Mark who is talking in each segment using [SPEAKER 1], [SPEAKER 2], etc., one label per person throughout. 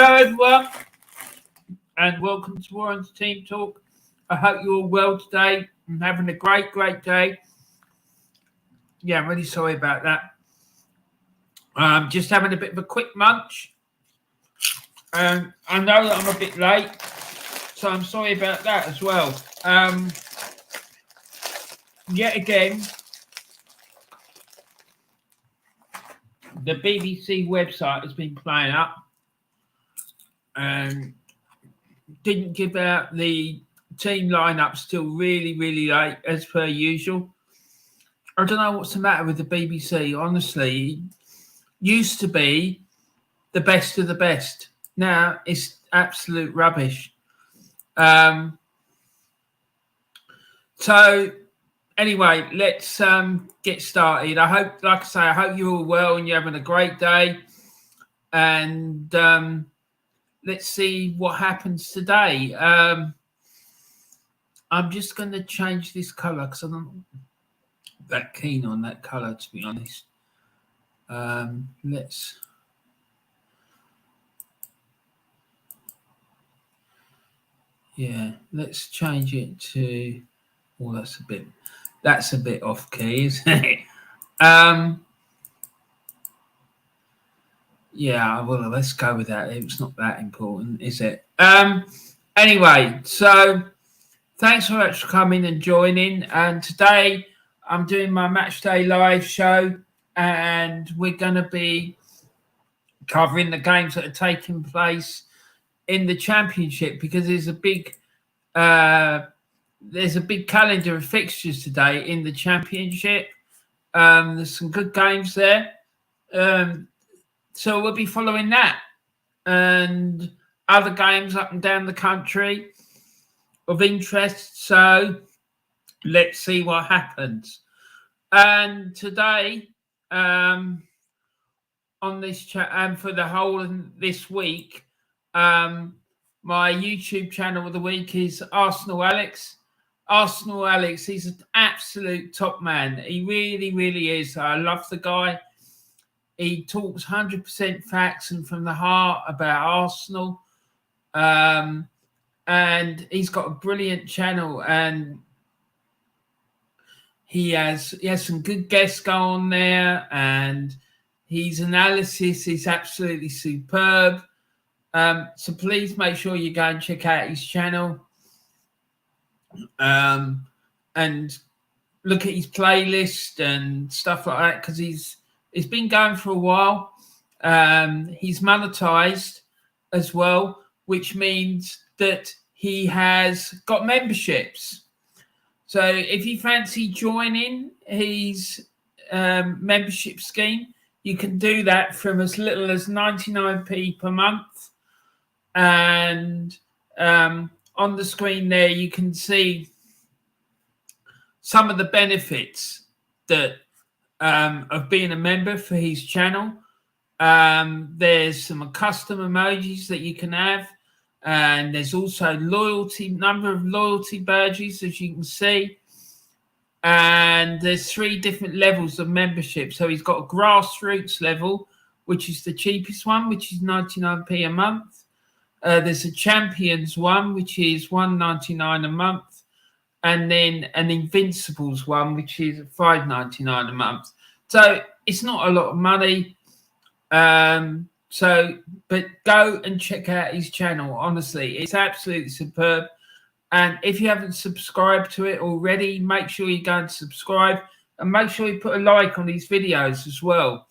[SPEAKER 1] Hello everyone and welcome to Warren's Team Talk. I hope you're all well today and having a great day. Yeah, I'm really sorry about that. Just having a bit of a quick munch. I know that I'm a bit late, so I'm sorry about that as well. Yet again, the BBC website has been playing up and didn't give out the team lineups till really late, as per usual. I don't know what's the matter with the BBC. Honestly, used to be the best of the best. Now it's absolute rubbish. So anyway, let's get started. I hope, like I say, I hope you're all well and you're having a great day. And let's see what happens today. I'm just going to change this colour because I'm not that keen on that colour, to be honest. Let's change it to. Oh, that's a bit off key, isn't it? Yeah, well, let's go with that. It's not that important, is it? Anyway, so thanks so much for coming and joining. And today I'm doing my Matchday Live show, and we're going to be covering the games that are taking place in the Championship because there's a big calendar of fixtures today in the Championship. There's some good games there. So we'll be following that and other games up and down the country of interest. So let's see what happens. And today, on this chat and for the whole of this week, my YouTube channel of the week is Arsenal Alex. Arsenal Alex, he's an absolute top man. He really is. I love the guy. He talks 100% facts and from the heart about Arsenal. And he's got a brilliant channel, and he has some good guests go on there, and his analysis is absolutely superb. So please make sure you go and check out his channel and look at his playlist and stuff like that, because it's been going for a while. He's monetized as well, which means that he has got memberships. So if you fancy joining his membership scheme, you can do that from as little as 99p per month. And on the screen there, you can see some of the benefits that of being a member for his channel. There's some custom emojis that you can have, and there's also number of loyalty badges, as you can see. And there's 3 different levels of membership. So he's got a grassroots level, which is the cheapest one, which is 99p a month. There's a champions one, which is $1.99 a month. And then an Invincibles one, which is $5.99 a month. So it's not a lot of money. But go and check out his channel. Honestly, it's absolutely superb. And if you haven't subscribed to it already, make sure you go and subscribe, and make sure you put a like on these videos as well.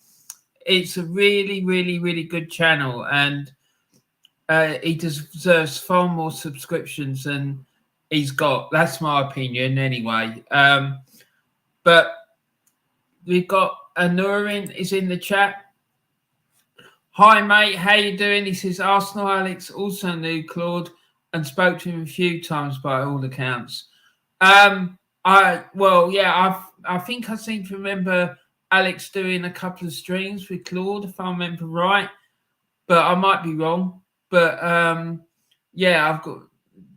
[SPEAKER 1] It's a really good channel, and he deserves far more subscriptions than he's got. That's my opinion anyway. But we've got Anurin is in the chat. Hi mate, how you doing? He says Arsenal Alex also knew Claude and spoke to him a few times by all accounts. I think I seem to remember Alex doing a couple of streams with Claude, if I remember right, but I might be wrong. But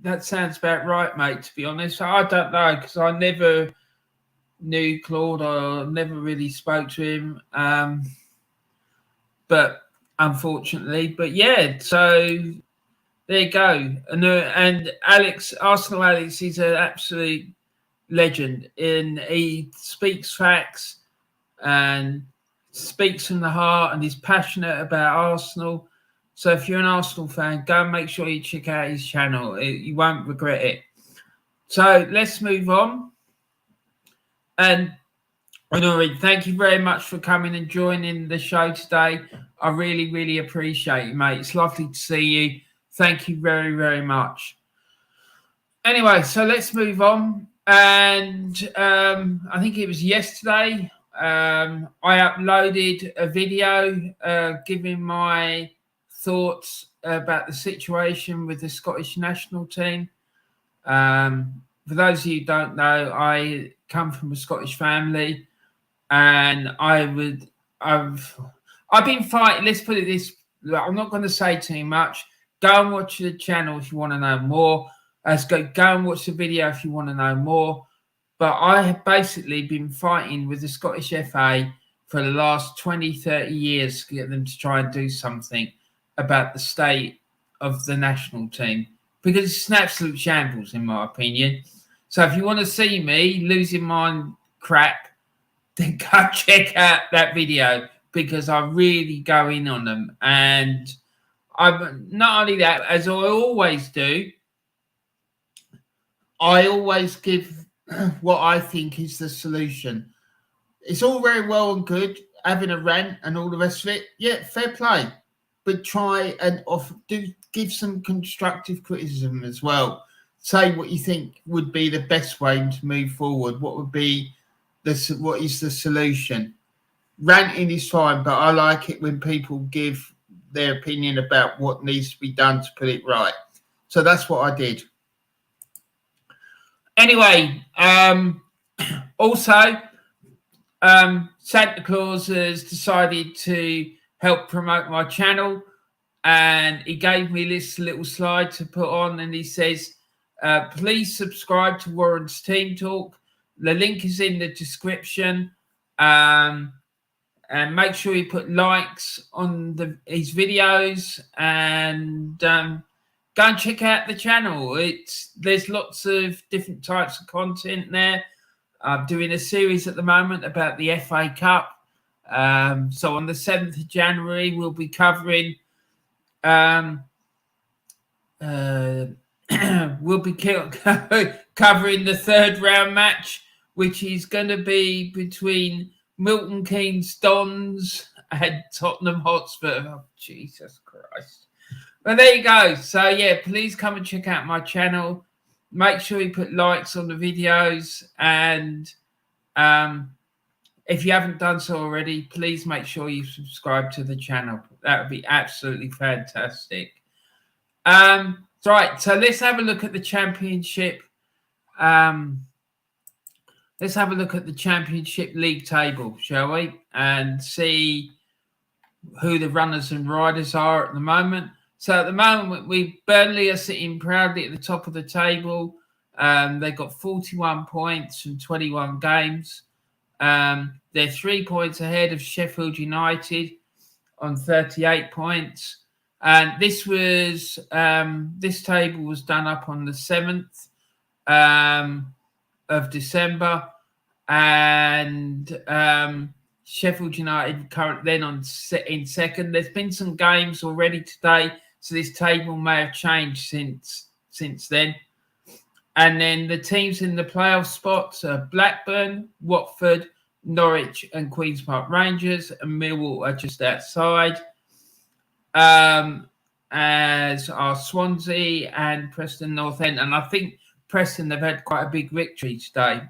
[SPEAKER 1] that sounds about right, mate, to be honest. I don't know, because I never knew Claude. I never really spoke to him. But unfortunately. But yeah, so there you go. And Arsenal Alex, is an absolute legend. He speaks facts and speaks from the heart, and he's passionate about Arsenal. So if you're an Arsenal fan, go and make sure you check out his channel. You won't regret it. So let's move on. And Norwich, thank you very much for coming and joining the show today. I really, really appreciate it, mate. It's lovely to see you. Thank you very, very much. Anyway, so let's move on. And I think it was yesterday, I uploaded a video giving my thoughts about the situation with the Scottish national team. For those of you who don't know, I come from a Scottish family, and I've been fighting. Let's put it this: I'm not going to say too much. Go and watch the channel if you want to know more. Go and watch the video if you want to know more. But I have basically been fighting with the Scottish FA for the last 20, 30 years to get them to try and do something about the state of the national team, because it's an absolute shambles, in my opinion. So if you want to see me losing my crap, then go check out that video, because I really go in on them. And I'm not only that, as I always do, I always give what I think is the solution. It's all very well and good having a rant and all the rest of it. Yeah, fair play. But try and give some constructive criticism as well. Say what you think would be the best way to move forward. What is the solution? Ranting is fine, but I like it when people give their opinion about what needs to be done to put it right. So that's what I did. Anyway, also, Santa Claus has decided to help promote my channel, and he gave me this little slide to put on, and he says, please subscribe to Warren's Team Talk. The link is in the description, and make sure you put likes on his videos, and go and check out the channel. There's lots of different types of content there. I'm doing a series at the moment about the FA Cup. So on the 7th of January, we'll be covering covering the third round match, which is going to be between Milton Keynes Dons and Tottenham Hotspur. Oh, Jesus Christ. But there you go. So, yeah, please come and check out my channel. Make sure you put likes on the videos. And if you haven't done so already, please make sure you subscribe to the channel. That would be absolutely fantastic. Right, so let's have a look at the championship. Let's have a look at the championship league table, shall we? And see who the runners and riders are at the moment. So at the moment, Burnley are sitting proudly at the top of the table. They've got 41 points from 21 games. They're 3 points ahead of Sheffield United on 38 points. And this table was done up on the 7th of December, and Sheffield United currently then in second. There's been some games already today, so this table may have changed since then. And then the teams in the playoff spots are Blackburn, Watford, Norwich, and Queen's Park Rangers, and Millwall are just outside. As are Swansea and Preston North End, and I think Preston have had quite a big victory today.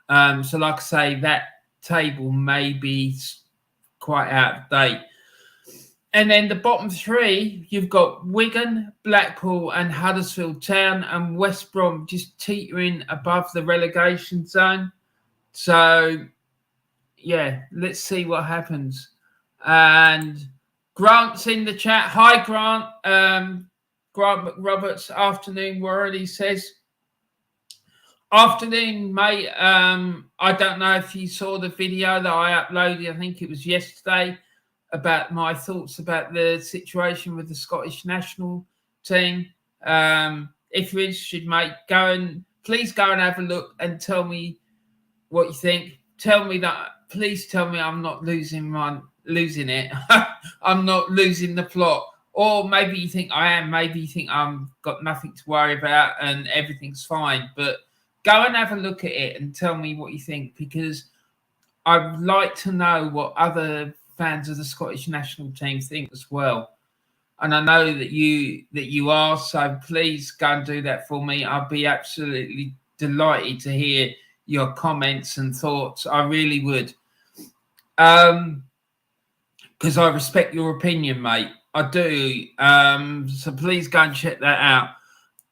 [SPEAKER 1] So like I say, that table may be quite out of date. And then the bottom three, you've got Wigan, Blackpool and Huddersfield Town, and West Brom just teetering above the relegation zone. So, yeah, let's see what happens. And Grant's in the chat. Hi, Grant. Grant McRoberts, afternoon, Warren, he says. Afternoon, mate. I don't know if you saw the video that I uploaded. I think it was yesterday. about my thoughts about the situation with the Scottish national team. If you're interested, mate, please go and have a look and tell me what you think. Please tell me I'm not losing it. I'm not losing the plot. Or maybe you think I am. Maybe you think I've got nothing to worry about and everything's fine. But go and have a look at it and tell me what you think, because I'd like to know what other fans of the Scottish national team think as well. And I know that you are, so please go and do that for me. I'll be absolutely delighted to hear your comments and thoughts. I really would. Because I respect your opinion, mate. I do. So please go and check that out.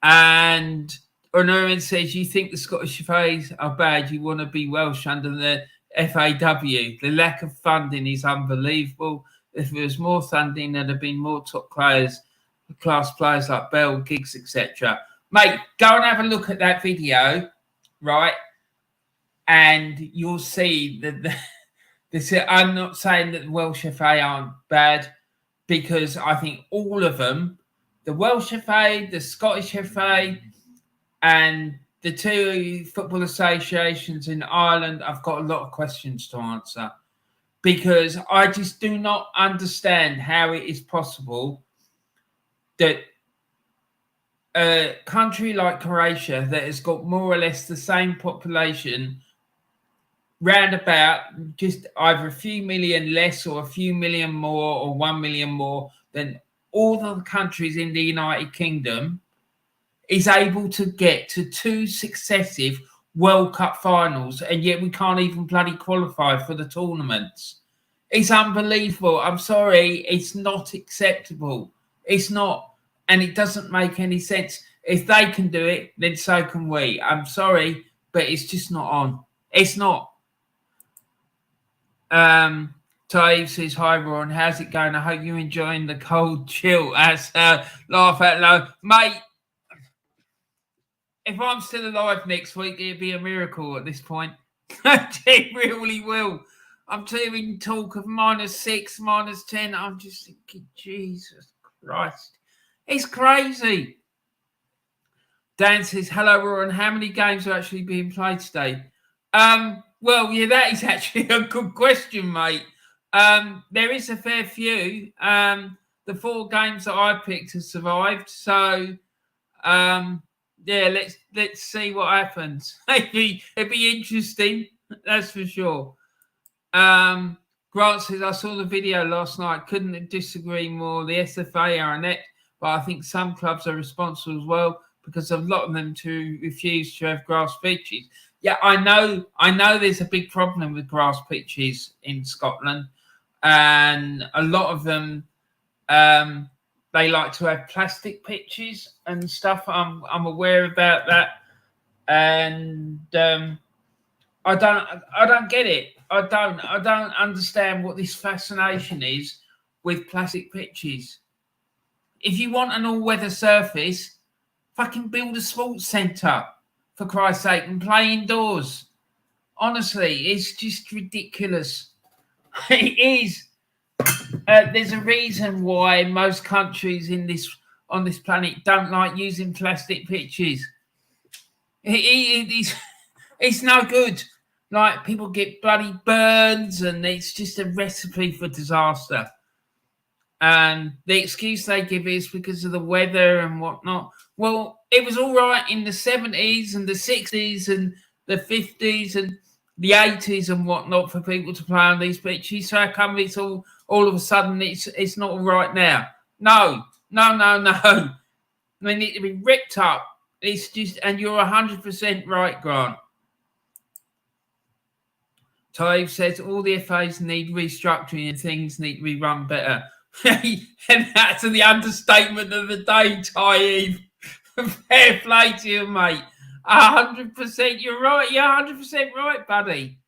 [SPEAKER 1] And Honorin says, you think the Scottish FAs are bad, you want to be Welsh under the FAW. The lack of funding is unbelievable. If there was more funding, there'd have been more top class players like Bell, Giggs, etc. Mate, go and have a look at that video, right? And you'll see that I'm not saying that the Welsh FA aren't bad, because I think all of them, the Welsh FA, the Scottish FA, and the two football associations in Ireland, I've got a lot of questions to answer, because I just do not understand how it is possible that a country like Croatia, that has got more or less the same population, round about just either a few million less or a few million more or 1 million more than all the countries in the United Kingdom, is able to get to 2 successive World Cup finals, and yet we can't even bloody qualify for the tournaments. It's unbelievable. I'm sorry, it's not acceptable. It's not, and it doesn't make any sense. If they can do it, then so can we. I'm sorry, but it's just not on. It's not. Taib says, hi Ron, how's it going? I hope you're enjoying the cold chill. As laugh out loud, mate. If I'm still alive next week, it'd be a miracle at this point. It really will. I'm hearing talk of -6, -10. I'm just thinking, Jesus Christ, it's crazy. Dan says, hello Ron, how many games are actually being played today? Well, yeah, that is actually a good question, mate. There is a fair few. The 4 games that I picked have survived. So, yeah, let's see what happens. It'd be interesting, that's for sure. Grant says, I saw the video last night. Couldn't disagree more. The SFA are inept, but I think some clubs are responsible as well, because a lot of them refuse to have grass pitches. Yeah, I know there's a big problem with grass pitches in Scotland, and a lot of them, they like to have plastic pitches and stuff. I'm aware about that, and I don't get it. I don't understand what this fascination is with plastic pitches. If you want an all-weather surface, fucking build a sports centre, for Christ's sake, and play indoors. Honestly, it's just ridiculous. It is. There's a reason why most countries on this planet don't like using plastic pitches. It's no good. Like, people get bloody burns, and it's just a recipe for disaster. And the excuse they give is because of the weather and whatnot. Well, it was all right in the 70s and the 60s and the 50s and the 80s and whatnot for people to play on these pitches. So how come it's all of a sudden it's not all right now? No. I mean, it to be ripped up. It's just, and you're 100% right, Grant. Taib says all the FAs need restructuring and things need to be run better. And that's the understatement of the day, Taib. Fair play to you, mate. 100%. You're right. You're 100% right, buddy.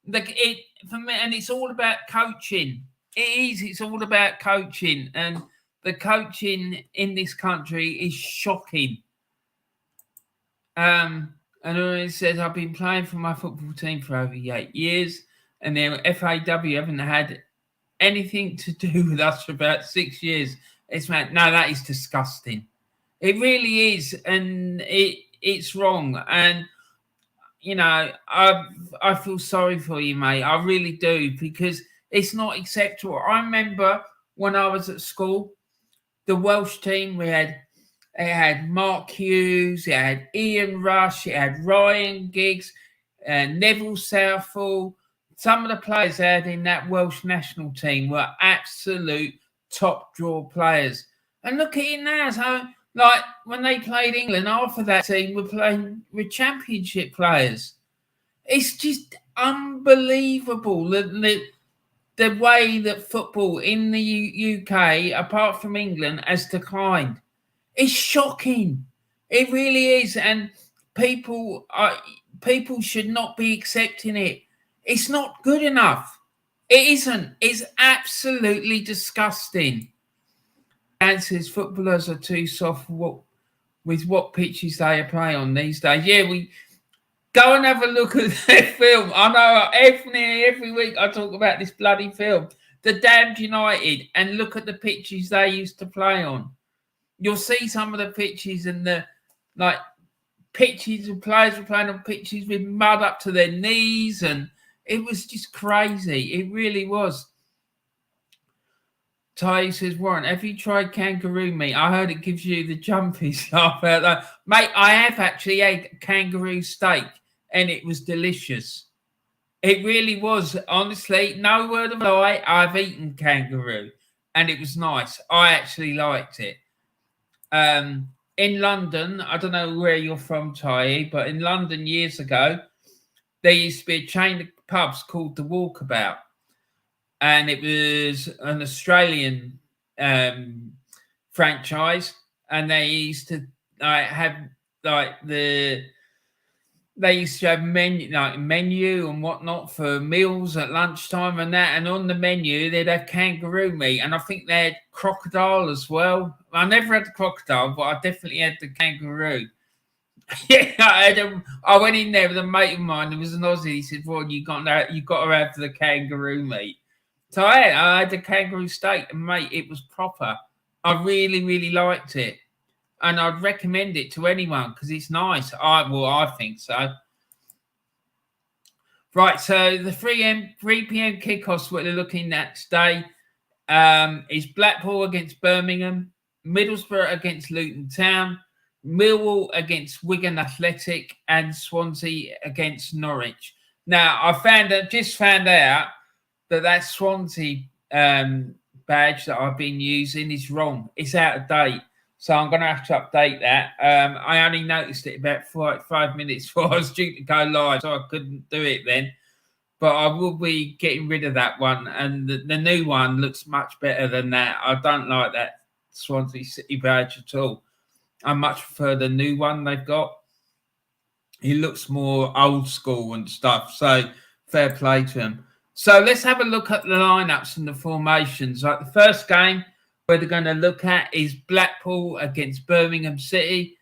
[SPEAKER 1] For me, and it's all about coaching. It is. It's all about coaching, and the coaching in this country is shocking. And it says, I've been playing for my football team for over 8 years, and their FAW haven't had anything to do with us for about 6 years. It's no, that is disgusting. It really is, and it's wrong. And you know, I feel sorry for you, mate. I really do, because it's not acceptable. I remember when I was at school, the Welsh team, it had Mark Hughes, it had Ian Rush, it had Ryan Giggs, Neville Southall. Some of the players they had in that Welsh national team were absolute top draw players. And look at it now. So, like, when they played England, half of that team were playing with championship players. It's just unbelievable the way that football in the UK, apart from England, has declined. It's shocking. It really is. And people should not be accepting it. It's not good enough. It isn't. It's absolutely disgusting. Dan says footballers are too soft with what pitches they play on these days. Yeah, we go and have a look at their film. I know every week I talk about this bloody film, The Damned United, and look at the pitches they used to play on. You'll see some of the pitches and the pitches and players were playing on pitches with mud up to their knees, and it was just crazy. It really was. Ty says, Warren, have you tried kangaroo meat? I heard it gives you the jumpies. Mate, I have actually had kangaroo steak, and it was delicious. It really was. Honestly, no word of a lie, I've eaten kangaroo, and it was nice. I actually liked it. In London, I don't know where you're from, Ty, but in London years ago, there used to be a chain of pubs called The Walkabout. And it was an Australian franchise, and they used to have menu and whatnot for meals at lunchtime and that. And on the menu, they'd have kangaroo meat, and I think they had crocodile as well. I never had the crocodile, but I definitely had the kangaroo. Yeah, I went in there with a mate of mine. There was an Aussie. He said, "Well, you got to have the kangaroo meat." So I had a kangaroo steak, and mate, it was proper. I really, really liked it, and I'd recommend it to anyone because it's nice. I think so. Right, so the 3 p.m. kickoffs what they're looking at today is Blackpool against Birmingham, Middlesbrough against Luton Town, Millwall against Wigan Athletic, and Swansea against Norwich. Now, I just found out that Swansea badge that I've been using is wrong. It's out of date. So I'm going to have to update that. I only noticed it about 5 minutes before I was due to go live, so I couldn't do it then. But I will be getting rid of that one. And the new one looks much better than that. I don't like that Swansea City badge at all. I much prefer the new one they've got. He looks more old school and stuff. So fair play to him. So let's have a look at the lineups and the formations. Like the first game we're going to look at is Blackpool against Birmingham City.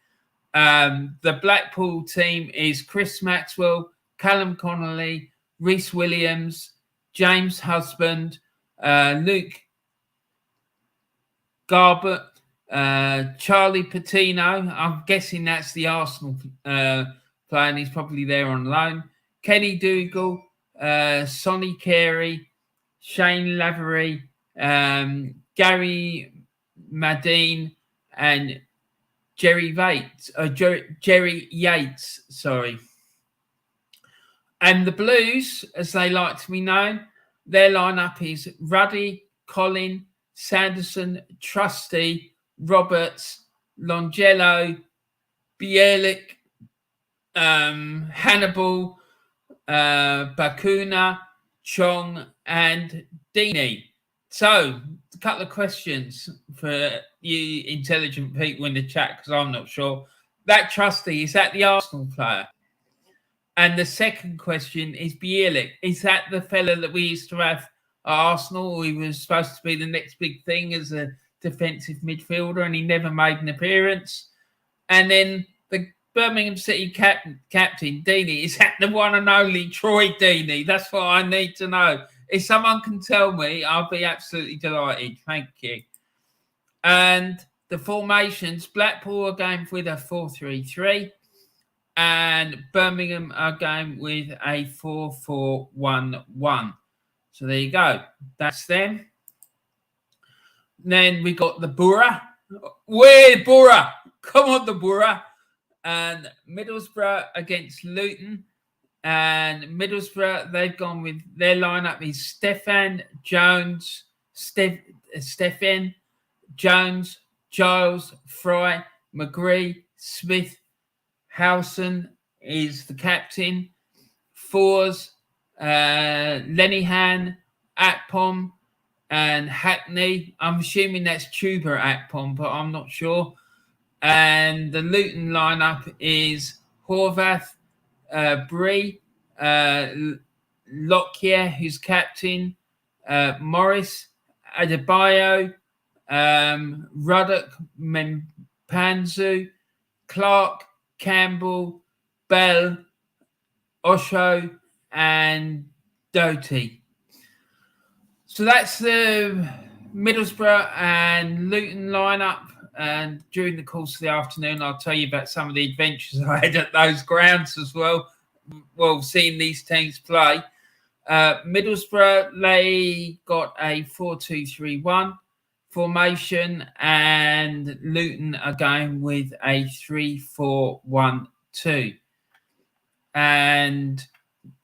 [SPEAKER 1] The Blackpool team is Chris Maxwell, Callum Connolly, Rhys Williams, James Husband, Luke Garbett, Charlie Patino. I'm guessing that's the Arsenal player, and he's probably there on loan. Kenny Dougal, Sonny Carey, Shane Lavery, Gary Madine, and Jerry Yates, sorry. And the Blues, as they like to be known, their lineup is Ruddy, Colin, Sanderson, Trusty, Roberts, Longello, Bielik, Hannibal, Bakuna, Chong, and Deeney. So, a couple of questions for you intelligent people in the chat, because I'm not sure. That Trusty, is that the Arsenal player? And the second question is Bielik. Is that the fella that we used to have at Arsenal? He was supposed to be the next big thing as a defensive midfielder, and he never made an appearance. And then the Birmingham City captain, Deeney, is that the one and only Troy Deeney? That's what I need to know. If someone can tell me, I'll be absolutely delighted. Thank you. And the formations, Blackpool are going with a 4-3-3, and Birmingham are going with a 4-4-1-1. So there you go. That's them. Then we got the Borough. Way Borough. Come on, the Borough. And Middlesbrough against Luton. And Middlesbrough, they've gone with their lineup is Stefan, Jones, Stefan, Jones, Giles, Fry, McGree, Smith, Howson is the captain. Fours, Lenihan, Atpom, and Hackney. I'm assuming that's Tuber Atpom, but I'm not sure. And the Luton lineup is Horvath, Bree, Lockyer, who's captain, Morris, Adebayo, Ruddock, Mempanzu, Clark, Campbell, Bell, Osho, and Doty. So that's the Middlesbrough and Luton lineup. And during the course of the afternoon, I'll tell you about some of the adventures I had at those grounds as well. Well, seeing these teams play. Middlesbrough, they got a 4-2-3-1 formation, and Luton are going with a 3-4-1-2. And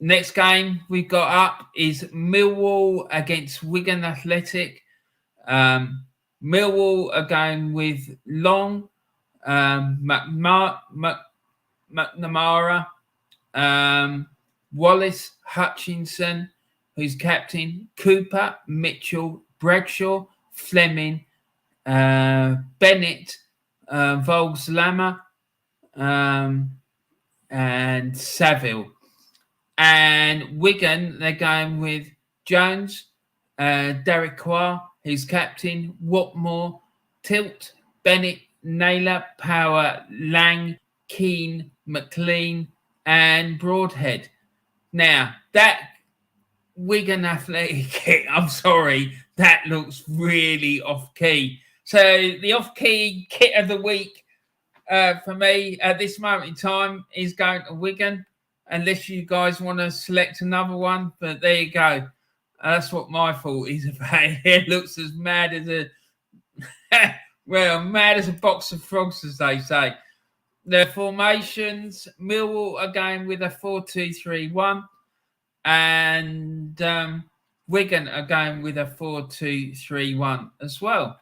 [SPEAKER 1] next game we got up is Millwall against Wigan Athletic. Millwall are going with Long, McNamara, Wallace, Hutchinson, who's captain, Cooper, Mitchell, Bradshaw, Fleming, Bennett, Volkslama, and Saville. And Wigan, they're going with Jones, Derek Quar, who's captain, Watmore, Tilt, Bennett, Naylor, Power, Lang, Keane, McLean, and Broadhead. Now, that Wigan Athletic kit, I'm sorry, that looks really off-key. So the off-key kit of the week for me at this moment in time is going to Wigan, unless you guys want to select another one. But there you go. That's what my thought is about it. It looks as mad as a mad as a box of frogs, as they say. The formations, Millwall are going with a 4-2-3-1, and Wigan are going with a 4-2-3-1 as well.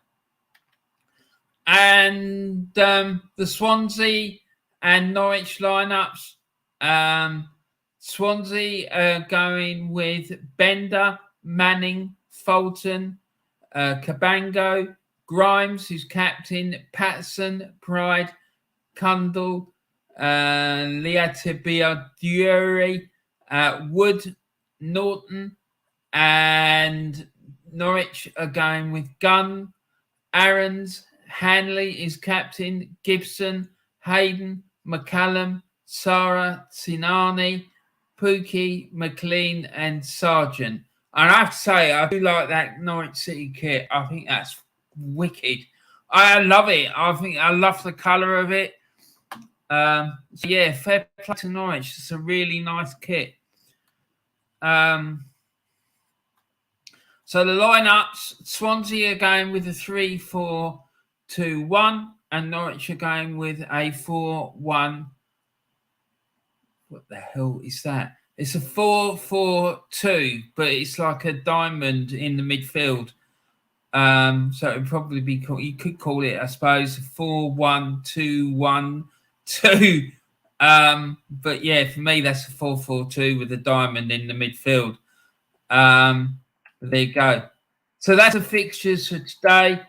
[SPEAKER 1] And the Swansea and Norwich lineups, Swansea are going with Bender, Manning, Fulton, Cabango, Grimes, who's captain, Patson, Pride, Cundall, Liatibiaduri, Wood, Norton, and Norwich are going with Gunn, Aarons, Hanley is captain, Gibson, Hayden, McCallum, Sarah, Sinani, Pookie, McLean, and Sargent. And I have to say, I do like that Norwich City kit. I think that's wicked. I love it. I love the colour of it. So yeah, fair play to Norwich. It's a really nice kit. So the lineups: Swansea are going with a 3-4-2-1, and Norwich are going with a 4-1. What the hell is that? It's a 4-4-2, but it's like a diamond in the midfield. So it would probably be called, you could call it, I suppose, 4-1-2-1-2. But yeah, for me, that's a 4-4-2 with a diamond in the midfield. There you go. So that's the fixtures for today.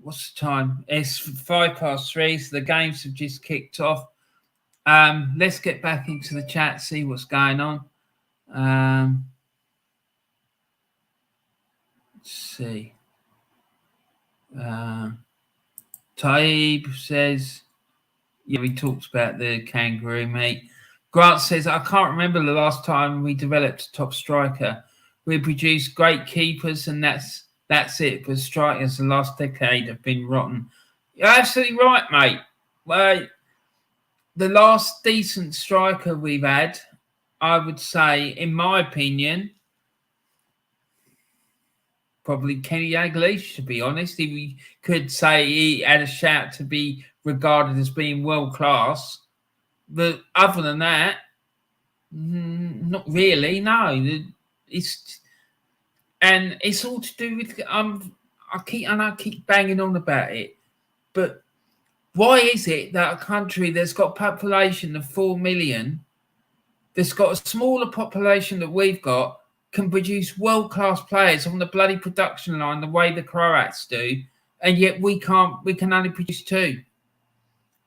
[SPEAKER 1] What's the time? It's 3:05, so the games have just kicked off. Let's get back into the chat, see what's going on. Let's see. Taib says, yeah, we talked about the kangaroo, mate. Grant says, I can't remember the last time we developed a top striker. We produced great keepers, and that's it. But strikers the last decade have been rotten. You're absolutely right, mate. Well, the last decent striker we've had, I would say, in my opinion, probably Kenny Dalglish, to be honest. If we could say he had a shout to be regarded as being world class. But other than that, not really. No, it's all to do with I keep banging on about it, but why is it that a country that's got a population of 4 million, that's got a smaller population that we've got, can produce world-class players on the bloody production line the way the Croats do, and yet we can't? We can only produce 2.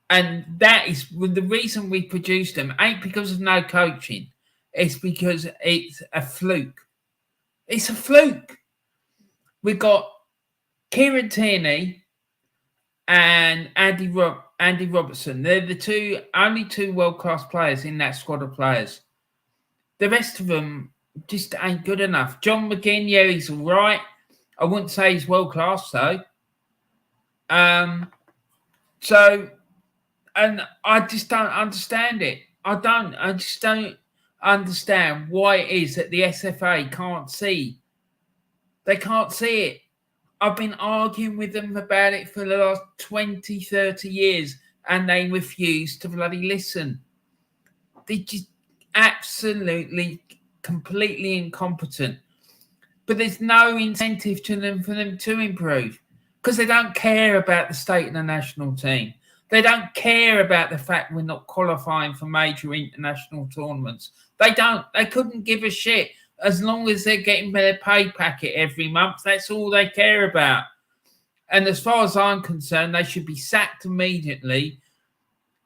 [SPEAKER 1] And that is the reason we produced them. Ain't because of no coaching. It's because it's a fluke. It's a fluke. We got Kieran Tierney and Andy Robertson. They're the only two world-class players in that squad of players. The rest of them just ain't good enough. John McGinn, yeah, he's all right. I wouldn't say he's world-class, though. And I just don't understand it. I just don't understand why it is that the SFA can't see. They can't see it. I've been arguing with them about it for the last 20, 30 years, and they refuse to bloody listen. They're just absolutely, completely incompetent. But there's no incentive to them for them to improve, because they don't care about the state of the national team. They don't care about the fact we're not qualifying for major international tournaments. They don't. They couldn't give a shit. As long as they're getting their pay packet every month, that's all they care about. And as far as I'm concerned, they should be sacked immediately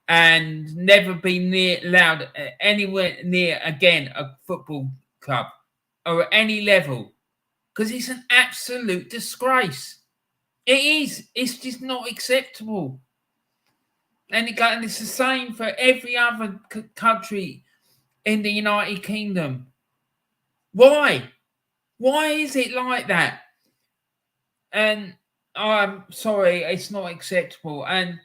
[SPEAKER 1] and never be allowed anywhere near again a football club or at any level, because it's an absolute disgrace. It is. It's just not acceptable. And it's the same for every other country in the United Kingdom. Why? Why is it like that? And I'm sorry, it's not acceptable. And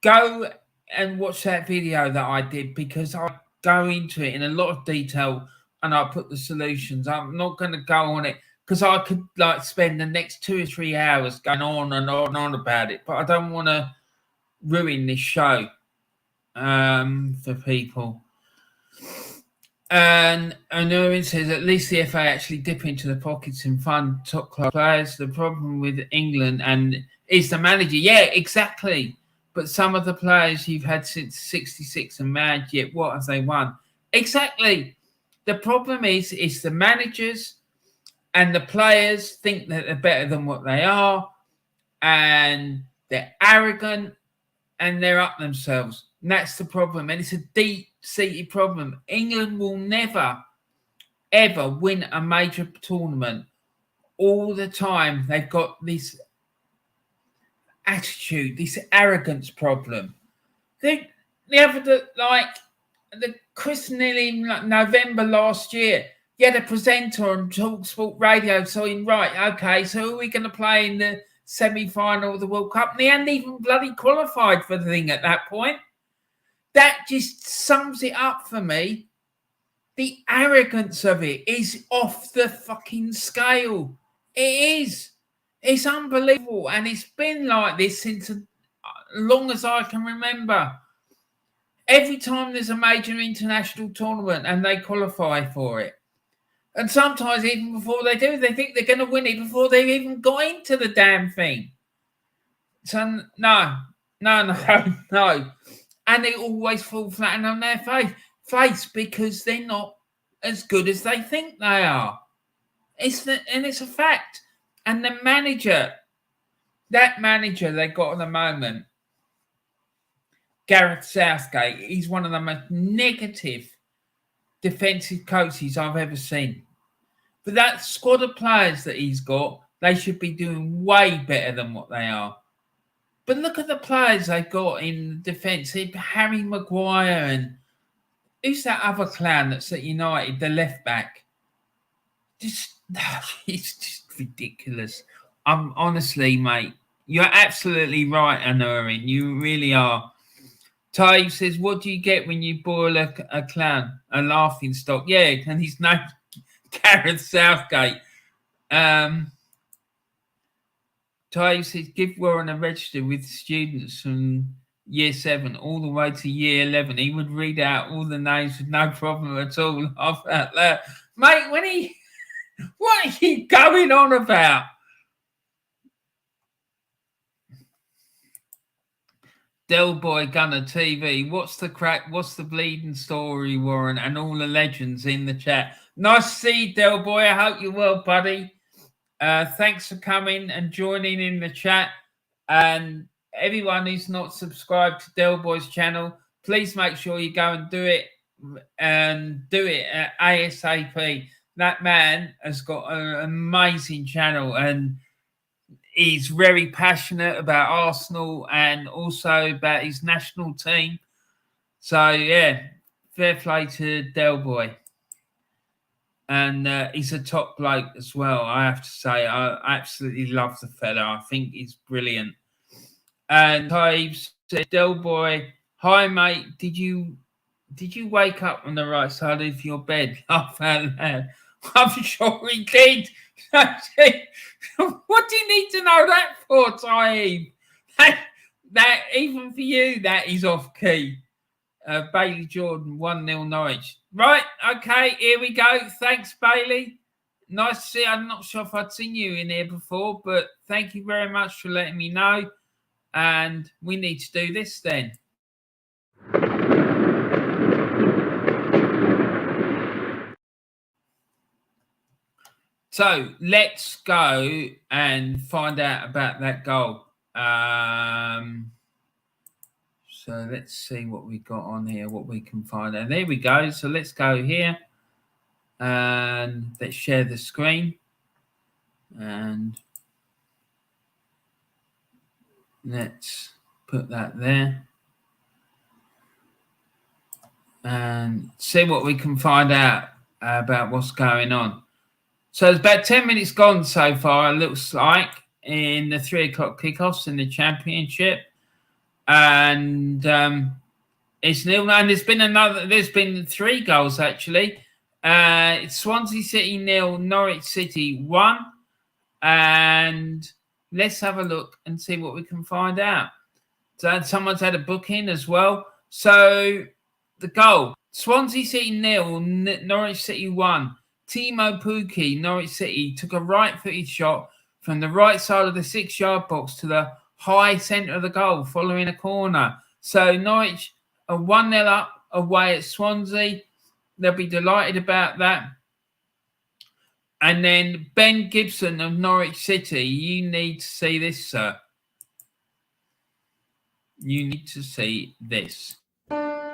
[SPEAKER 1] go and watch that video that I did, because I go into it in a lot of detail and I put the solutions. I'm not going to go on it because I could spend the next 2 or 3 hours going on and on and on about it. But I don't want to ruin this show for people. And Owen says, at least the FA actually dip into the pockets and fund top class players. The problem with England is the manager. Yeah, exactly. But some of the players you've had since '66 are mad, yet what have they won? Exactly. The problem is the managers and the players think that they're better than what they are, and they're arrogant and they're up themselves. And that's the problem. And it's a deep-seated problem. England will never, ever win a major tournament. All the time, they've got this attitude, this arrogance problem. The christening in November last year, you had a presenter on TalkSport Radio saying, right, okay, so who are we going to play in the semi-final of the World Cup? And they hadn't even bloody qualified for the thing at that point. That just sums it up for me. The arrogance of it is off the fucking scale. It is. It's unbelievable. And it's been like this since as long as I can remember. Every time there's a major international tournament and they qualify for it. And sometimes even before they do, they think they're going to win it before they've even got into the damn thing. So no. And they always fall flat on their face because they're not as good as they think they are. It's a fact. And the manager, that manager they got at the moment, Gareth Southgate, he's one of the most negative defensive coaches I've ever seen. But that squad of players that he's got, they should be doing way better than what they are. But look at the players they've got in defence. Harry Maguire and who's that other clown that's at United, the left back? It's just ridiculous. I'm honestly, mate, you're absolutely right, Anurin. You really are. Ty says, what do you get when you boil a clown? A laughing stock. Yeah, and his name Gareth Southgate. Ty says, give Warren a register with students from year 7 all the way to year 11. He would read out all the names with no problem at all. Laugh out loud. Mate, what are you going on about? Del Boy Gunner TV. What's the crack? What's the bleeding story, Warren? And all the legends in the chat. Nice to see you, Del Boy. I hope you're well, buddy. Thanks for coming and joining in the chat. And everyone who's not subscribed to Del Boy's channel, please make sure you go and do it. And do it ASAP. That man has got an amazing channel, and he's very passionate about Arsenal and also about his national team. So, yeah, fair play to Del Boy. And he's a top bloke as well, I have to say. I absolutely love the fella. I think he's brilliant. And Taves said, Del Boy, hi, mate. Did you wake up on the right side of your bed? Laugh out loud. I'm sure he did. What do you need to know that for, Taib? That even for you, that is off key. Bailey Jordan, 1-0 Norwich. Right, okay, here we go. Thanks, Bailey. Nice to see you. I'm not sure if I'd seen you in here before, but thank you very much for letting me know. And we need to do this then. So let's go and find out about that goal. So let's see what we got on here, what we can find out. There we go. So let's go here and let's share the screen. And let's put that there. And see what we can find out about what's going on. So it's about 10 minutes gone so far, it looks like, in the 3 o'clock kickoffs in the Championship. And it's nil. And there's been 3 goals, actually. It's Swansea City 0, Norwich City 1. And let's have a look and see what we can find out. So someone's had a booking as well. So the goal, Swansea City 0, Norwich City 1. Timo Pukki, Norwich City, took a right-footed shot from the right side of the 6-yard box to the high centre of the goal, following a corner. So Norwich are 1-0 up away at Swansea. They'll be delighted about that. And then Ben Gibson of Norwich City, you need to see this, sir. You need to see this.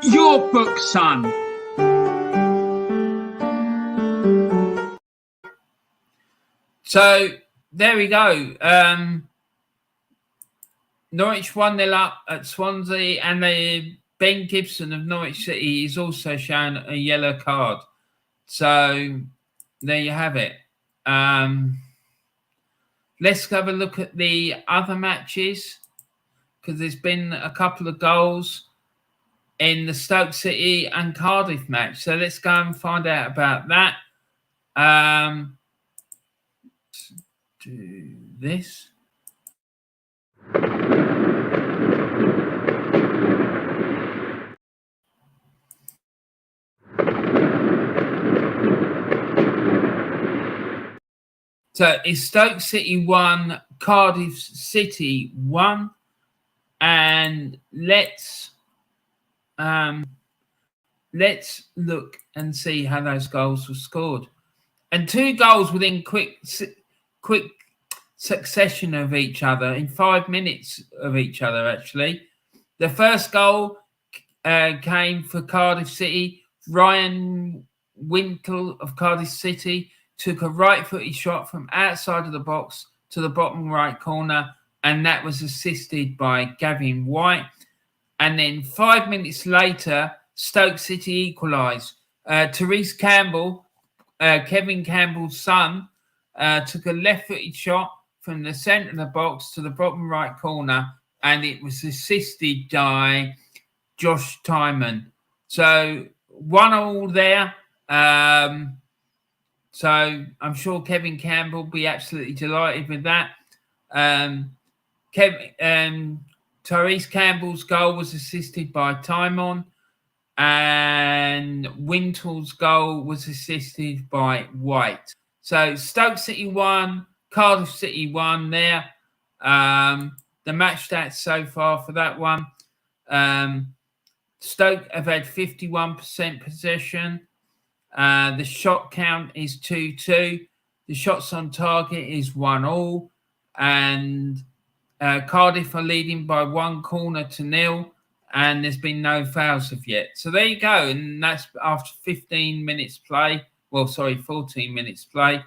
[SPEAKER 2] Your book, son.
[SPEAKER 1] So there we go. Norwich 1-0 up at Swansea, and Ben Gibson of Norwich City is also shown a yellow card. So there you have it. Let's have a look at the other matches, because there's been a couple of goals in the Stoke City and Cardiff match. So let's go and find out about that. Do this. So it's Stoke City 1, Cardiff City 1, and let's look and see how those goals were scored. And 2 goals within quick succession of each other, in 5 minutes of each other, actually. The first goal came for Cardiff City. Ryan Winkle of Cardiff City took a right-footed shot from outside of the box to the bottom right corner, and that was assisted by Gavin White. And then 5 minutes later, Stoke City equalised. Therese Campbell, Kevin Campbell's son, took a left-footed shot from the centre of the box to the bottom right corner, and it was assisted by Josh Timon. So 1-1 there. So I'm sure Kevin Campbell will be absolutely delighted with that. Therese Campbell's goal was assisted by Timon, and Wintel's goal was assisted by White. So Stoke City 1, Cardiff City 1 there. The match stats so far for that one. Stoke have had 51% possession. The shot count is 2-2. The shots on target is 1-1. And Cardiff are leading by 1-0, and there's been no fouls of yet. So there you go. And that's after 15 minutes play. Well, sorry, 14 minutes play.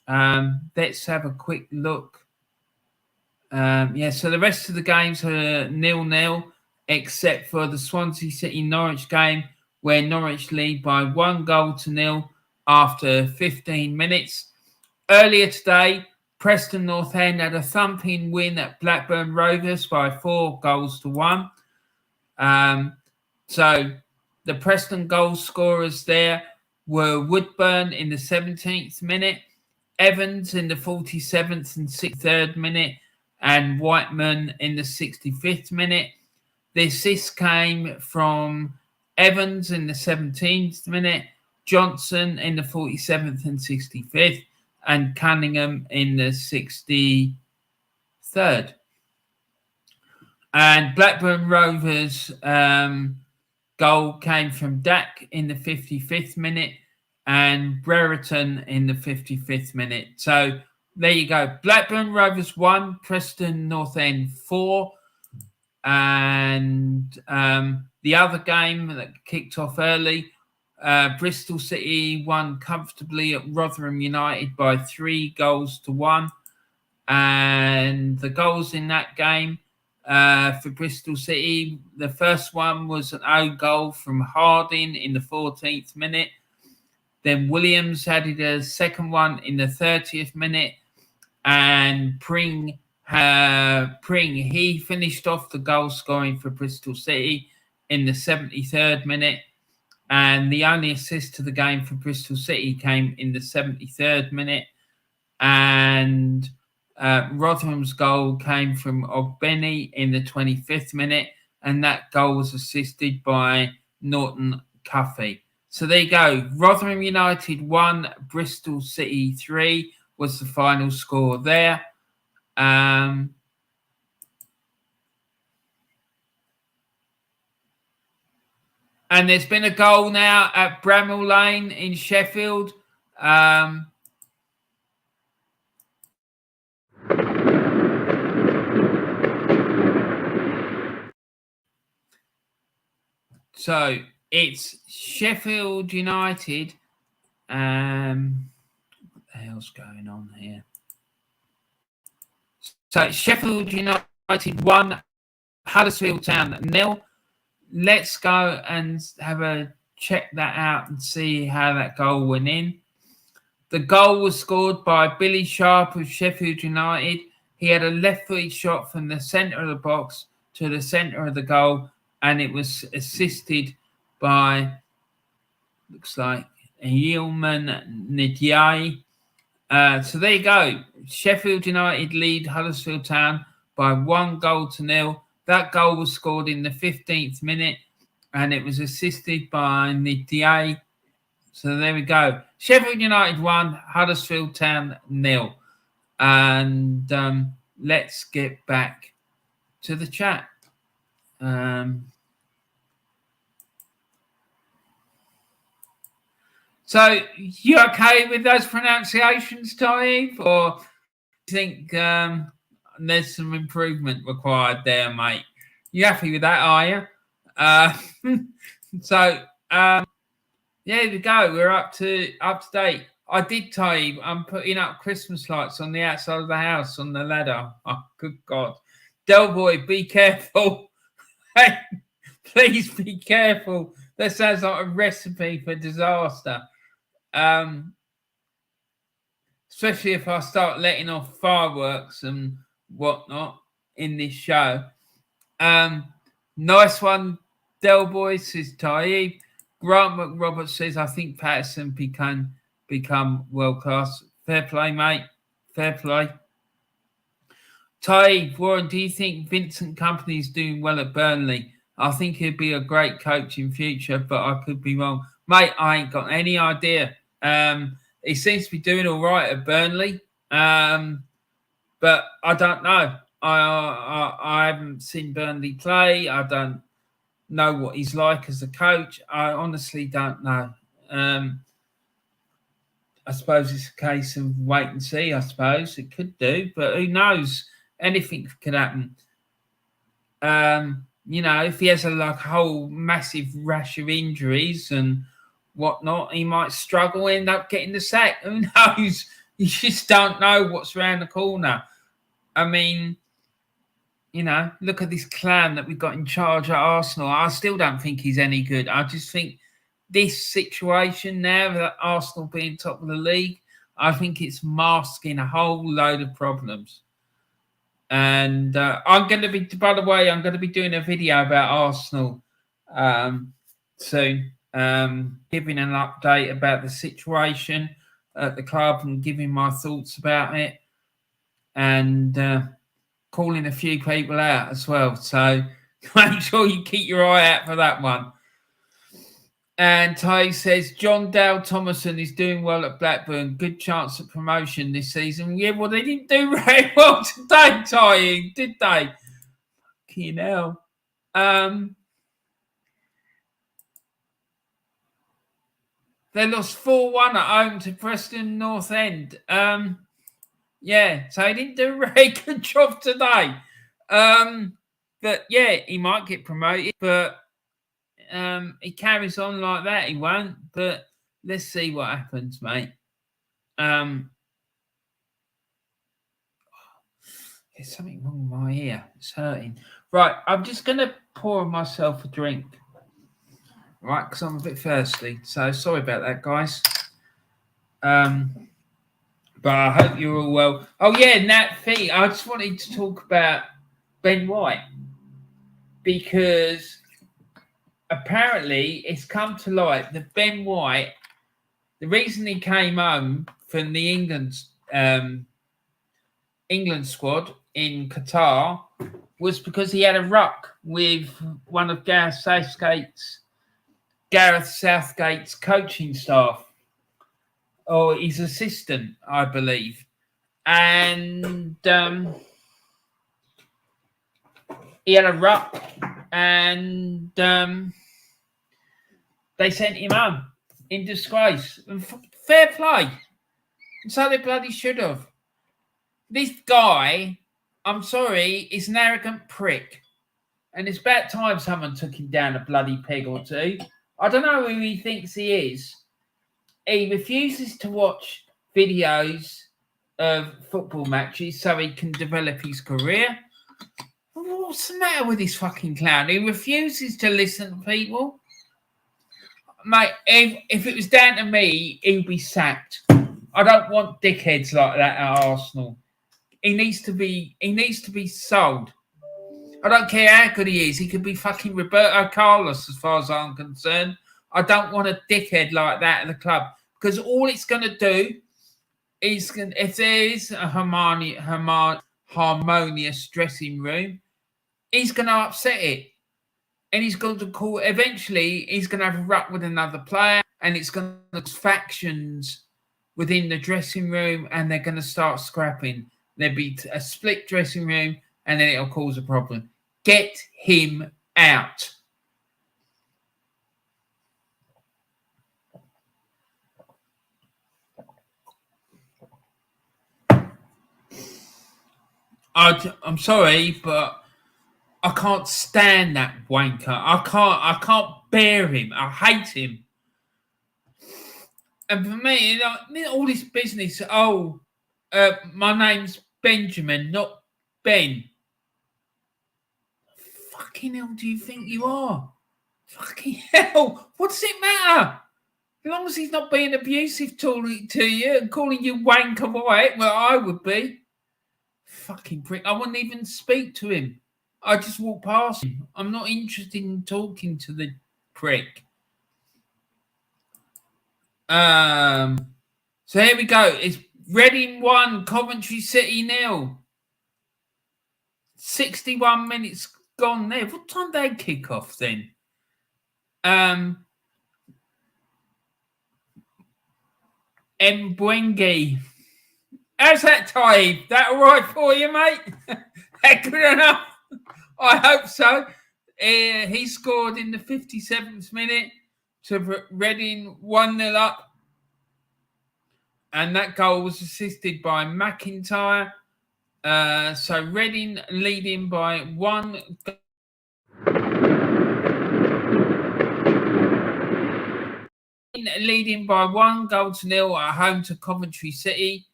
[SPEAKER 1] Let's have a quick look. So the rest of the games are 0-0, except for the Swansea City-Norwich game, where Norwich lead by 1-0 after 15 minutes. Earlier today, Preston North End had a thumping win at Blackburn Rovers by 4-1. So the Preston goal scorers there were Woodburn in the 17th minute, Evans in the 47th and 63rd minute, and Whiteman in the 65th minute. The assist came from Evans in the 17th minute, Johnson in the 47th and 65th, and Cunningham in the 63rd. And Blackburn Rovers goal came from Dak in the 55th minute and Brereton in the 55th minute. So there you go. Blackburn Rovers 1, Preston North End 4. And the other game that kicked off early, Bristol City won comfortably at Rotherham United by 3-1. And the goals in that game for Bristol City, the first one was an own goal from Harding in the 14th minute. Then Williams added a second one in the 30th minute. And Pring, he finished off the goal scoring for Bristol City in the 73rd minute. And the only assist to the game for Bristol City came in the 73rd minute. And Rotherham's goal came from Ogbeni in the 25th minute. And that goal was assisted by Norton Cuffey. So there you go. Rotherham United 1, Bristol City 3 was the final score there. And there's been a goal now at Bramall Lane in Sheffield. So it's Sheffield United. What the hell's going on here? So Sheffield United 1, Huddersfield Town 0. Let's go and have a check that out and see how that goal went in. The goal was scored by Billy Sharp of Sheffield United. He had a left-footed shot from the centre of the box to the centre of the goal, and it was assisted by, looks like, Yilman Ndiaye. So there you go. Sheffield United lead Huddersfield Town by 1-0. That goal was scored in the 15th minute, and it was assisted by Ndiaye. So there we go. Sheffield United 1, Huddersfield Town 0. And let's get back to the chat. So you okay with those pronunciations, Taib? Or do you think there's some improvement required there, mate? You happy with that, are you? There we go. We're up to date. I did, Taib. I'm putting up Christmas lights on the outside of the house on the ladder. Oh, good God. Del Boy, be careful. Hey, please be careful. That sounds like a recipe for disaster. Especially if I start letting off fireworks and whatnot in this show. Nice one, Del Boy, says Taib. Grant McRoberts says, I think Patterson become world class. Fair play, mate. Fair play. Taib, Warren, do you think Vincent Kompany's doing well at Burnley? I think he'd be a great coach in future, but I could be wrong. Mate, I ain't got any idea. He seems to be doing all right at Burnley, but I don't know. I haven't seen Burnley play. I don't know what he's like as a coach. I honestly don't know. I suppose it's a case of wait and see, I suppose. It could do, but who knows? Anything could happen. If he has a whole massive rash of injuries and whatnot, he might struggle, end up getting the sack. Who knows? You just don't know what's around the corner. I mean, look at this clown that we've got in charge at Arsenal. I still don't think he's any good. I just think this situation now, that Arsenal being top of the league, I think it's masking a whole load of problems. And I'm going to be doing a video about Arsenal soon, giving an update about the situation at the club and giving my thoughts about it, and calling a few people out as well. So make sure you keep your eye out for that one. And Ty says, John Dale Thomason is doing well at Blackburn. Good chance of promotion this season. Yeah, well, they didn't do very well today, Ty, did they? Fucking hell. They lost 4-1 at home to Preston North End. Yeah, so he didn't do a very good job today. But, yeah, he might get promoted, but he carries on like that, he won't. But let's see what happens, mate. There's something wrong with my ear. It's hurting. Right, I'm just going to pour myself a drink. Right, because I'm a bit thirsty. So sorry about that, guys. But I hope you're all well. Oh, yeah, Nat Fee. I just wanted to talk about Ben White, because apparently it's come to light that Ben White, the reason he came home from the England squad in Qatar was because he had a ruck with one of Gareth Southgate's coaching staff, or his assistant, I believe. And he had a ruck, and they sent him home in disgrace. And fair play. And so they bloody should have. This guy, I'm sorry, is an arrogant prick. And it's about time someone took him down a bloody peg or two. I don't know who he thinks he is. He refuses to watch videos of football matches so he can develop his career. What's the matter with this fucking clown? He refuses to listen to people. Mate, if it was down to me, he'd be sacked. I don't want dickheads like that at Arsenal. He needs to be sold. I don't care how good he is. He could be fucking Roberto Carlos as far as I'm concerned. I don't want a dickhead like that at the club, because all it's going to do is, if there is a harmonious dressing room, he's going to upset it. And he's going to call, eventually, he's going to have a ruck with another player, and it's going to be factions within the dressing room, and they're going to start scrapping. There'll be a split dressing room, and then it'll cause a problem. Get him out. I'm sorry, but I can't stand that wanker. I can't bear him. I hate him. And for me, all this business, my name's Benjamin, not Ben. Fucking hell do you think you are? Fucking hell. What does it matter? As long as he's not being abusive to you and calling you wanker white, well, I would be. Fucking prick. I wouldn't even speak to him. I just walk past him. I'm not interested in talking to the prick. So here we go. It's Reading 1, Coventry City 0. 61 minutes gone there. What time did they kick off then? Mbwengi. How's that, Taib? That all right for you, mate? That good enough? I hope so. He scored in the 57th minute to Reading 1-0 up. And that goal was assisted by McIntyre. So Reading leading by 1 goal to 0 at home to Coventry City.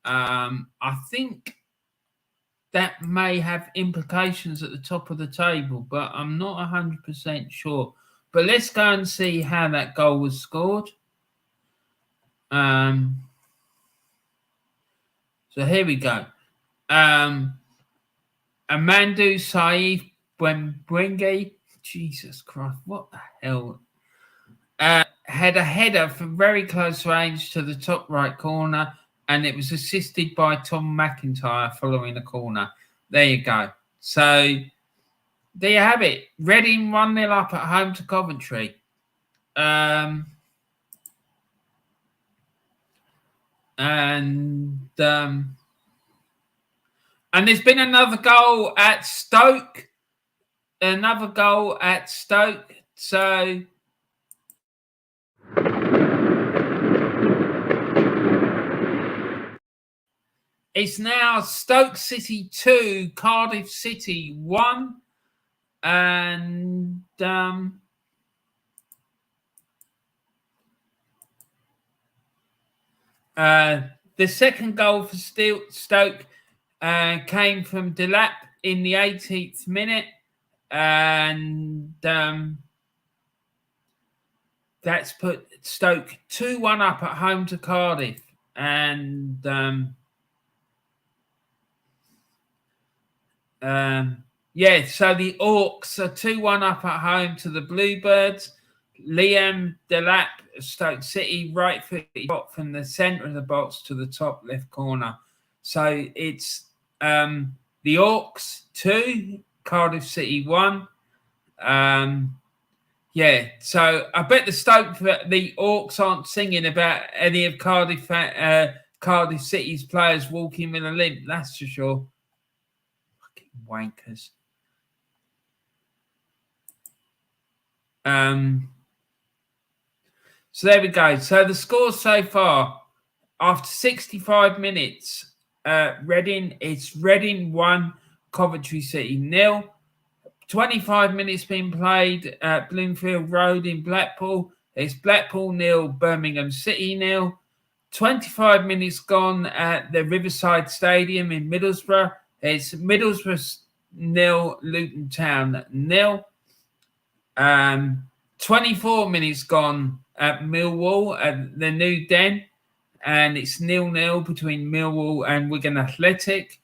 [SPEAKER 1] I think that may have implications at the top of the table, but I'm not 100% sure. But let's go and see how that goal was scored. So here we go. Amandu Saif Bwenge. Jesus Christ, what the hell? Had a header from very close range to the top right corner, and it was assisted by Tom McIntyre following the corner. There you go. So there you have it. Reading 1-0 up at home to Coventry. And there's been another goal at Stoke. So it's now Stoke City 2, Cardiff City 1. And the second goal for Stoke came from Delap in the 18th minute. And that's put Stoke 2-1 up at home to Cardiff. And so the Orcs are 2-1 up at home to the Bluebirds. Liam Delap, Stoke City, right foot shot from the centre of the box to the top left corner. So it's the Orcs 2, Cardiff City 1. So I bet the Orcs aren't singing about any of Cardiff City's players walking with a limp. That's for sure. Fucking wankers. So there we go. So the score so far after 65 minutes, Reading 1, Coventry City 0. 25 minutes been played at Bloomfield Road in Blackpool. It's Blackpool 0, Birmingham City 0. 25 minutes gone at the Riverside Stadium in Middlesbrough. It's Middlesbrough 0, Luton Town 0. 24 minutes gone at Millwall at the New Den, and it's 0-0 between Millwall and Wigan Athletic.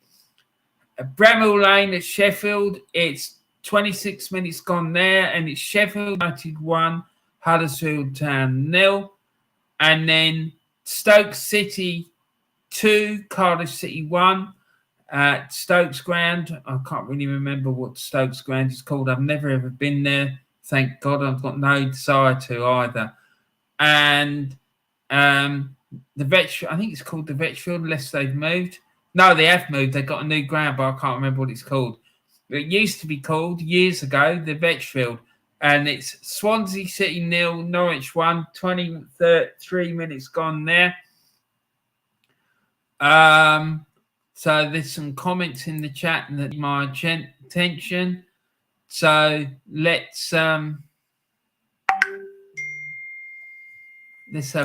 [SPEAKER 1] At Bramall Lane at Sheffield, it's 26 minutes gone there, and it's Sheffield United 1, Huddersfield Town 0. And then Stoke City 2, Cardiff City 1 at Stokes Ground. I can't really remember what Stokes Ground is called. I've never ever been there. Thank God. I've got no desire to either. And I think it's called the Vetchfield, unless they've moved. No, they have moved. They've got a new ground, but I can't remember what it's called. It used to be called, years ago, the Vetchfield. And it's Swansea City 0, Norwich 1, 23 minutes gone there. So there's some comments in the chat that my attention. So let's have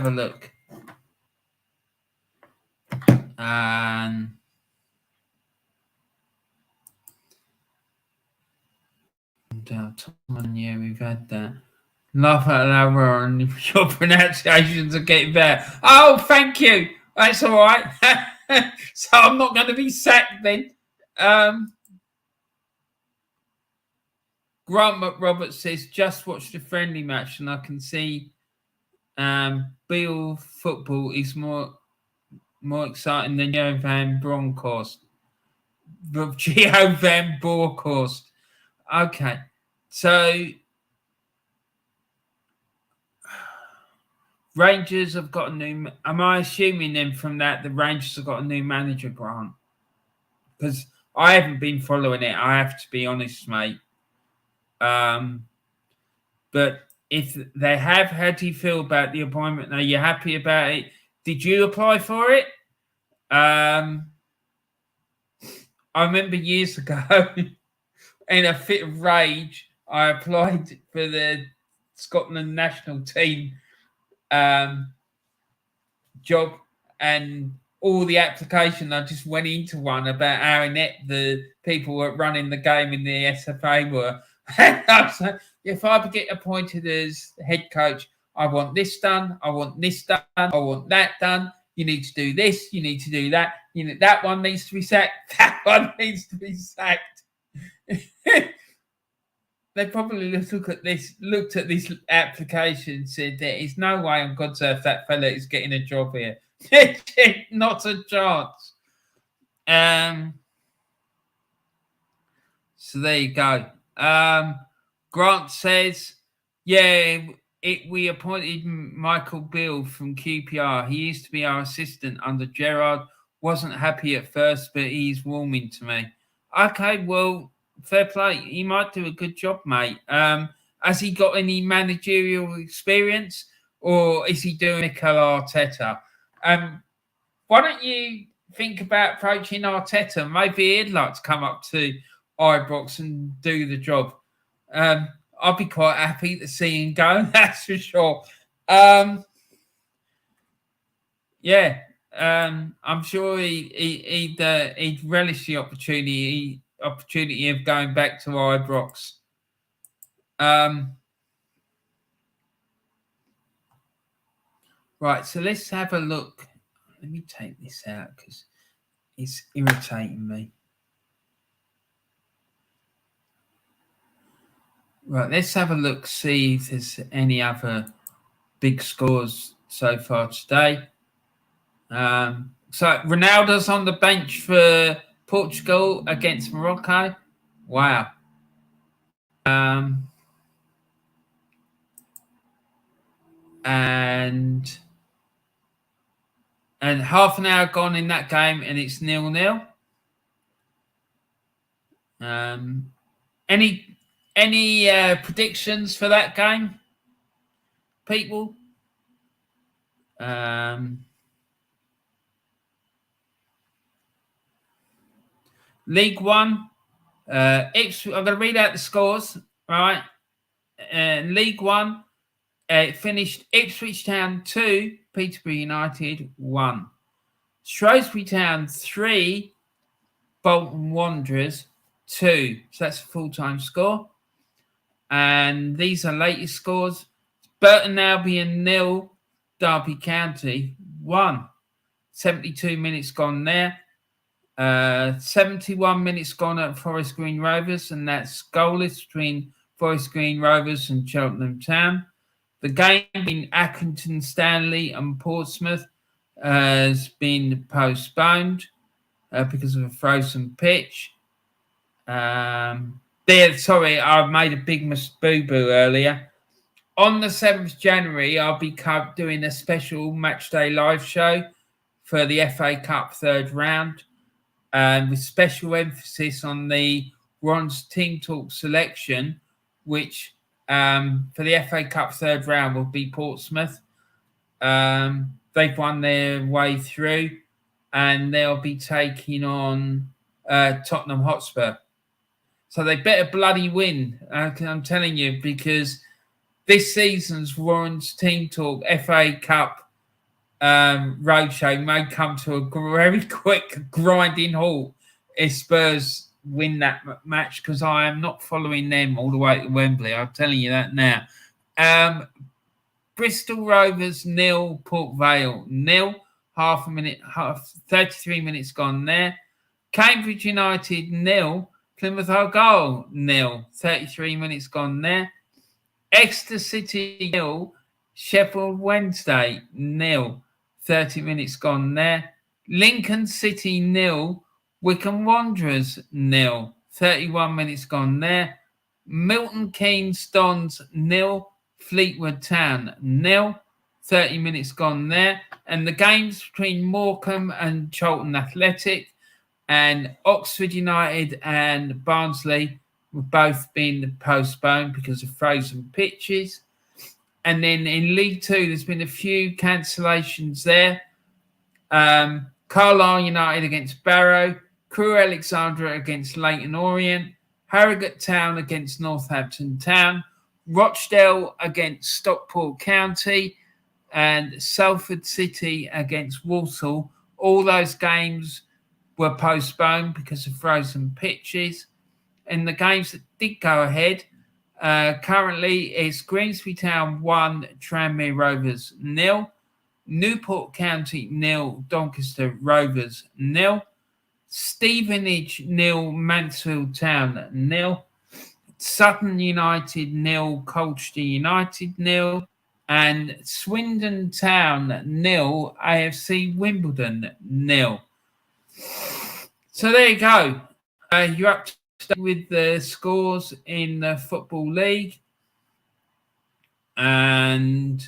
[SPEAKER 1] a look. Tom and yeah, we've had that. Love that, Laura, and your pronunciations are getting better. Oh, thank you. That's all right. So I'm not going to be sacked then. Grant McRoberts says, just watch the friendly match and I can see Beale football is more exciting than Gio van Bronckhorst. Gio van Bronckhorst. Okay. So Rangers have got a new... Am I assuming then from that the Rangers have got a new manager, Grant? Because I haven't been following it. I have to be honest, mate. But if they have, how do you feel about the appointment? Are you happy about it? Did you apply for it? I remember years ago, in a fit of rage, I applied for the Scotland national team job, and all the application, I just went into one about how inept the people were running the game in the SFA were. And I was like, if I get appointed as head coach, I want this done, I want this done, I want that done. You need to do this, you need to do that. You know, that one needs to be sacked, that one needs to be sacked. They probably looked at this application and said, there is no way on God's earth that fella is getting a job here. Not a chance. So there you go. Grant says, yeah, we appointed Michael Beale from QPR. He used to be our assistant under Gerrard. Wasn't happy at first, but he's warming to me. Okay, well, fair play. He might do a good job, mate. Has he got any managerial experience, or is he doing Mikel Arteta? Why don't you think about approaching Arteta? Maybe he'd like to come up to Ibrox and do the job. I'd be quite happy to see him go, that's for sure. I'm sure he'd relish the opportunity of going back to Ibrox. Right, so let's have a look. Let me take this out because it's irritating me. Right, let's have a look, see if there's any other big scores so far today. So Ronaldo's on the bench for Portugal against Morocco. Wow. And half an hour gone in that game, and it's 0-0. Any predictions for that game, people? League One. I'm going to read out the scores, right? League One, it finished Ipswich Town 2, Peterborough United 1. Shrewsbury Town 3, Bolton Wanderers 2. So that's a full-time score. And these are latest scores. Burton Albion 0, Derby County 1. 72 minutes gone there. 71 minutes gone at Forest Green Rovers, and that's goalless between Forest Green Rovers and Cheltenham Town. The game in Accrington Stanley and Portsmouth has been postponed because of a frozen pitch. Sorry, I made a big boo-boo earlier. On the 7th January, I'll be doing a special matchday live show for the FA Cup third round, with special emphasis on the Ron's Team Talk selection, which for the FA Cup third round will be Portsmouth. They've won their way through, and they'll be taking on Tottenham Hotspur. So they better bloody win, I'm telling you, because this season's Warren's Team Talk FA Cup roadshow may come to a very quick grinding halt if Spurs win that match, because I am not following them all the way to Wembley. I'm telling you that now. Bristol Rovers 0, Port Vale 0. 33 minutes gone there. Cambridge United 0, Plymouth Argyle 0. 33 minutes gone there. Exeter City 0, Sheffield Wednesday 0. 30 minutes gone there. Lincoln City 0, Wycombe Wanderers 0. 31 minutes gone there. Milton Keynes Dons 0, Fleetwood Town 0. 30 minutes gone there. And the games between Morecambe and Charlton Athletic and Oxford United and Barnsley have both been postponed because of frozen pitches. And then in League Two, there's been a few cancellations there. Carlisle United against Barrow, Crewe Alexandra against Leyton Orient, Harrogate Town against Northampton Town, Rochdale against Stockport County, and Salford City against Walsall. All those games were postponed because of frozen pitches. And the games that did go ahead, currently it's Grimsby Town 1, Tranmere Rovers 0, Newport County 0, Doncaster Rovers 0, Stevenage 0, Mansfield Town 0, Sutton United 0, Colchester United 0, and Swindon Town 0, AFC Wimbledon 0. So there you go. You're up to date with the scores in the Football League. And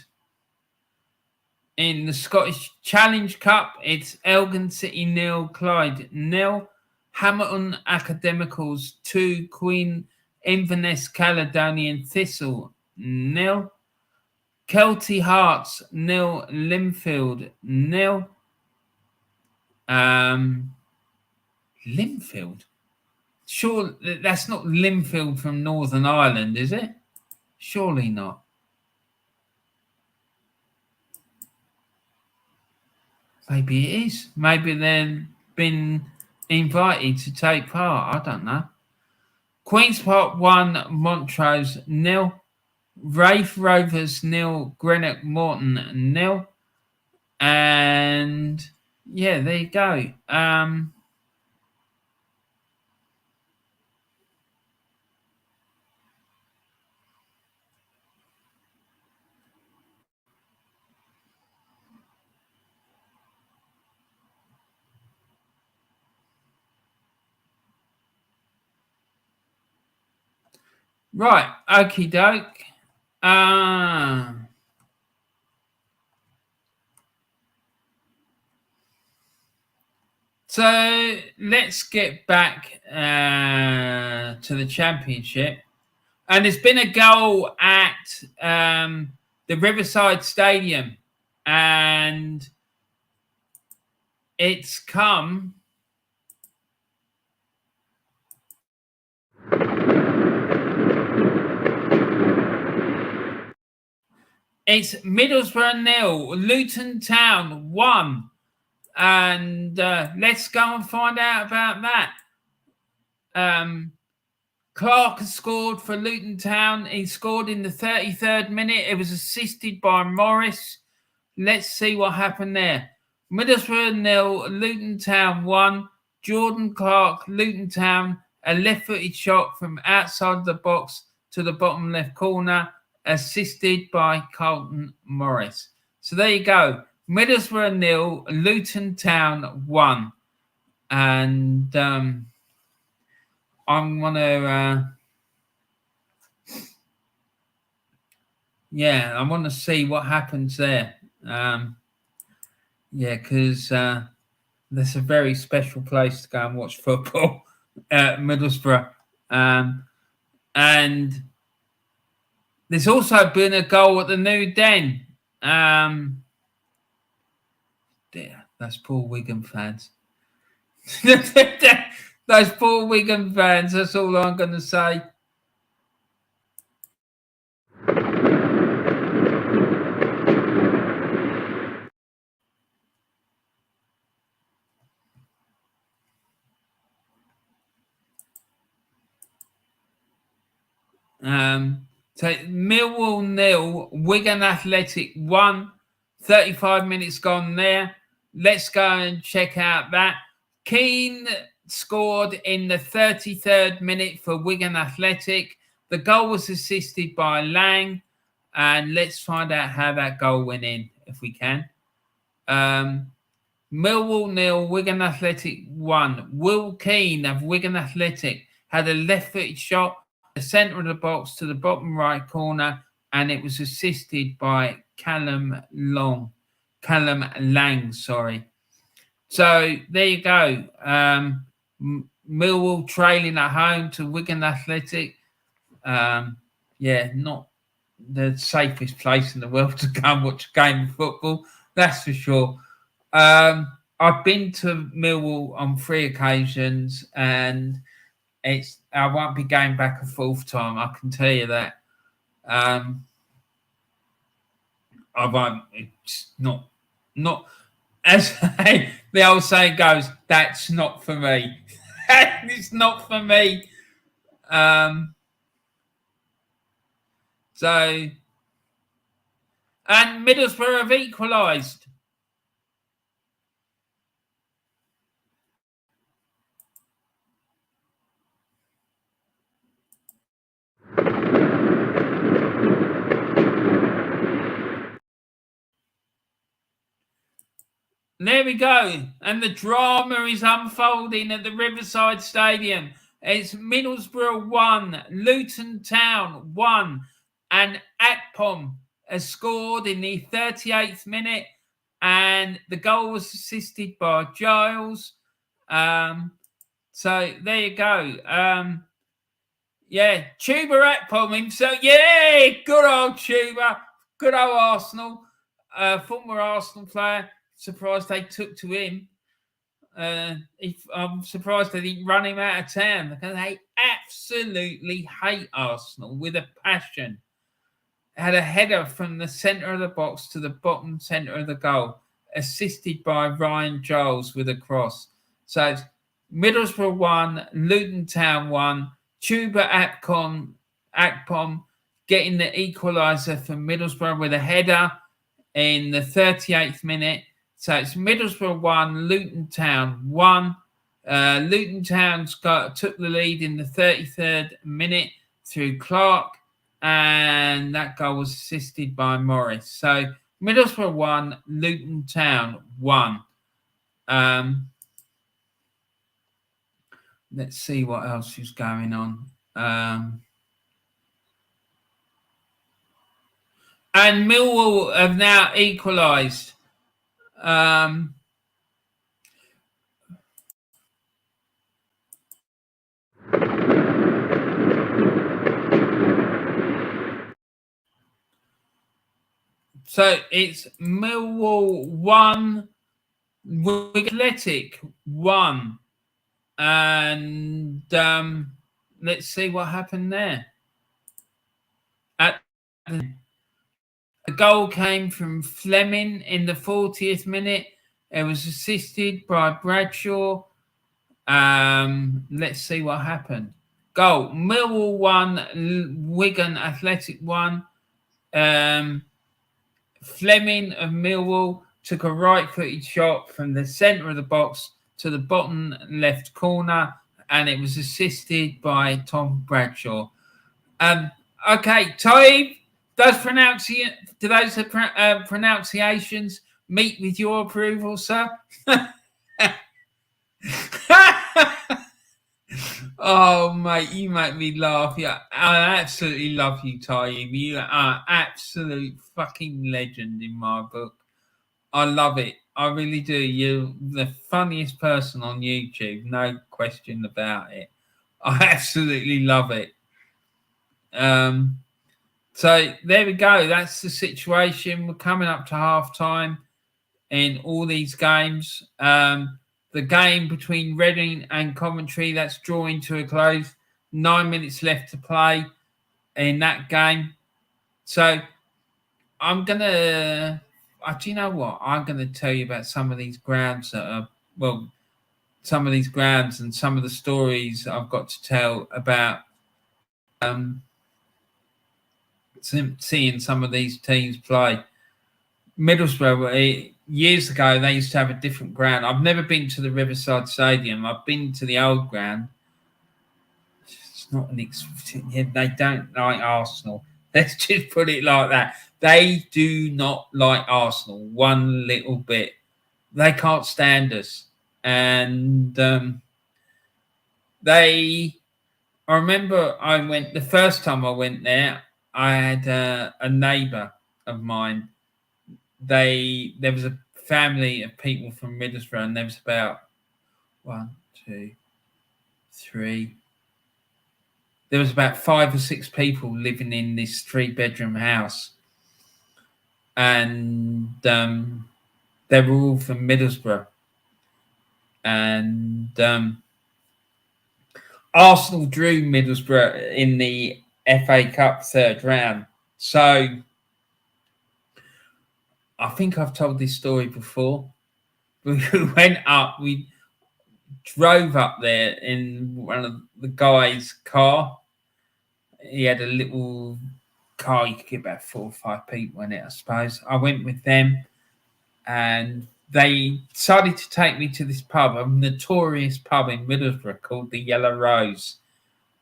[SPEAKER 1] in the Scottish Challenge Cup, it's Elgin City 0, Clyde 0, Hamilton Academicals 2, Queen Inverness Caledonian Thistle 0, Kelty Hearts 0, Linfield 0. Linfield? Sure, that's not Linfield from Northern Ireland, is it? Surely not. Maybe it is. Maybe they've been invited to take part. I don't know. Queen's Park 1, Montrose 0. Raith Rovers 0, Greenock Morton 0. And yeah, there you go. Right, okie doke. So let's get back to the Championship. And there's been a goal at the Riverside Stadium, and it's come. It's Middlesbrough 0, Luton Town 1. And let's go and find out about that. Clark has scored for Luton Town. He scored in the 33rd minute. It was assisted by Morris. Let's see what happened there. Middlesbrough 0, Luton Town 1. Jordan Clark, Luton Town, a left-footed shot from outside the box to the bottom left corner, assisted by Carlton Morris. So there you go. Middlesbrough 0, Luton Town 1. And I'm going to... I want to see what happens there. Because that's a very special place to go and watch football at Middlesbrough. And there's also been a goal at the New Den. Those poor Wigan fans. Those poor Wigan fans, that's all I'm going to say. So Millwall 0, Wigan Athletic 1. 35 minutes gone there. Let's go and check out that. Keane scored in the 33rd minute for Wigan Athletic. The goal was assisted by Lang. And let's find out how that goal went in, if we can. Millwall 0, Wigan Athletic 1. Will Keane of Wigan Athletic had a left-footed shot, the centre of the box to the bottom right corner, and it was assisted by Callum Lang, sorry. So there you go. Millwall trailing at home to Wigan Athletic. Yeah, not the safest place in the world to go and watch a game of football, that's for sure. I've been to Millwall on 3 occasions, and I won't be going back a 4th time. I can tell you that. I won't. It's not as the old saying goes. That's not for me. It's not for me. So, and Middlesbrough have equalised. There we go. And the drama is unfolding at the Riverside Stadium. It's Middlesbrough 1, Luton Town 1, and Akpom has scored in the 38th minute, and the goal was assisted by Giles. So there you go. Yeah, Chuba Akpom himself. Yeah, good old Chuba. Good old Arsenal. Former Arsenal player. Surprised they took to him. I'm surprised they didn't run him out of town because they absolutely hate Arsenal with a passion. Had a header from the centre of the box to the bottom centre of the goal, assisted by Ryan Giles with a cross. So it's Middlesbrough 1, Luton Town 1, Chuba Akpom getting the equaliser for Middlesbrough with a header in the 38th minute. So it's Middlesbrough 1, Luton Town 1. Luton Town took the lead in the 33rd minute through Clark, and that goal was assisted by Morris. So Middlesbrough 1, Luton Town 1. Let's see what else is going on. And Millwall have now equalised. So it's Millwall 1, Wigan Athletic 1. And let's see what happened there. The goal came from Fleming in the 40th minute. It was assisted by Bradshaw. Let's see what happened. Goal, Millwall 1, Wigan Athletic 1. Fleming of Millwall took a right-footed shot from the centre of the box to the bottom left corner, and it was assisted by Tom Bradshaw. Okay, Taib, do those pronunciations meet with your approval, sir? Oh, mate, you make me laugh. Yeah, I absolutely love you, Taib. You are absolute fucking legend in my book. I love it. I really do. You're the funniest person on YouTube. No question about it. I absolutely love it. So there we go. That's the situation. We're coming up to half time in all these games. The game between Reading and Coventry, that's drawing to a close. 9 minutes left to play in that game. So I'm going to... do you know what? I'm going to tell you about some of these grounds that are... Well, some of these grounds and some of the stories I've got to tell about... seeing some of these teams play. Middlesbrough, years ago, they used to have a different ground. I've never been to the Riverside Stadium. I've been to the old ground. It's not they don't like Arsenal. Let's just put it like that. They do not like Arsenal one little bit. They can't stand us. And I remember the first time I went there, I had a neighbour of mine. There was a family of people from Middlesbrough, and there was about 1, 2, 3. There was about 5 or 6 people living in this 3-bedroom house, and they were all from Middlesbrough. And Arsenal drew Middlesbrough in the FA Cup 3rd round. So I think I've told this story before. We went up, we drove up there in one of the guy's car. He had a little car, you could get about 4 or 5 people in it, I suppose. I went with them, and they decided to take me to this pub, a notorious pub in Middlesbrough called the Yellow Rose.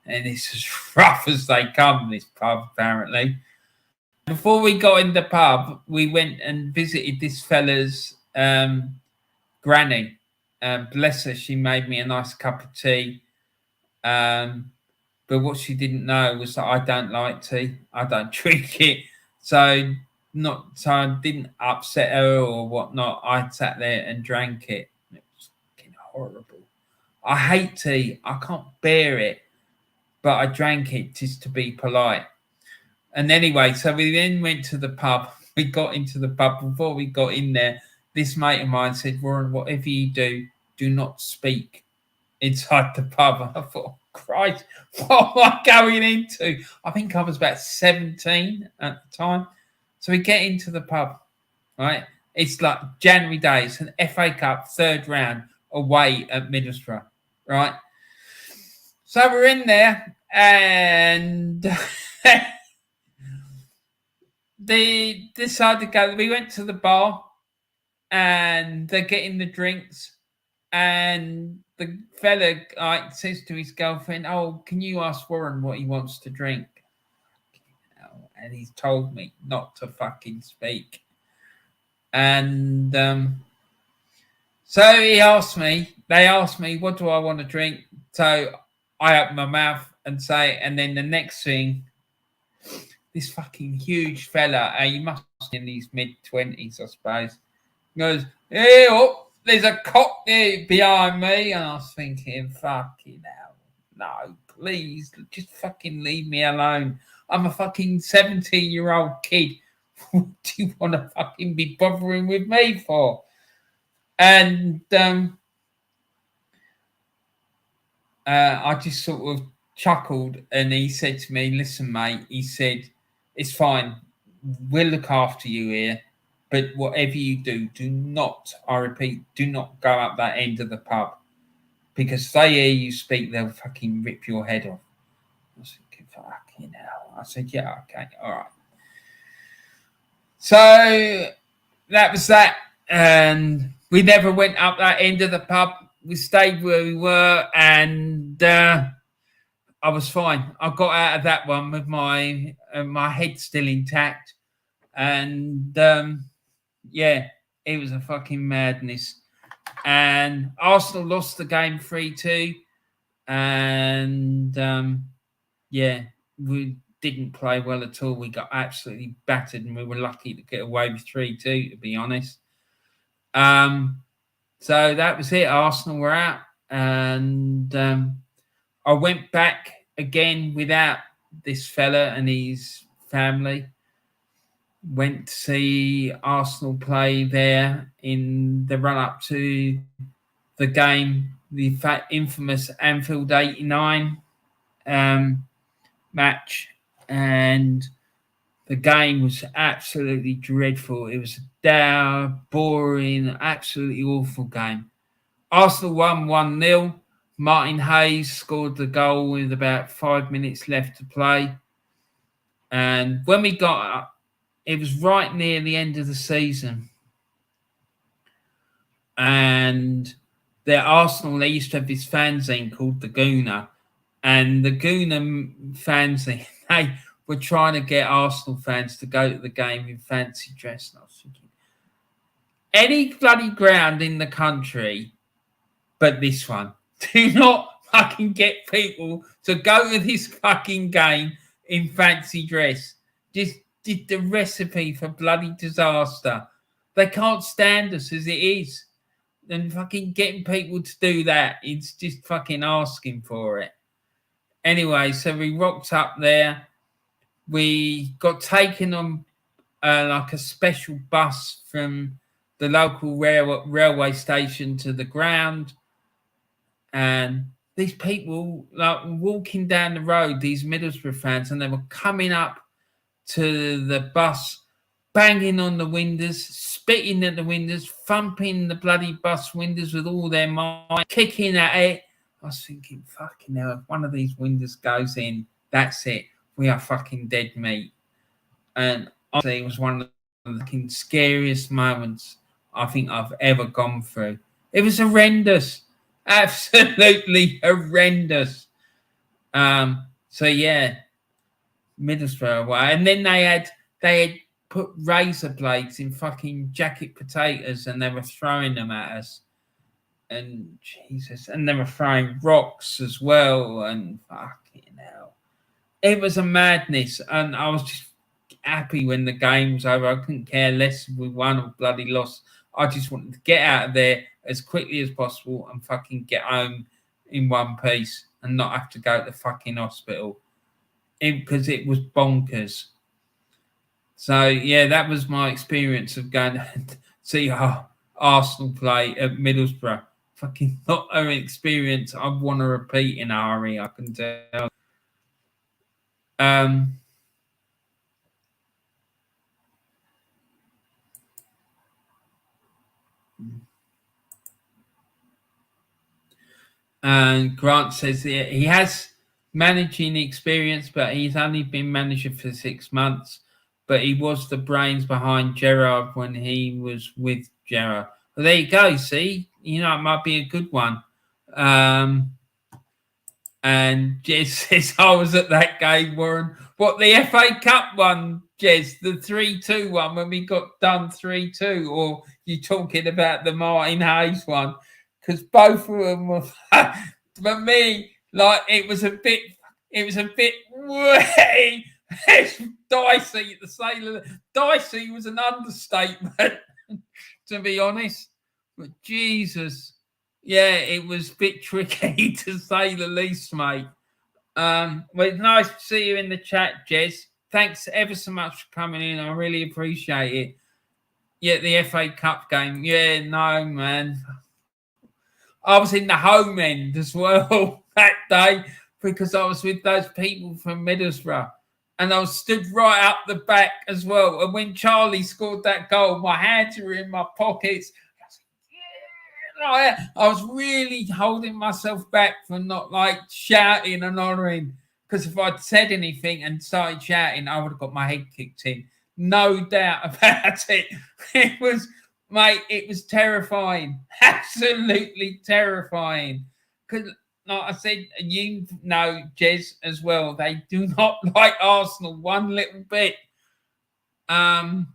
[SPEAKER 1] And it's as rough as they come, this pub, apparently. Before we got in the pub, we went and visited this fella's granny. Bless her, she made me a nice cup of tea. But what she didn't know was that I don't like tea. I don't drink it. So I didn't upset her or whatnot. I sat there and drank it. It was fucking horrible. I hate tea. I can't bear it. But I drank it just to be polite. And anyway, so we then went to the pub. We got into the pub. Before we got in there, this mate of mine said, Warren, whatever you do not speak inside the pub. I thought, Christ, what am I going into? I think I was about 17 at the time. So we get into the pub, right? It's like January day. It's an FA Cup 3rd round away at Middlesbrough, right? So we're in there, and they decided to go. We went to the bar, and they're getting the drinks, and the fella says to his girlfriend, "Oh, can you ask Warren what he wants to drink?" And he's told me not to fucking speak. And so they asked me, what do I want to drink? So I open my mouth and say, and then the next thing, this fucking huge fella, he must be in his mid-20s, I suppose, goes, hey, oh, there's a cock there behind me. And I was thinking, fucking hell, no, please, just fucking leave me alone. I'm a fucking 17-year-old kid. What do you want to fucking be bothering with me for? And I just sort of chuckled, and he said to me, listen, mate, he said, it's fine. We'll look after you here. But whatever you do, do not, I repeat, do not go up that end of the pub. Because if they hear you speak, they'll fucking rip your head off. I was thinking, fucking hell. I said, yeah, okay, all right. So that was that. And we never went up that end of the pub. We stayed where we were, and I was fine. I got out of that one with my head still intact. And yeah, it was a fucking madness. And Arsenal lost the game 3-2. And yeah, we didn't play well at all. We got absolutely battered, and we were lucky to get away with 3-2, to be honest. So that was it. Arsenal were out, and I went back again without this fella and his family. Went to see Arsenal play there in the run-up to the game, the infamous Anfield 89 match. And the game was absolutely dreadful. It was a dour, boring, absolutely awful game. Arsenal won 1-0. Martin Hayes scored the goal with about 5 minutes left to play. And when we got up, it was right near the end of the season. And their Arsenal, they used to have this fanzine called the Gooner. And the Gooner fanzine, they were trying to get Arsenal fans to go to the game in fancy dress. And I was thinking, any bloody ground in the country but this one. Do not fucking get people to go to this fucking game in fancy dress. Just did the recipe for bloody disaster. They can't stand us as it is. And fucking getting people to do that, it's just fucking asking for it. Anyway, so we rocked up there. We got taken on like a special bus from the local railway station to the ground. And these people like walking down the road, these Middlesbrough fans, and they were coming up to the bus, banging on the windows, spitting at the windows, thumping the bloody bus windows with all their might, kicking at it. I was thinking, fucking hell, if one of these windows goes in, that's it. We are fucking dead meat. And honestly, it was one of the fucking scariest moments I think I've ever gone through. It was horrendous. Absolutely horrendous. So yeah, Middlesbrough away. And then they had put razor blades in fucking jacket potatoes and they were throwing them at us. And Jesus, and they were throwing rocks as well, and fucking hell. It was a madness, and I was just happy when the game was over. I couldn't care less if we won or bloody lost. I just wanted to get out of there as quickly as possible and fucking get home in one piece and not have to go to the fucking hospital because it was bonkers. So, yeah, that was my experience of going to see Arsenal play at Middlesbrough. Fucking not an experience I want to repeat in a hurry, I can tell. And Grant says he has managing experience, but he's only been manager for 6 months. But he was the brains behind Gerrard when he was with Gerrard. Well, there you go. See, it might be a good one. And Jez says, I was at that game, Warren. What, the FA Cup one, Jez? The 3-2 one when we got done 3-2? Or you talking about the Martin Hayes one? Because both of them were, for me, like it was a bit way dicey. The sailor dicey was an understatement, to be honest. But Jesus, yeah, it was a bit tricky to say the least, mate. Well, it's nice to see you in the chat, Jez. Thanks ever so much for coming in. I really appreciate it. Yeah, the FA Cup game. Yeah, no, man. I was in the home end as well that day because I was with those people from Middlesbrough. And I was stood right up the back as well. And when Charlie scored that goal, my hands were in my pockets. I was really holding myself back from not like shouting and honouring. Because if I'd said anything and started shouting, I would have got my head kicked in. No doubt about it. It was... Mate, it was terrifying. Absolutely terrifying. Because, like I said, Jez, as well, they do not like Arsenal one little bit. And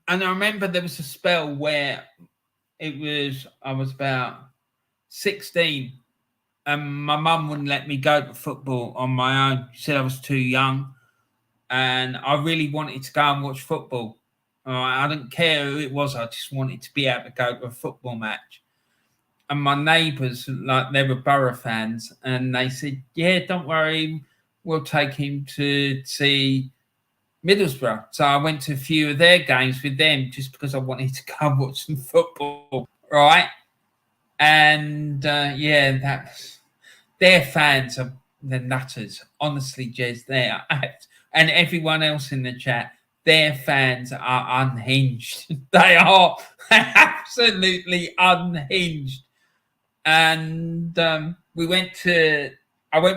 [SPEAKER 1] I remember there was a spell where I was about 16 and my mum wouldn't let me go to football on my own. She said I was too young. And I really wanted to go and watch football. I didn't care who it was. I just wanted to be able to go to a football match. And my neighbours, like they were Borough fans, and they said, yeah, don't worry, we'll take him to see Middlesbrough. So I went to a few of their games with them just because I wanted to go and watch some football, right? And, their fans are the nutters. Honestly, Jez, they are and everyone else in the chat, their fans are unhinged. They are absolutely unhinged. And I went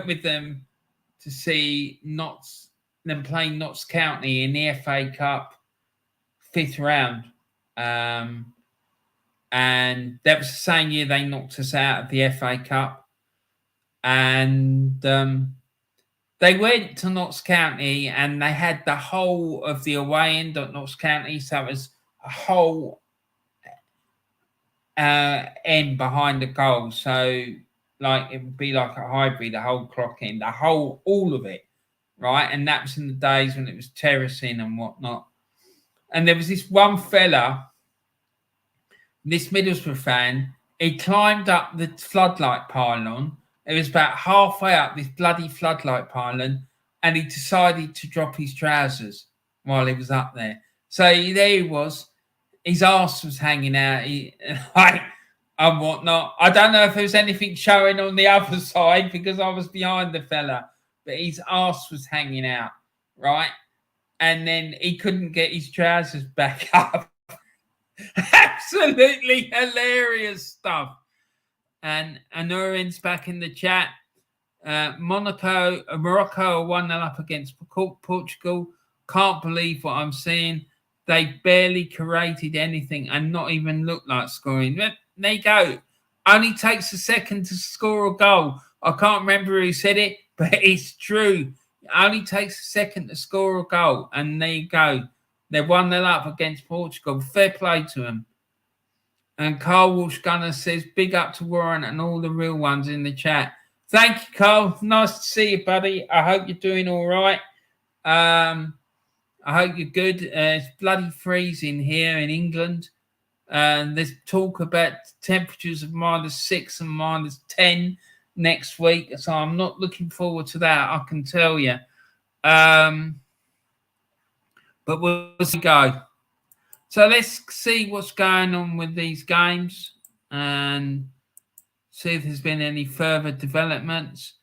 [SPEAKER 1] with them to see them playing Notts County in the FA Cup 5th round. And that was the same year they knocked us out of the FA Cup. And they went to Notts County and they had the whole of the away end at Notts County. So it was a whole end behind the goal. So like it would be like a hybrid, the whole clock end, all of it, right? And that was in the days when it was terracing and whatnot. And there was this one fella, this Middlesbrough fan, he climbed up the floodlight pylon. It was about halfway up this bloody floodlight pylon, and he decided to drop his trousers while he was up there. So there he was. His arse was hanging out. And whatnot. I don't know if there was anything showing on the other side because I was behind the fella, but his arse was hanging out, right? And then he couldn't get his trousers back up. Absolutely hilarious stuff. And Anurin's back in the chat. Morocco are 1-0 up against Portugal. Can't believe what I'm seeing. They barely created anything and not even looked like scoring. There you go. Only takes a second to score a goal. I can't remember who said it, but it's true. It only takes a second to score a goal. And there you go. They're 1-0 up against Portugal. Fair play to them. And Carl Walsh Gunner says, big up to Warren and all the real ones in the chat. Thank you, Carl. Nice to see you, buddy. I hope you're doing all right. I hope you're good. It's bloody freezing here in England. And there's talk about temperatures of -6 and -10 next week. So I'm not looking forward to that, I can tell you. But we'll go. So let's see what's going on with these games and see if there's been any further developments.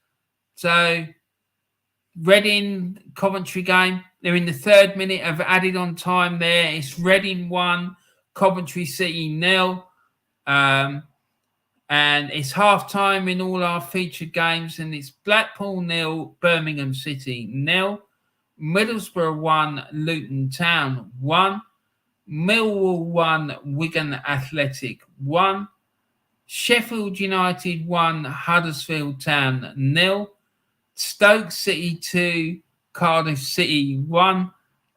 [SPEAKER 1] So Reading Coventry game. They're in the 3rd minute of added on time there. It's Reading 1, Coventry City 0. And it's half time in all our featured games. And it's Blackpool 0, Birmingham City 0. Middlesbrough 1, Luton Town 1. Millwall 1, Wigan Athletic 1. Sheffield United 1, Huddersfield Town 0. Stoke City 2, Cardiff City 1.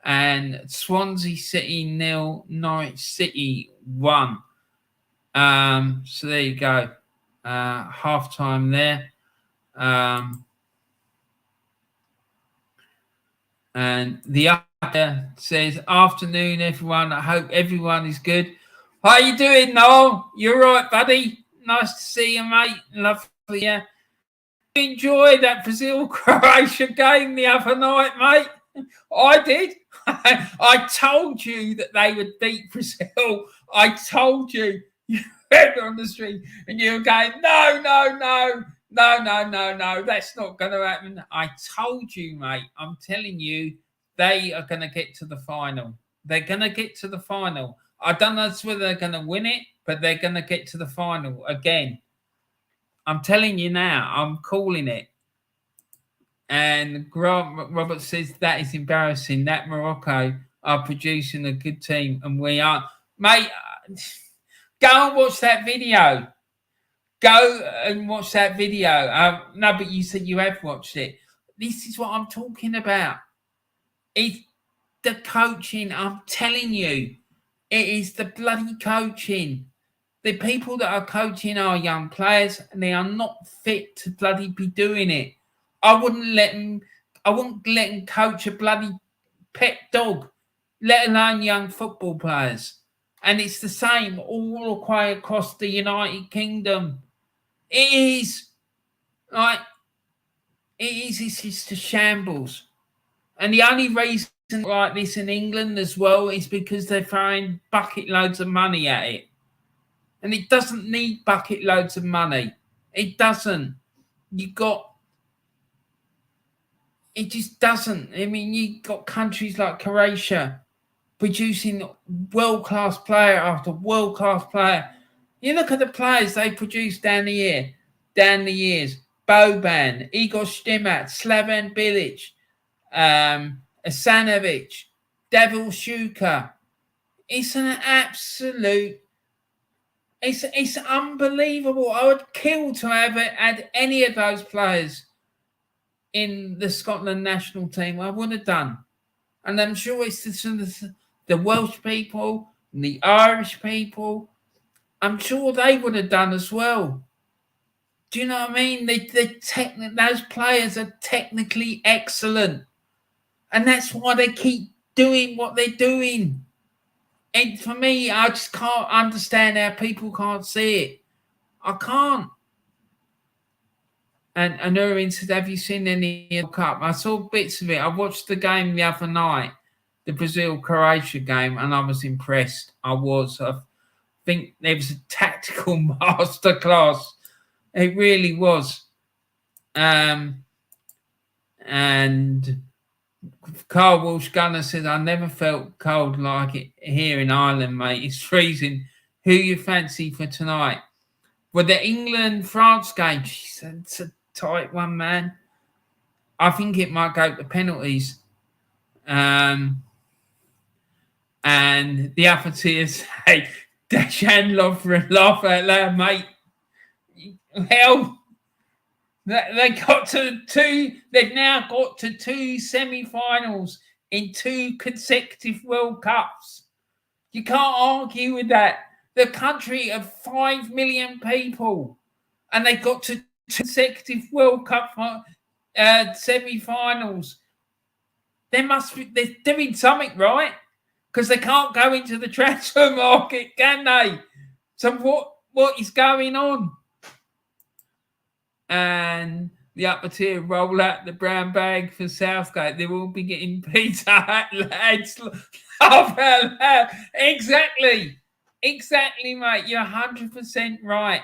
[SPEAKER 1] And Swansea City 0, Norwich City 1. So there you go. Half time there. And the other says, afternoon, everyone. I hope everyone is good. How you doing, Noel? You all right, buddy? Nice to see you, mate. Lovely. Yeah. Enjoy that Brazil-Croatia game the other night, mate. I did. I told you that they would beat Brazil. I told you. You read on the street and you were going, no. That's not going to happen. I told you, mate. I'm telling you, they are going to get to the final. They're going to get to the final. I don't know whether they're going to win it, but they're going to get to the final again. I'm telling you now. I'm calling it. And Grant Robert says that is embarrassing. That Morocco are producing a good team, and we are. Mate, go and watch that video. Go and watch that video. No, but you said you have watched it. This is what I'm talking about. It's the coaching. I'm telling you. It is the bloody coaching. The people that are coaching our young players, and they are not fit to bloody be doing it. I wouldn't let them coach a bloody pet dog, let alone young football players. And it's the same all across the United Kingdom. It is like it's just a shambles. And the only reason like this in England as well is because they're throwing bucket loads of money at it. And it doesn't need bucket loads of money. It doesn't. It just doesn't. I mean, you've got countries like Croatia producing world-class player after world-class player. You look at the players they produce down the years. Boban, Igor Stimac, Slaven Bilic, Asanovic, Devil Shuka. It's an absolute... It's unbelievable. I would kill to have had any of those players in the Scotland national team. I would have done. And I'm sure it's the Welsh people and the Irish people. I'm sure they would have done as well. Do you know what I mean? Those players are technically excellent. And that's why they keep doing what they're doing. And for me, I just can't understand how people can't see it. I can't. And Irwin said, have you seen any World Cup? I saw bits of it. I watched the game the other night, the Brazil-Croatia game, and I was impressed. I think there was a tactical masterclass. It really was. And Carl Walsh Gunner said, I never felt cold like it here in Ireland, mate. It's freezing. Who you fancy for tonight? Well, the England-France game, it's a tight one, man. I think it might go to penalties. And the other tiers say, Dashan laugh out loud, mate. Hell, they got to two. They've now got to two semi-finals in 2 consecutive World Cups. You can't argue with that. The country of 5 million people, and they got to 2 consecutive World Cup semi-finals. They're doing something right, because they can't go into the transfer market, can they? So what is going on? And the upper tier roll out the brown bag for Southgate. They will be getting Peter lads. Exactly, mate. You're 100% right.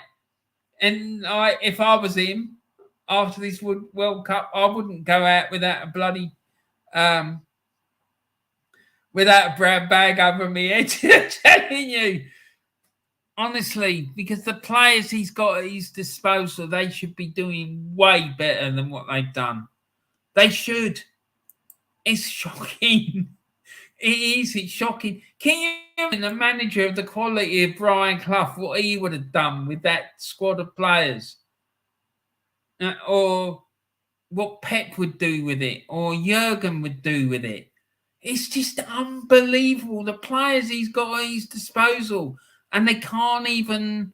[SPEAKER 1] And if I was him after this World Cup, I wouldn't go out without a bloody without a brown bag over my head. Telling you. Honestly, because the players he's got at his disposal, they should be doing way better than what they've done. They should. It's shocking. It is. It's shocking. Can you imagine the manager of the quality of Brian Clough, what he would have done with that squad of players? Or what Pep would do with it? Or Jurgen would do with it? It's just unbelievable. The players he's got at his disposal. And they can't even...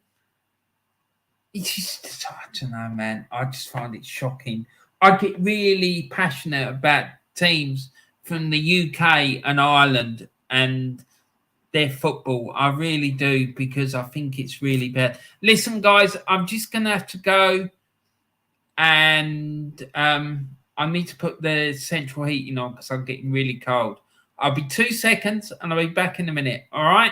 [SPEAKER 1] It's just, I don't know, man. I just find it shocking. I get really passionate about teams from the UK and Ireland and their football. I really do, because I think it's really bad. Listen, guys, I'm just going to have to go, and I need to put the central heating on because I'm getting really cold. I'll be 2 seconds and I'll be back in a minute. All right?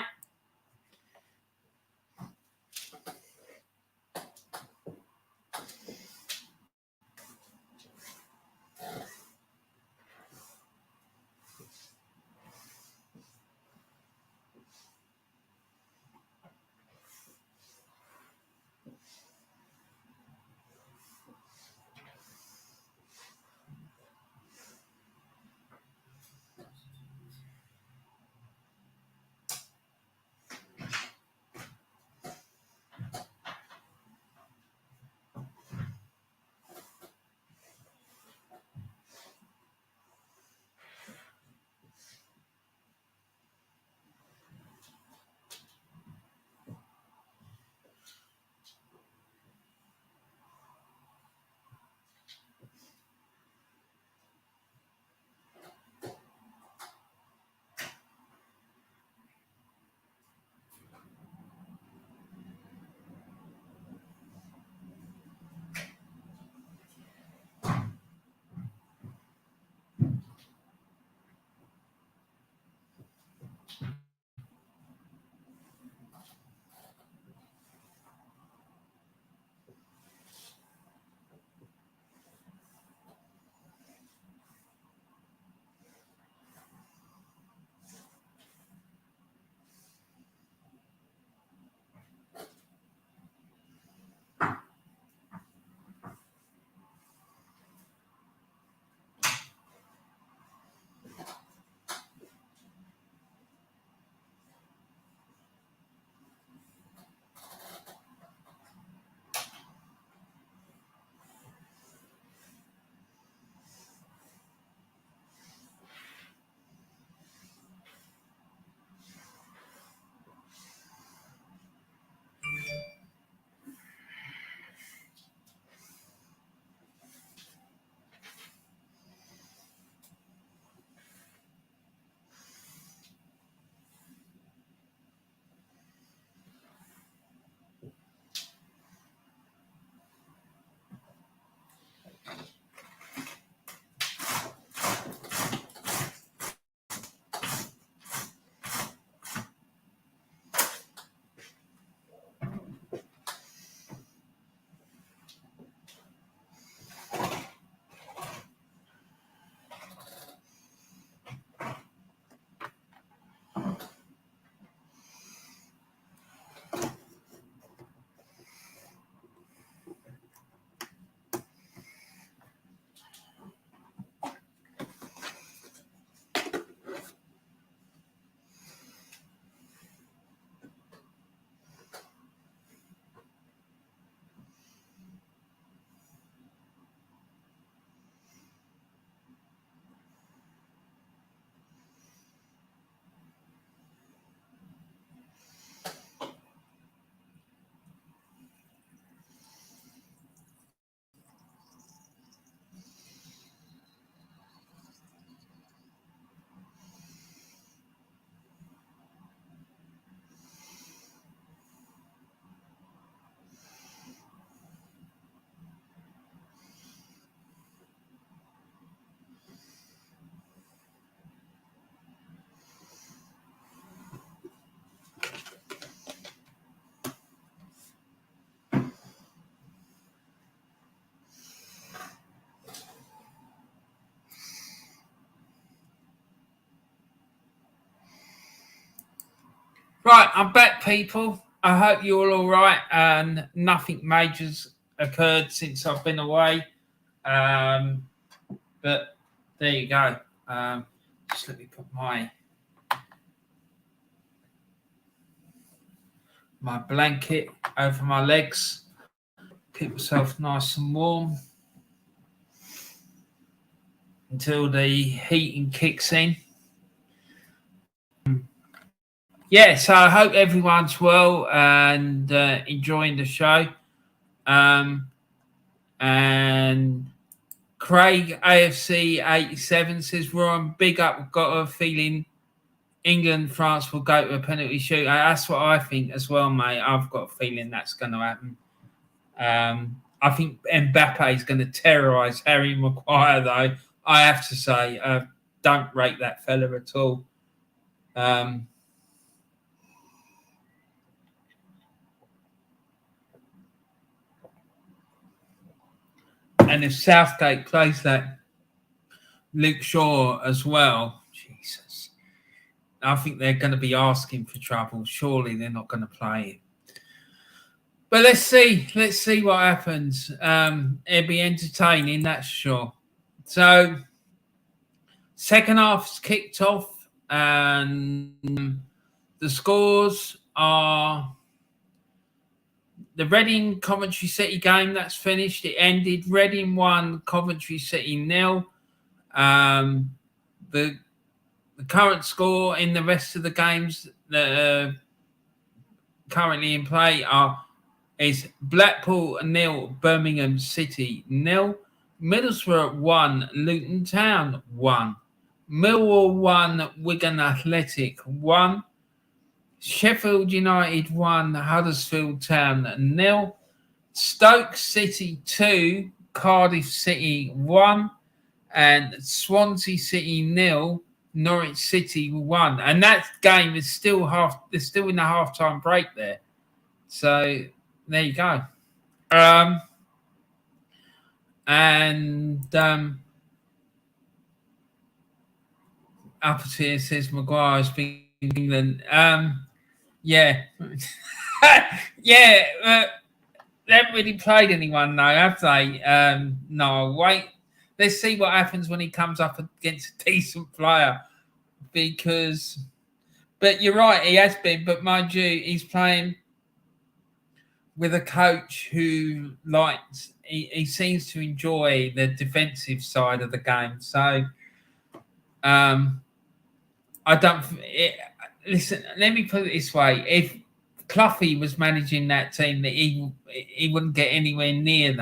[SPEAKER 1] Right, I'm back, people. I hope you're all right and nothing major's occurred since I've been away. But there you go. Just let me put my blanket over my legs, keep myself nice and warm until the heating kicks in. Yeah, so I hope everyone's well and enjoying the show. And Craig AFC 87 says, Ron, big up, got a feeling England, France will go to a penalty shootout. That's what I think as well, mate. I've got a feeling that's going to happen. I think Mbappe is going to terrorise Harry Maguire, though. I have to say, don't rate that fella at all. And if Southgate plays that Luke Shaw as well, Jesus, I think they're going to be asking for trouble. Surely they're not going to play it. But let's see. Let's see what happens. It'll be entertaining, that's sure. So, second half's kicked off, and the scores are the Reading Coventry City game that's finished. It ended. Reading 1, Coventry City 0. The current score in the rest of the games that are currently in play is Blackpool 0, Birmingham City 0, Middlesbrough 1, Luton Town 1, Millwall 1, Wigan Athletic 1, Sheffield United 1, Huddersfield Town 0, Stoke City 2, Cardiff City 1, and Swansea City 0, Norwich City 1. And that game is still they're still in the half-time break there. So there you go. Up here says Maguire's been England. Yeah. Yeah. They haven't really played anyone, though, have they? No, wait. Let's see what happens when he comes up against a decent player. But you're right, he has been. But mind you, he's playing with a coach who likes, he seems to enjoy the defensive side of the game. So, I don't. Listen, let me put it this way: if Cloughy was managing that team, that he wouldn't get anywhere near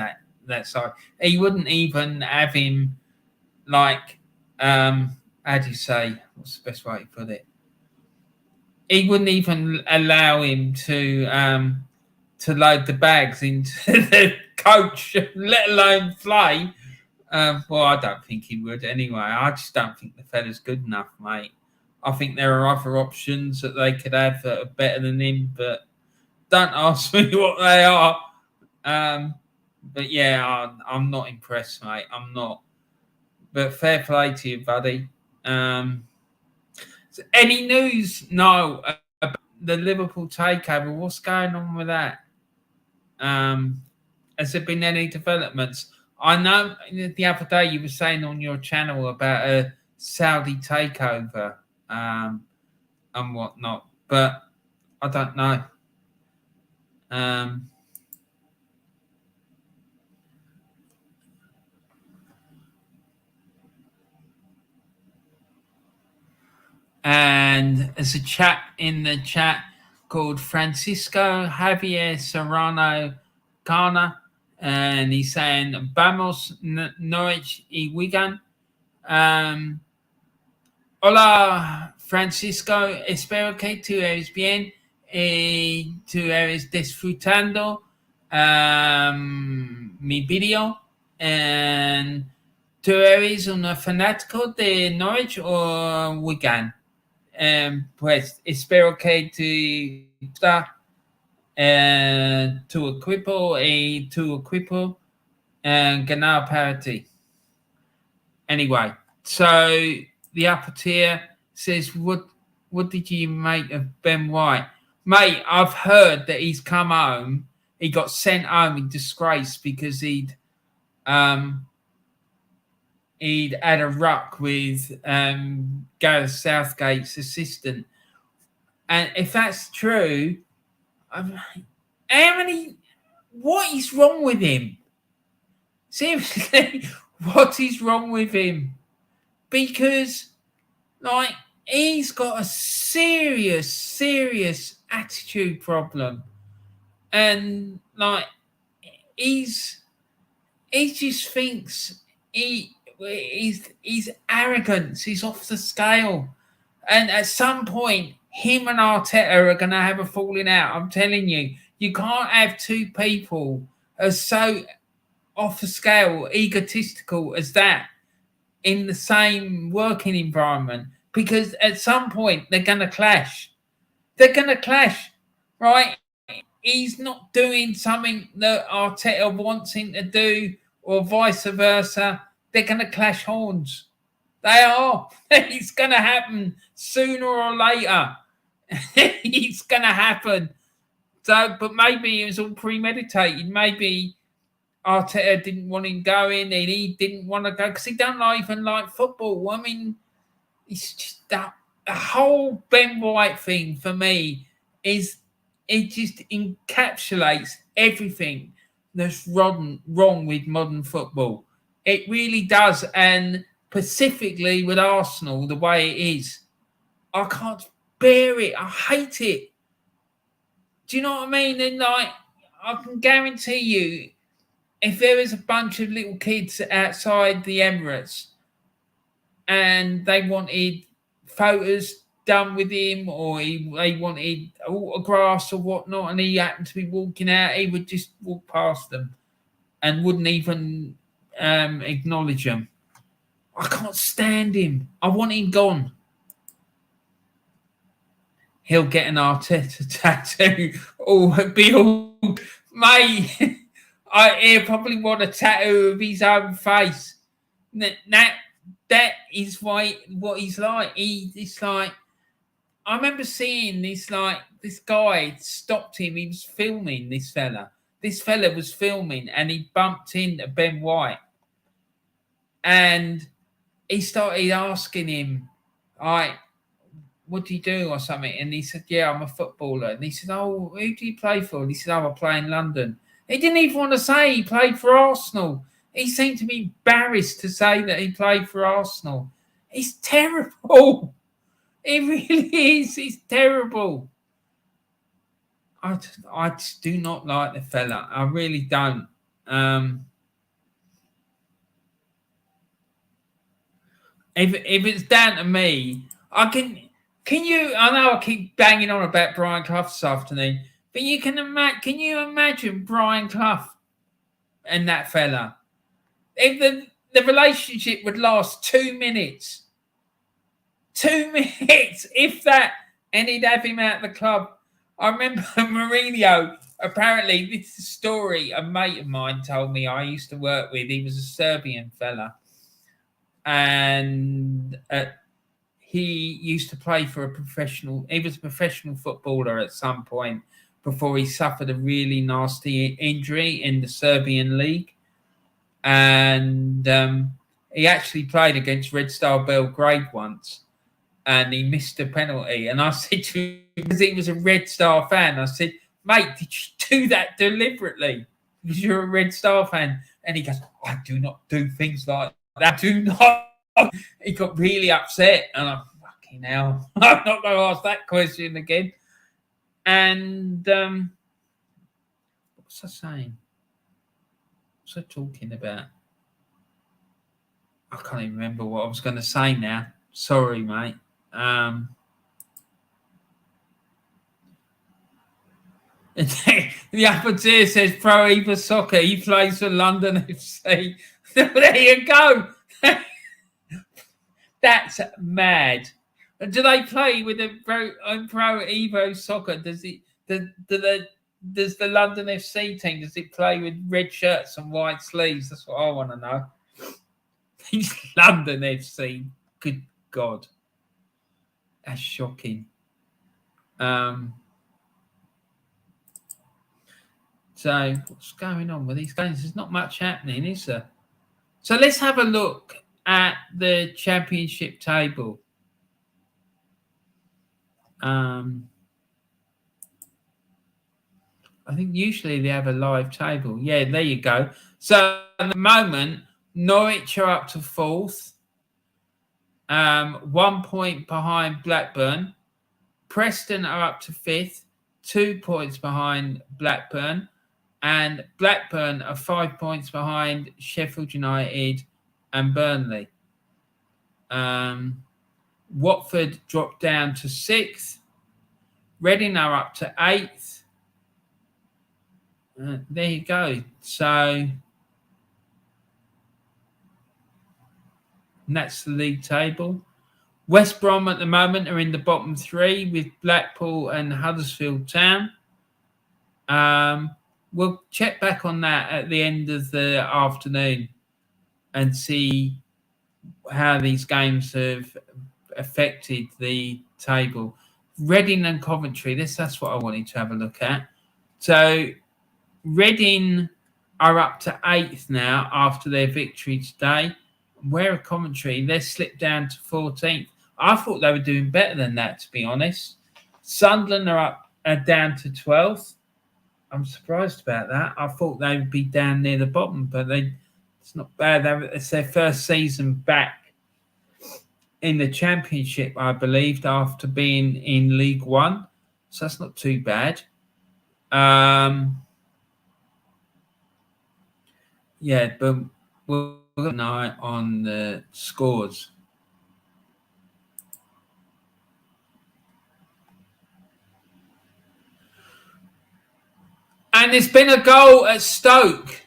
[SPEAKER 1] that side. He wouldn't even have him like how do you say? What's the best way to put it? He wouldn't even allow him to load the bags into the coach, let alone play. Well, I don't think he would anyway. I just don't think the fella's good enough, mate. I think there are other options that they could have that are better than him, but don't ask me what they are. But yeah, I'm not impressed, mate. I'm not. But fair play to you, buddy. So any news? No, about the Liverpool takeover. What's going on with that? Has there been any developments? I know the other day you were saying on your channel about a Saudi takeover and whatnot, but I don't know. And there's a chat in the chat called Francisco Javier Serrano Cana, and he's saying Vamos Norwich y Wigan. Hola Francisco, espero que tú eres bien y tú eres disfrutando mi video. ¿Tú eres un fanático de Norwich o Wigan? Pues espero que te gusta tu equipo y tu equipo ganar para ti. Anyway, so the upper tier says, would what did you make of Ben White? Mate, I've heard that he's come home. He got sent home in disgrace because he'd had a ruck with Gareth Southgate's assistant. And if that's true, what is wrong with him? Seriously, what is wrong with him? Because, like, he's got a serious attitude problem. And, like, he just thinks he's arrogance. He's off the scale. And at some point, him and Arteta are going to have a falling out. I'm telling you, you can't have two people as so off the scale, egotistical as that in the same working environment, because at some point they're going to clash. They're going to clash, right? He's not doing something that Arteta wants him to do, or vice versa. They're going to clash horns. They are. It's going to happen sooner or later. It's going to happen. So, but maybe it was all premeditated. Maybe Arteta didn't want him going, and he didn't want to go because he don't even like football. I mean, it's just that the whole Ben White thing for me is it just encapsulates everything that's wrong with modern football. It really does, and specifically with Arsenal, the way it is, I can't bear it. I hate it. Do you know what I mean? And like, I can guarantee you, if there was a bunch of little kids outside the Emirates and they wanted photos done with him, or they wanted autographs or whatnot, and he happened to be walking out, he would just walk past them and wouldn't even acknowledge them. I can't stand him. I want him gone. He'll get an Arteta tattoo or be all, mate. He'll probably want a tattoo of his own face. That is what he's like. It's like, I remember seeing this guy stopped him. He was filming this fella. This fella was filming, and he bumped into Ben White, and he started asking him, like, what do you do or something? And he said, yeah, I'm a footballer. And he said, oh, who do you play for? And he said, oh, I play in London. He didn't even want to say he played for Arsenal. He seemed to be embarrassed to say that he played for Arsenal. It's terrible. It really is. It's terrible. I just do not like the fella. I really don't. If it's down to me, Can you? I know I keep banging on about Brian Clough this afternoon, but can you imagine Brian Clough and that fella? If the relationship would last 2 minutes, if that, and he'd have him out of the club. I remember Mourinho. Apparently, this is a story a mate of mine told me I used to work with. He was a Serbian fella, and he used to play for he was a professional footballer at some point before he suffered a really nasty injury in the Serbian league. And he actually played against Red Star Belgrade once, and he missed a penalty. And I said to him, because he was a Red Star fan, I said, mate, did you do that deliberately? Because you're a Red Star fan. And he goes, I do not do things like that. Do not. He got really upset, and I'm fucking hell. I'm not going to ask that question again. And what's I saying? What's I talking about? I can't even remember what I was going to say now. Sorry, mate. The upper tier says Pro Evo Soccer. He plays for London FC. There you go. That's mad. Do they play with a Pro Evo Soccer? Does the London FC team, does it play with red shirts and white sleeves? That's what I want to know. London FC. Good God. That's shocking. So what's going on with these games? There's not much happening, is there? So let's have a look at the championship table. I think usually they have a live table. Yeah, there you go. So at the moment, Norwich are up to 4th, 1 point behind Blackburn. Preston are up to 5th, 2 points behind Blackburn. And Blackburn are 5 points behind Sheffield United and Burnley. Watford dropped down to 6th. Reading are up to 8th. There you go. So that's the league table. West Brom at the moment are in the bottom 3 with Blackpool and Huddersfield Town. We'll check back on that at the end of the afternoon and see how these games have affected the table. Reading and Coventry, that's what I wanted to have a look at. So Reading are up to 8th now after their victory today. Where are Coventry? They're slipped down to 14th. I thought they were doing better than that, to be honest. Sunderland are down to 12th. I'm surprised about that. I thought they would be down near the bottom, but it's not bad. It's their first season back in the Championship, I believe, after being in League One. So that's not too bad. Yeah, but we'll keep an eye on the scores. And there's been a goal at Stoke.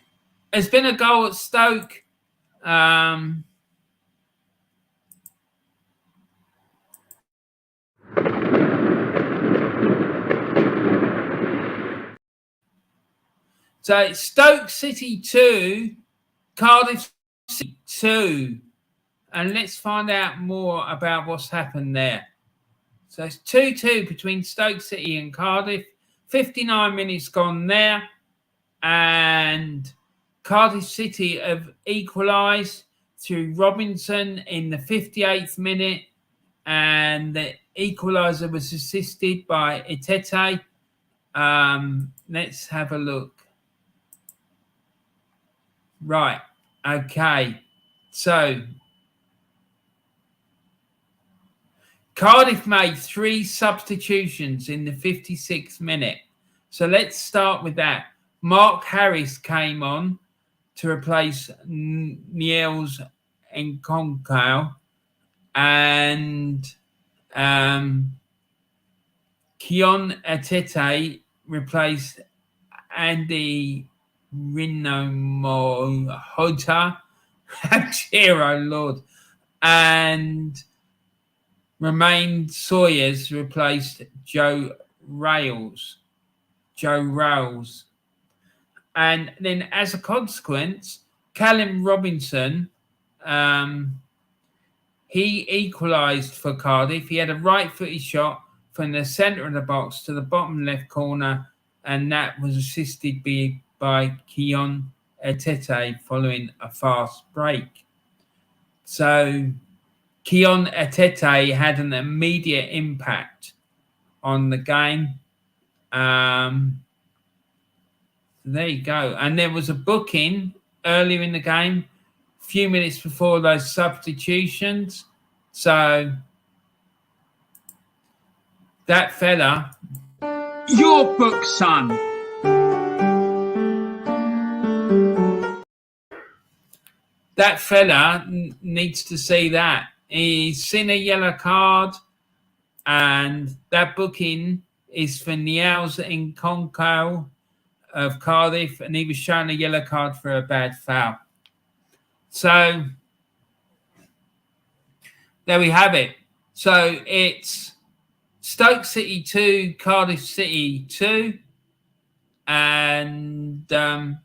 [SPEAKER 1] So it's Stoke City 2, Cardiff City 2. And let's find out more about what's happened there. So it's 2-2 between Stoke City and Cardiff. 59 minutes gone there. And Cardiff City have equalised through Robinson in the 58th minute. And the equaliser was assisted by Etete. Let's have a look. Right. Okay. So Cardiff made 3 substitutions in the 56th minute. So let's start with that. Mark Harris came on to replace Niels Nkonkwo, and Kion Etete replaced Andy Rinomohota. Dear, oh Lord. And Romain Sawyers replaced Joe Rails. And then as a consequence, Callum Robinson, he equalised for Cardiff. He had a right-footed shot from the centre of the box to the bottom left corner, and that was assisted by Kion Etete following a fast break. So Kion Etete had an immediate impact on the game. There you go. And there was a booking earlier in the game, a few minutes before those substitutions. So that fella...
[SPEAKER 2] Your book, son.
[SPEAKER 1] That fella needs to see that. He's seen a yellow card, and that booking is for Niels Nkonkwo of Cardiff, and he was shown a yellow card for a bad foul. So there we have it. So it's Stoke City 2, Cardiff City 2, and so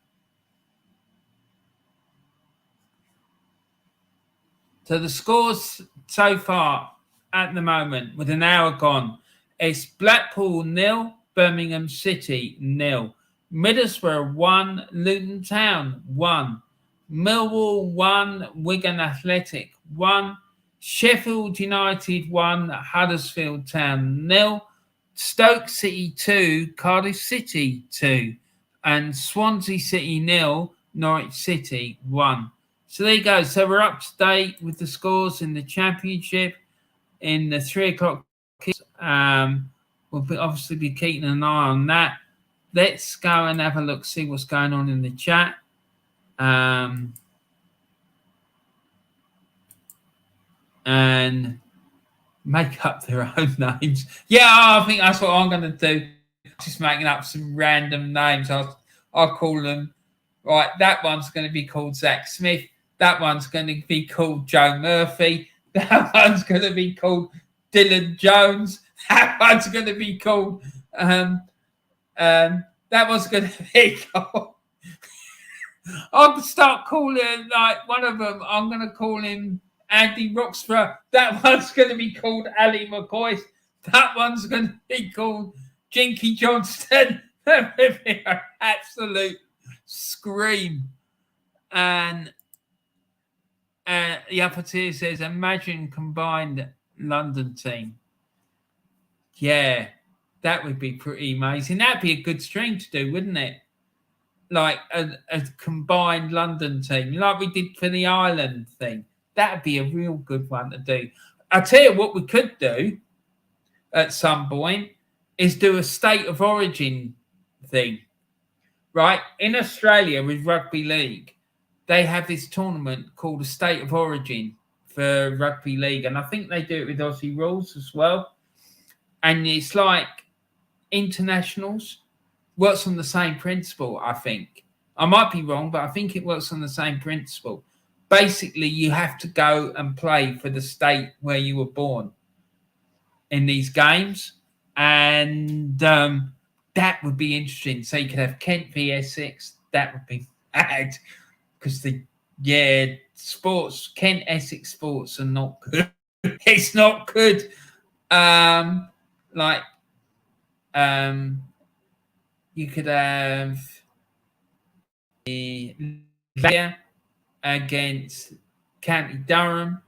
[SPEAKER 1] the scores so far at the moment with an hour gone. It's Blackpool 0, Birmingham City 0, Middlesbrough 1, Luton Town 1, Millwall 1, Wigan Athletic 1, Sheffield United 1, Huddersfield Town 0, Stoke City 2, Cardiff City 2, and Swansea City 0, Norwich City 1. So there you go. So we're up to date with the scores in the Championship. In the 3 o'clock kicks, we'll obviously be keeping an eye on that. Let's go and have a look, see what's going on in the chat. And make up their own names. Yeah, I think that's what I'm going to do. Just making up some random names. I'll call them. Right, that one's going to be called Zach Smith. That one's going to be called Joe Murphy. That one's going to be called Dylan Jones. That one's going to be called. That one's going to be called. I'll start calling like one of them. I'm going to call him Andy Roxburgh. That one's going to be called Ali McCoy. That one's going to be called Jinky Johnston. Absolute scream. And the upper tier says, imagine combined London team. Yeah, that would be pretty amazing. That'd be a good stream to do, wouldn't it? Like a combined London team, like we did for the Ireland thing. That'd be a real good one to do. I'll tell you what we could do at some point is do a state of origin thing. Right? In Australia with rugby league, they have this tournament called a State of Origin for rugby league. And I think they do it with Aussie rules as well. And it's like internationals. Works on the same principle, I think. I might be wrong, but I think it works on the same principle. Basically, you have to go and play for the state where you were born in these games. And that would be interesting. So you could have Kent v Essex. That would be bad. Because sports, Kent Essex sports are not good. It's not good. You could have the against County Durham.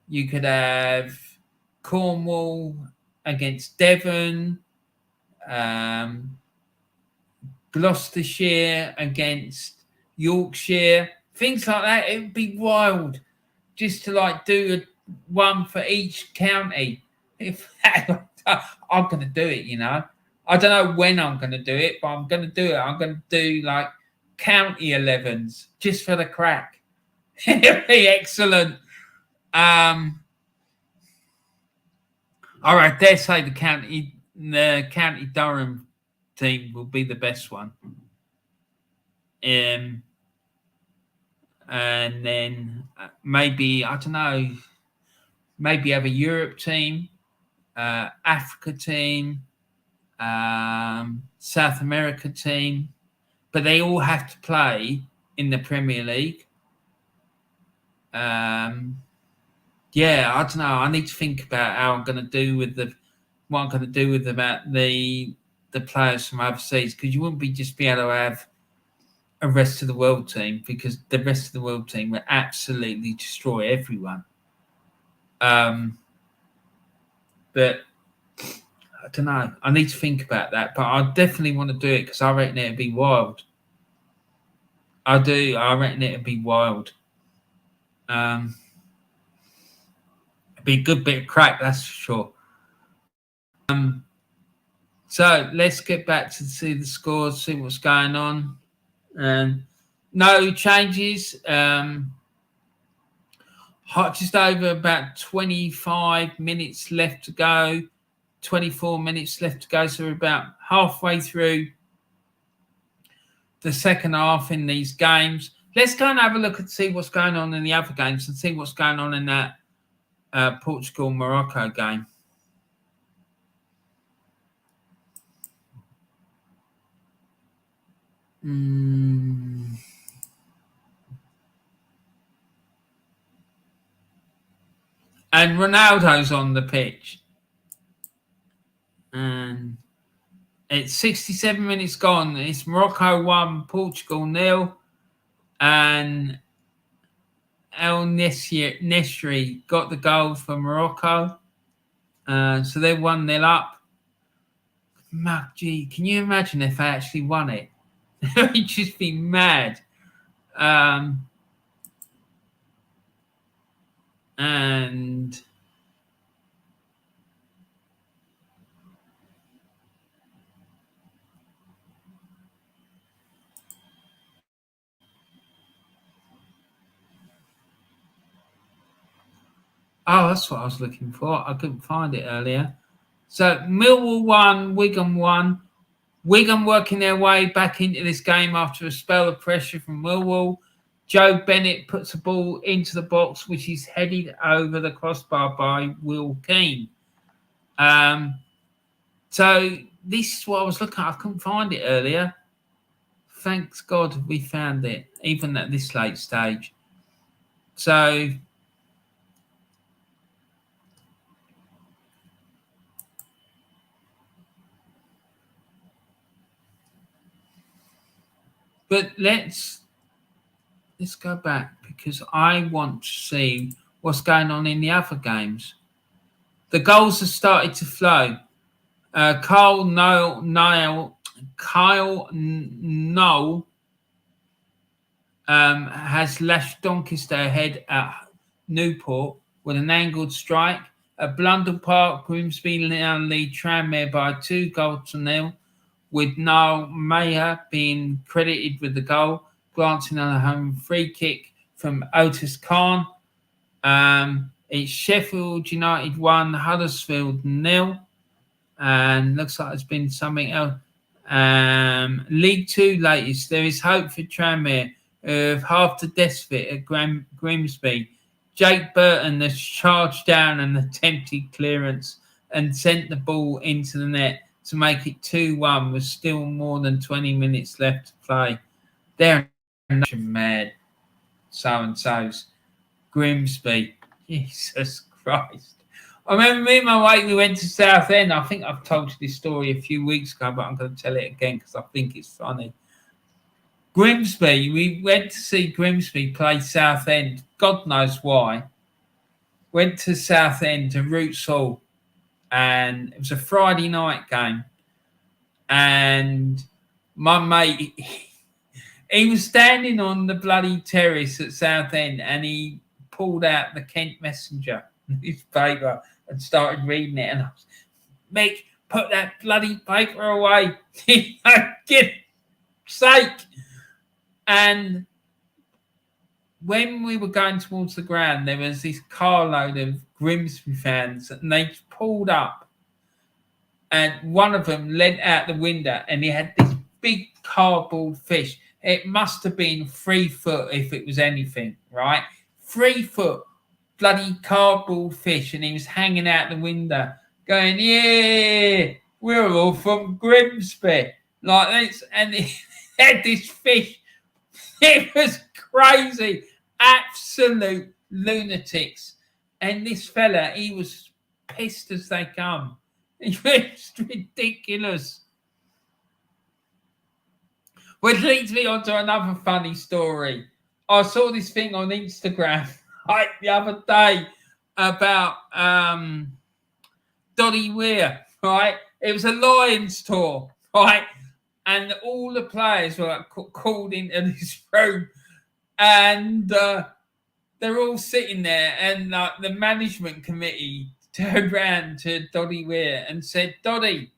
[SPEAKER 1] You could have Cornwall against Devon. Gloucestershire against Yorkshire. Things like that. It would be wild just to like do one for each county. I'm going to do it, you know. I don't know when I'm going to do it, but I'm going to do it. I'm going to do like county 11s just for the crack. It'll be excellent. I dare say the County Durham team will be the best one. And then maybe, I don't know, maybe have a Europe team, Africa team, South America team, but they all have to play in the Premier League. I don't know. I need to think about how I'm going to do with the players from overseas, because you wouldn't be able to have a rest of the world team, because the rest of the world team will absolutely destroy everyone. But I don't know. I need to think about that, but I definitely want to do it because I reckon it'd be wild. I do. I reckon it'd be wild. It'd be a good bit of crack, that's for sure. So let's get back to see the scores, see what's going on. No changes. Just over about 25 minutes left to go. 24 minutes left to go. So we're about halfway through the second half in these games. Let's go and have a look and see what's going on in the other games and see what's going on in that Portugal-Morocco game. and Ronaldo's on the pitch. And it's 67 minutes gone. It's Morocco 1, Portugal 0. And El Nesri got the goal for Morocco. So they're 1-0 up. Gee, can you imagine if they actually won it? It'd just be mad. And oh, that's what I was looking for. I couldn't find it earlier. So Millwall 1, Wigan 1. Wigan working their way back into this game after a spell of pressure from Millwall. Joe Bennett puts the ball into the box, which is headed over the crossbar by Will Keane. So this is what I was looking at. I couldn't find it earlier. Thanks God we found it, even at this late stage. So but let's go back because I want to see what's going on in the other games. The goals have started to flow. Kyle Noel has lashed Doncaster ahead at Newport with an angled strike. At Blundell Park, Grimsby now lead Tranmere by 2-0, with Niall Maher being credited with the goal, glancing on a home free kick from Otis Khan. It's Sheffield United 1, Huddersfield 0. And looks like there's been something else. League 2 latest. There is hope for Tranmere of half the despot at Grimsby. Jake Burton has charged down and attempted clearance and sent the ball into the net to make it 2-1 with still more than 20 minutes left to play. They're mad. So-and-so's. Grimsby. Jesus Christ. I remember me and my mate, we went to Southend. I think I've told you this story a few weeks ago, but I'm going to tell it again because I think it's funny. Grimsby, we went to see Grimsby play Southend. God knows why. Went to Southend to Roots Hall, and it was a Friday night game. And my mate, he was standing on the bloody terrace at Southend, and he pulled out the Kent Messenger newspaper and started reading it. And I was, Mick, put that bloody paper away. Get sake. And when we were going towards the ground, there was this carload of Grimsby fans, and they pulled up. And one of them leant out the window, and he had this big cardboard fish. It must have been 3 foot if it was anything, right? 3 foot bloody cardboard fish, and he was hanging out the window going, yeah, we're all from Grimsby. Like this. And he had this fish. It was crazy. Absolute lunatics. And this fella, he was pissed as they come. It was ridiculous. Which leads me on to another funny story. I saw this thing on Instagram the other day about Doddy Weir, right? It was a Lions tour, right? And all the players were called into this room, and they're all sitting there, and the management committee turned around to Doddy Weir and said, Doddy,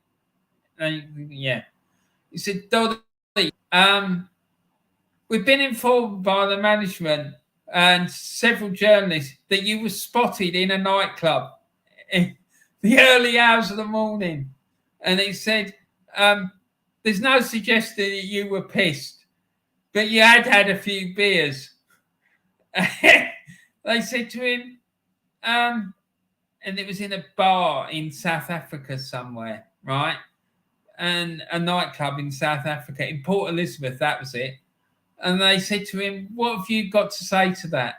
[SPEAKER 1] he said, Doddy, we've been informed by the management and several journalists that you were spotted in a nightclub in the early hours of the morning. And he said, there's no suggestion that you were pissed, but you had a few beers. They said to him, and it was in a bar in South Africa somewhere, right? And a nightclub in South Africa, in Port Elizabeth, that was it. And they said to him, what have you got to say to that?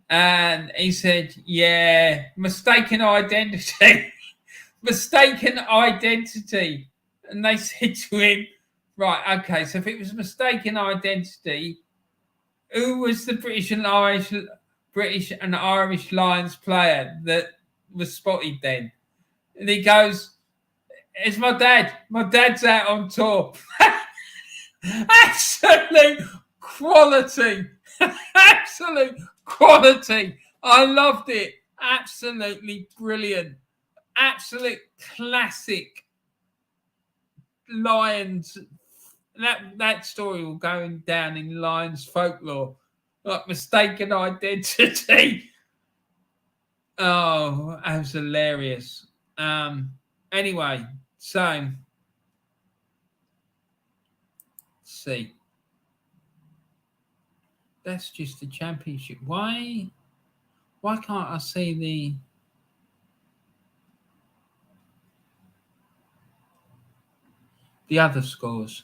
[SPEAKER 1] And he said, yeah, mistaken identity. Mistaken identity. And they said to him, right, okay, so if it was mistaken identity, who was the British and Irish Lions player that was spotted then? And he goes, it's my dad. My dad's out on tour. Absolute quality. Absolute quality. I loved it. Absolutely brilliant. Absolute classic Lions. That story will go down in Lions folklore. Like mistaken identity. Oh, that was hilarious. Anyway, so let's see. That's just the championship. Why can't I see the other scores?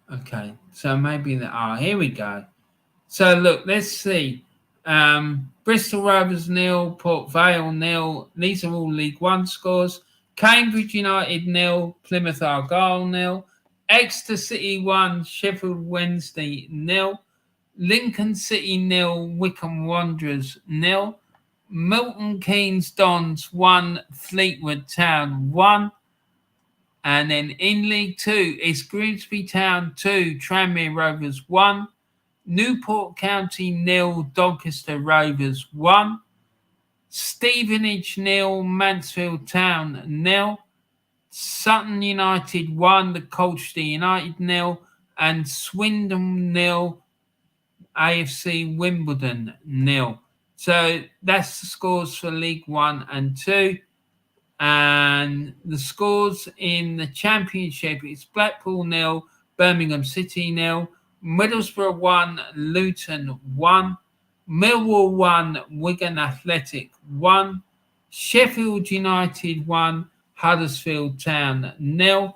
[SPEAKER 1] Okay, so maybe here we go. So look, let's see. Bristol Rovers 0, Port Vale 0. These are all League One scores. Cambridge United 0, Plymouth Argyle 0. Exeter City 1, Sheffield Wednesday 0. Lincoln City 0, Wycombe Wanderers 0. Milton Keynes Dons 1, Fleetwood Town 1. And then in League 2, it's Grimsby Town 2, Tranmere Rovers 1. Newport County 0, Doncaster Rovers 1. Stevenage 0, Mansfield Town 0. Sutton United 1, the Colchester United 0. And Swindon 0, AFC Wimbledon 0. So that's the scores for League 1 and 2. And the scores in the Championship is Blackpool 0, Birmingham City 0, Middlesbrough 1, Luton 1, Millwall 1, Wigan Athletic 1, Sheffield United 1, Huddersfield Town 0,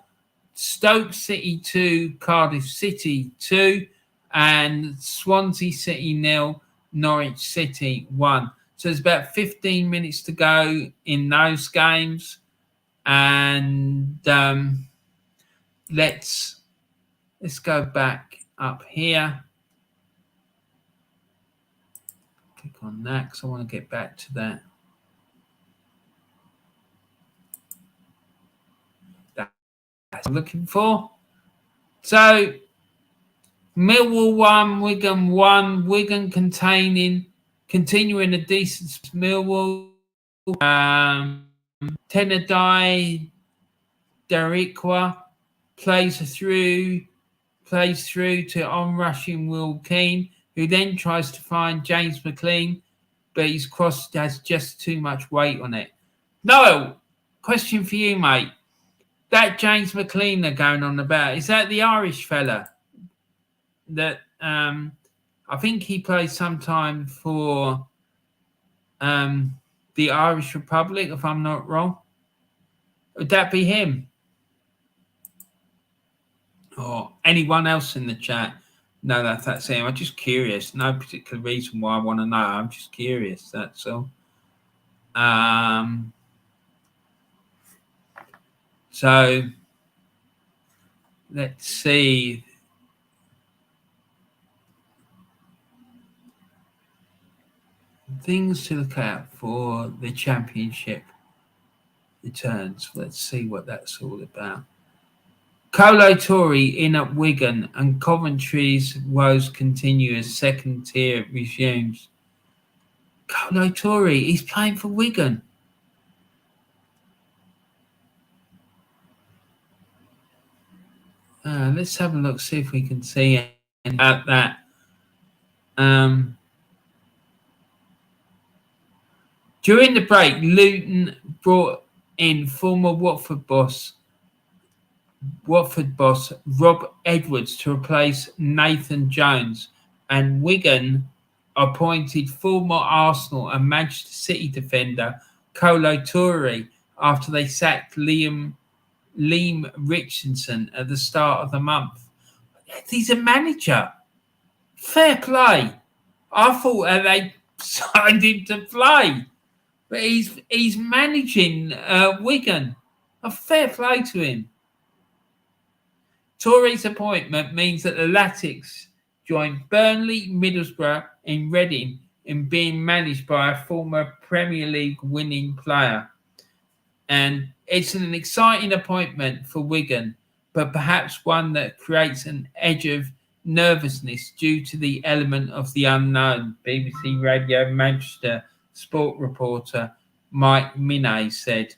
[SPEAKER 1] Stoke City 2, Cardiff City 2, and Swansea City 0, Norwich City 1. So there's about 15 minutes to go in those games. And let's go back up here. Click on that because I want to get back to that. That's what I'm looking for. So Millwall 1, Wigan 1, Wigan continuing a decent Millwall. Tenadai Darikwa plays through to onrushing Will Keane, who then tries to find James McLean, but his cross has just too much weight on it. Noel, question for you, mate. That James McLean they're going on about, is that the Irish fella? That I think he plays sometime for the Irish Republic, if I'm not wrong. Would that be him? Or anyone else in the chat? No, that's him. I'm just curious. No particular reason why I want to know. I'm just curious. That's all. So let's see. Things to look out for the Championship returns. Let's see what that's all about. Colo Tory in at Wigan and Coventry's woes continue as second tier resumes. Colo Tory, he's playing for Wigan. Let's have a look, see if we can see anything about that. During the break, Luton brought in former Watford boss Rob Edwards to replace Nathan Jones, and Wigan appointed former Arsenal and Manchester City defender Colo Touré after they sacked Liam Richardson at the start of the month. He's a manager. Fair play. I thought they signed him to play, but he's managing Wigan. A fair play to him. Tory's appointment means that the Latics join Burnley, Middlesbrough in Reading in being managed by a former Premier League winning player. And it's an exciting appointment for Wigan, but perhaps one that creates an edge of nervousness due to the element of the unknown, BBC Radio Manchester sport reporter Mike Minay said.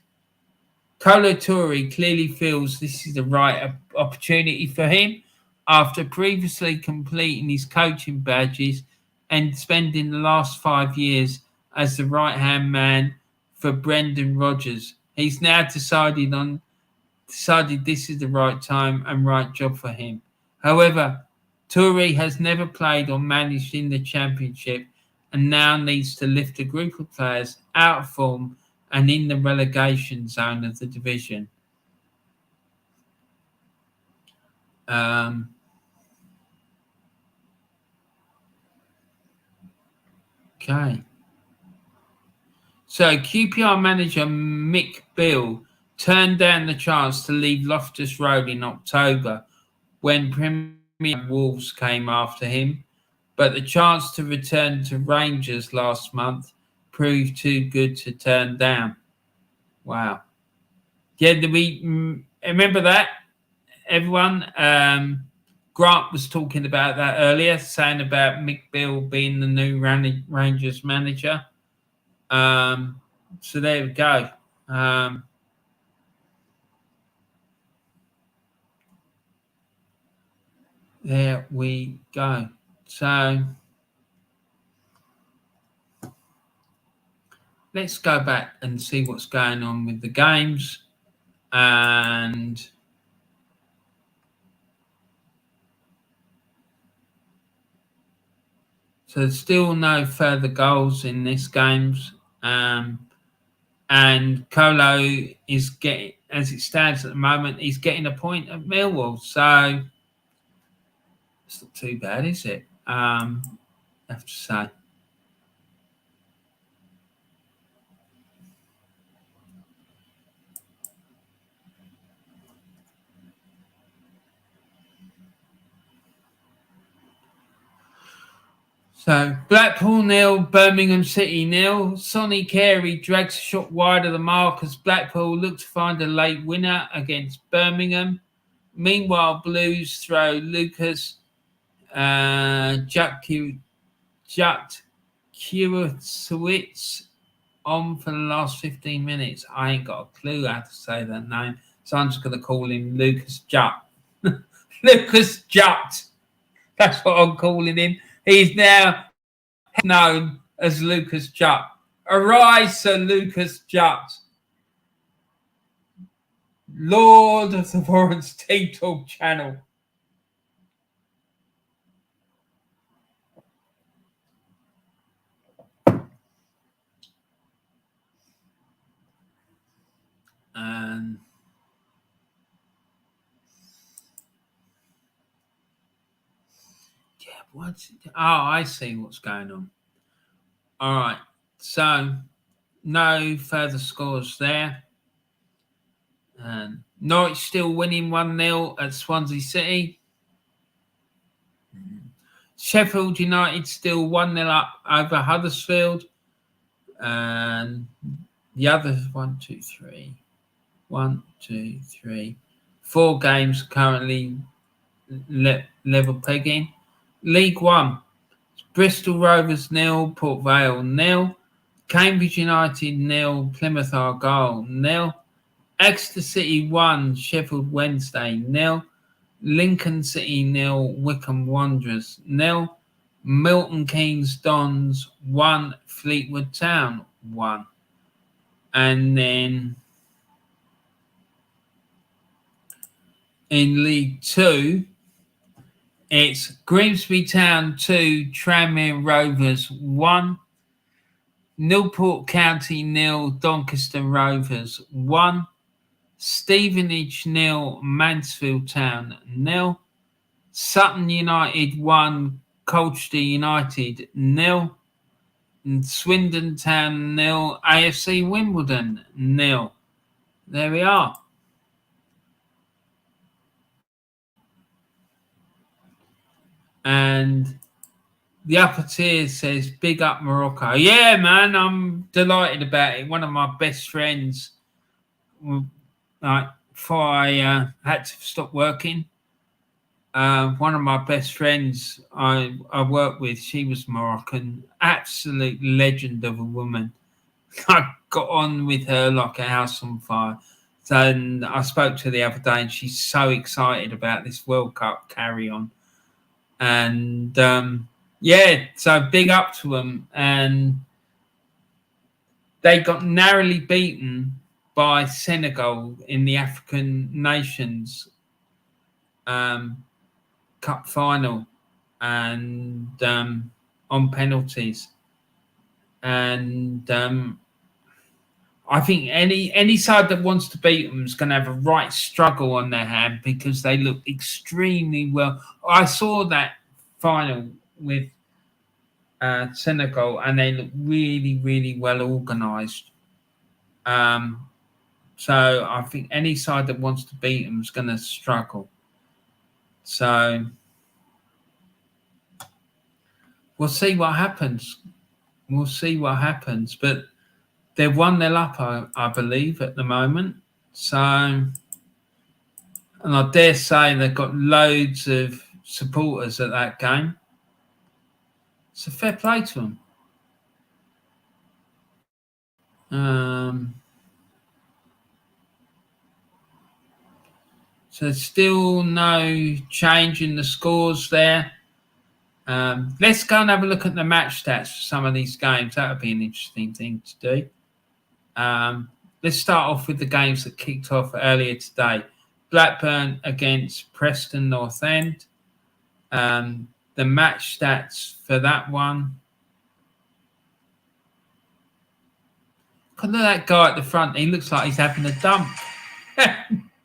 [SPEAKER 1] Kolo Touré clearly feels this is the right opportunity for him after previously completing his coaching badges and spending the last 5 years as the right-hand man for Brendan Rodgers. He's now decided this is the right time and right job for him. However, Touré has never played or managed in the Championship and now needs to lift a group of players out of form and in the relegation zone of the division. Okay. So QPR manager Mick Beale turned down the chance to leave Loftus Road in October when Premier Wolves came after him, but the chance to return to Rangers last month proved too good to turn down. Wow. Yeah, did we remember that, everyone? Grant was talking about that earlier, saying about Mick Beale being the new Rangers manager. So there we go. There we go. So let's go back and see what's going on with the games. And so there's still no further goals in this games. And Kolo is getting, as it stands at the moment, he's getting a point at Millwall. So it's not too bad, is it? I have to say. So Blackpool 0, Birmingham City 0. Sonny Carey drags a shot wide of the mark as Blackpool look to find a late winner against Birmingham. Meanwhile, Blues throw Lucas Jutkiewicz on for the last 15 minutes. I ain't got a clue how to say that name, so I'm just going to call him Lucas Jutt. Lucas Jutt. That's what I'm calling him. He's now known as Lucas Jutt. Arise, Sir Lucas Jutt. Lord of the Warren's Tea Talk channel. And I see what's going on. All right. So no further scores there. And Norwich still winning 1-0 at Swansea City. Sheffield United still 1-0 up over Huddersfield. And the other 4 games currently level pegging. League One, Bristol Rovers 0, Port Vale 0, Cambridge United 0, Plymouth Argyle 0, Exeter City 1, Sheffield Wednesday 0, Lincoln City 0, Wycombe Wanderers 0, Milton Keynes Dons 1, Fleetwood Town 1. And then in League 2, it's Grimsby Town 2, Tranmere Rovers 1, Newport County 0, Doncaster Rovers 1, Stevenage 0, Mansfield Town 0, Sutton United 1, Colchester United 0, and Swindon Town 0, AFC Wimbledon 0. There we are. And the upper tier says, big up Morocco. Yeah, man, I'm delighted about it. One of my best friends, like before I had to stop working, one of my best friends I worked with, she was Moroccan, absolute legend of a woman. I got on with her like a house on fire. So I spoke to her the other day, and she's so excited about this World Cup carry on. And yeah, so big up to them. And they got narrowly beaten by Senegal in the African Nations Cup final, and on penalties. And I think any side that wants to beat them is going to have a right struggle on their hand, because they look extremely well. I saw that final with Senegal, and they look really, really well organised. So I think any side that wants to beat them is going to struggle. So we'll see what happens. We'll see what happens. But they're 1-0 up, I believe, at the moment. So, and I dare say they've got loads of supporters at that game. So fair play to them. So still no change in the scores there. Let's go and have a look at the match stats for some of these games. That would be an interesting thing to do. Let's start off with the games that kicked off earlier today. Blackburn against Preston North End. The match stats for that one. Look at that guy at the front. He looks like he's having a dump.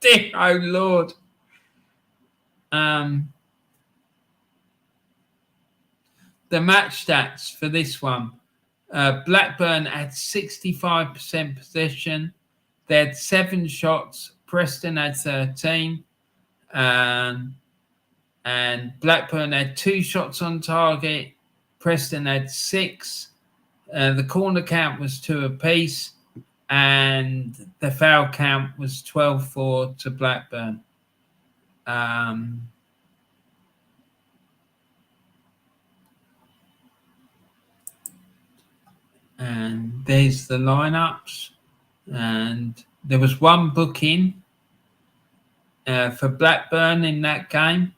[SPEAKER 1] Dear, oh Lord. The match stats for this one. Blackburn had 65% possession. They had 7 shots. Preston had 13. And Blackburn had 2 shots on target. Preston had 6. The corner count was 2 apiece. And the foul count was 12-4 to Blackburn. And there's the lineups. And there was 1 booking for Blackburn in that game.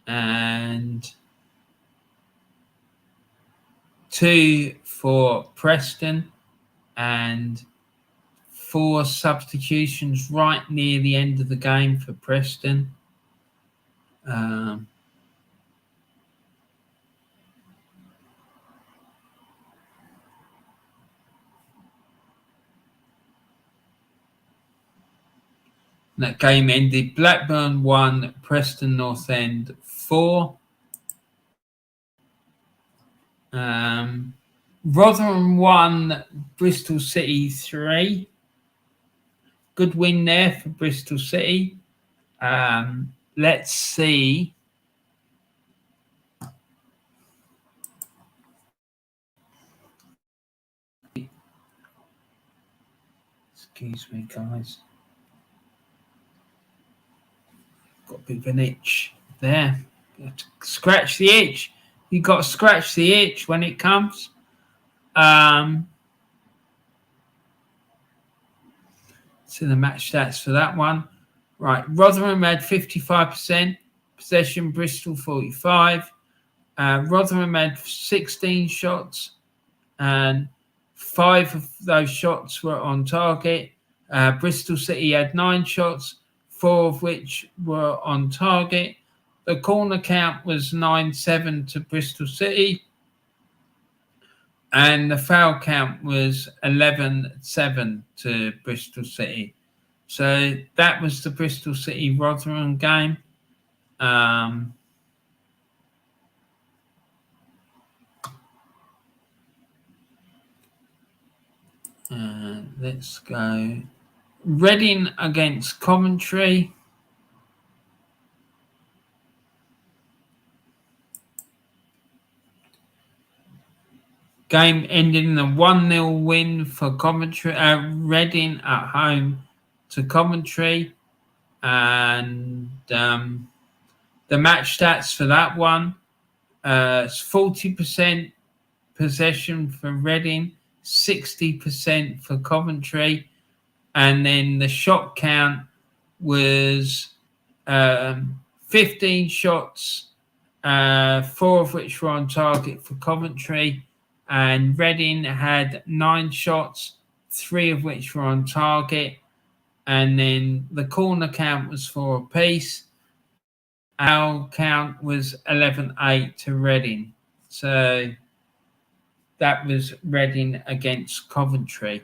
[SPEAKER 1] And 2 for Preston. And 4 substitutions right near the end of the game for Preston. That game ended Blackburn 1, Preston North End 4. Rotherham 1, Bristol City 3. Good win there for Bristol City. Let's see. Excuse me, guys. Got a bit of an itch there. You have to scratch the itch. You got to scratch the itch when it comes. So the match stats for that one. Right, Rotherham had 55% possession, Bristol 45. Rotherham had 16 shots, and 5 of those shots were on target. Bristol City had 9 shots, 4 of which were on target. The corner count was 9-7 to Bristol City. And the foul count was 11-7 to Bristol City. So that was the Bristol City-Rotherham game. Let's go. Reading against Coventry. Game ended in a 1-0 win for Coventry. Reading at home to Coventry. And the match stats for that one, it's 40% possession for Reading, 60% for Coventry. And then the shot count was 15 shots, 4 of which were on target for Coventry. And Reading had 9 shots, 3 of which were on target. And then the corner count was 4 apiece. Our count was 11-8 to Reading. So that was Reading against Coventry.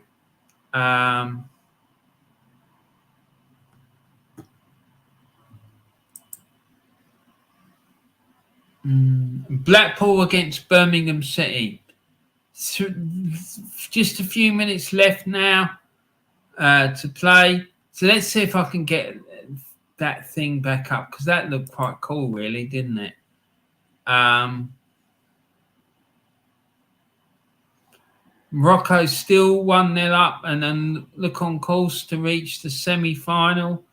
[SPEAKER 1] Blackpool against Birmingham City. Just a few minutes left now to play. So let's see if I can get that thing back up, because that looked quite cool, really, didn't it? Morocco's still 1-0 up and then look on course to reach the semi-final.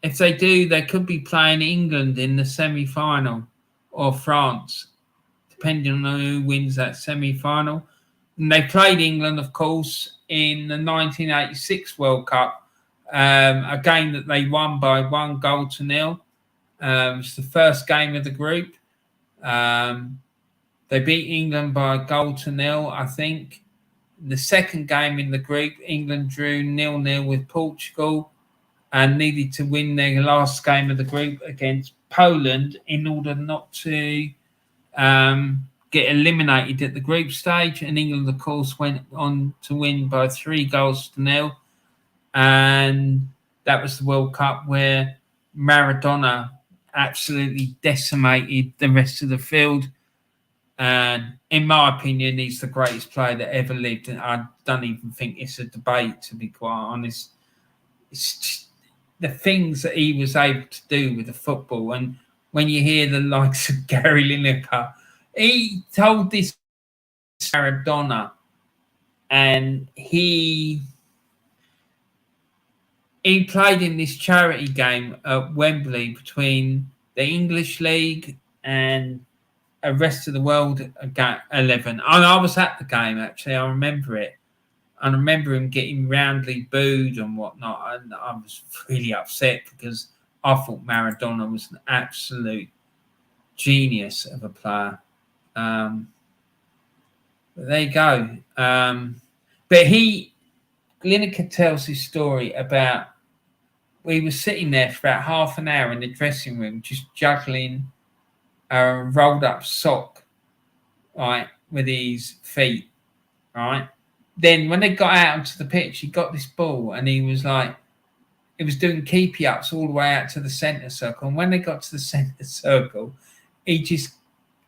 [SPEAKER 1] If they do, they could be playing England in the semi-final or France, depending on who wins that semi-final. And they played England, of course, in the 1986 World Cup, a game that they won by 1-0. It's the first game of the group. They beat England by 1-0, I think. The second game in the group, England drew 0-0 with Portugal and needed to win their last game of the group against Poland in order not to get eliminated at the group stage. And England, of course, went on to win by 3-0. And that was the World Cup where Maradona absolutely decimated the rest of the field. And in my opinion, he's the greatest player that ever lived. And I don't even think it's a debate, to be quite honest. It's just the things that he was able to do with the football. And when you hear the likes of Gary Lineker, he told this Maradona, and he played in this charity game at Wembley between the English League and a rest of the world 11. And I was at the game, actually. I remember it. I remember him getting roundly booed and whatnot. And I was really upset because I thought Maradona was an absolute genius of a player. But there you go. But Lineker tells his story about we were sitting there for about half an hour in the dressing room just juggling a rolled up sock, right, with his feet, right? Then when they got out onto the pitch, he got this ball and he was doing keepy ups all the way out to the centre circle. And when they got to the centre circle, he just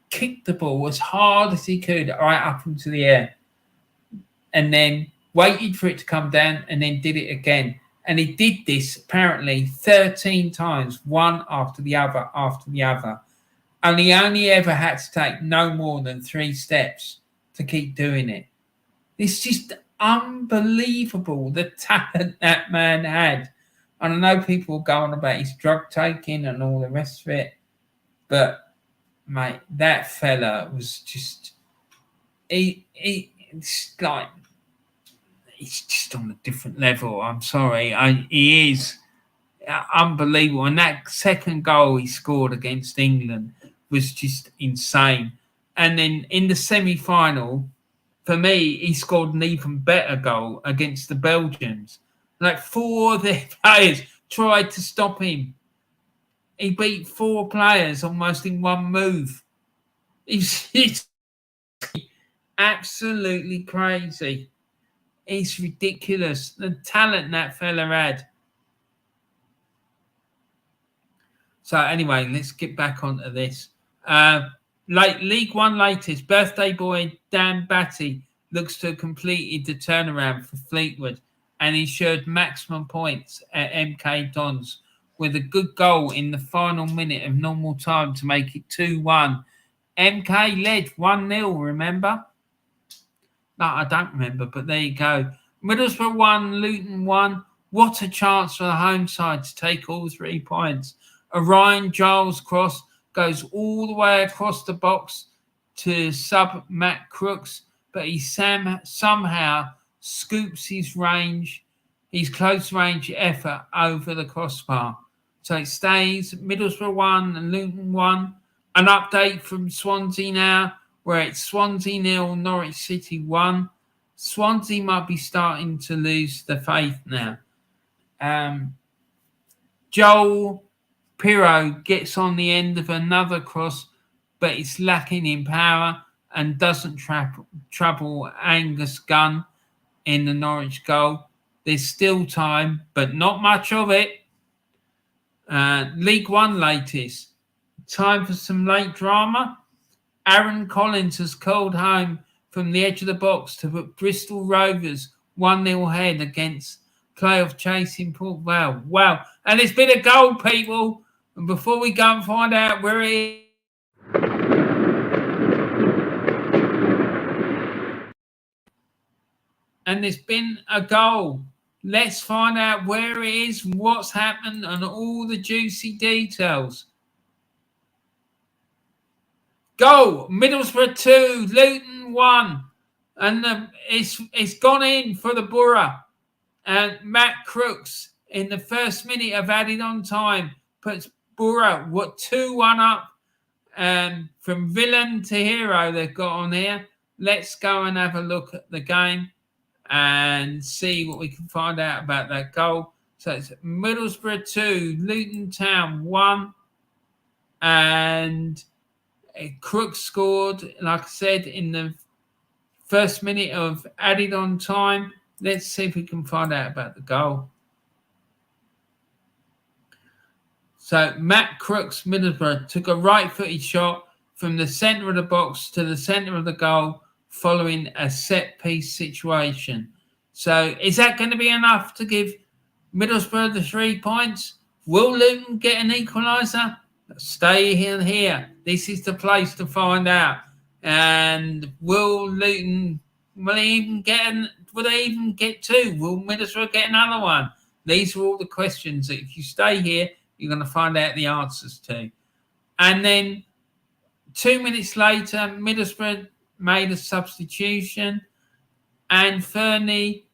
[SPEAKER 1] kicked the ball as hard as he could right up into the air, and then waited for it to come down and then did it again. And he did this apparently 13 times, one after the other, and he only ever had to take no more than 3 steps to keep doing it. It's just unbelievable the talent that man had. And I know people are going about his drug taking and all the rest of it, but mate, that fella was just it's like he's just on a different level. I'm sorry, he is unbelievable. And that second goal he scored against England was just insane. And then in the semi-final, for me, he scored an even better goal against the Belgians. Like 4 of their players tried to stop him. He beat 4 players almost in one move. It's absolutely crazy. It's ridiculous. The talent that fella had. So anyway, let's get back onto this. League One latest, birthday boy Dan Batty looks to have completed the turnaround for Fleetwood and ensured maximum points at MK Dons with a good goal in the final minute of normal time to make it 2-1. MK led 1-0, remember? No, I don't remember, but there you go. Middlesbrough 1, Luton 1. What a chance for the home side to take all 3 points. A Ryan Giles cross goes all the way across the box to sub Matt Crooks, but he somehow scoops his close range effort over the crossbar. So it stays Middlesbrough 1 and Luton 1. An update from Swansea now, where it's Swansea 0, Norwich City 1. Swansea might be starting to lose the faith now. Joel Pirro gets on the end of another cross, but it's lacking in power and doesn't trouble Angus Gunn in the Norwich goal. There's still time, but not much of it. League One latest. Time for some late drama. Aaron Collins has called home from the edge of the box to put Bristol Rovers 1-0 ahead against playoff chasing Port Vale. Wow. And it's been a goal, people. And before we go and find out where it is, and there's been a goal. Let's find out where it is, what's happened, and all the juicy details. Goal, Middlesbrough 2, Luton 1. And it's gone in for the Borough. And Matt Crooks, in the first minute of added on time, puts Borough 2-1 up. From villain to hero they've got on here. Let's go and have a look at the game and see what we can find out about that goal. So it's Middlesbrough 2, Luton Town 1. And Crooks scored, like I said, in the first minute of added on time. Let's see if we can find out about the goal. So Matt Crooks, Middlesbrough, took a right-footed shot from the centre of the box to the centre of the goal following a set-piece situation. So is that going to be enough to give Middlesbrough the 3 points? Will Luton get an equaliser? Stay here. This is the place to find out. And will Luton, will they even get 2? Will Middlesbrough get another one? These are all the questions that if you stay here, you're going to find out the answers to. And then 2 minutes later, Middlesbrough made a substitution. And Fernie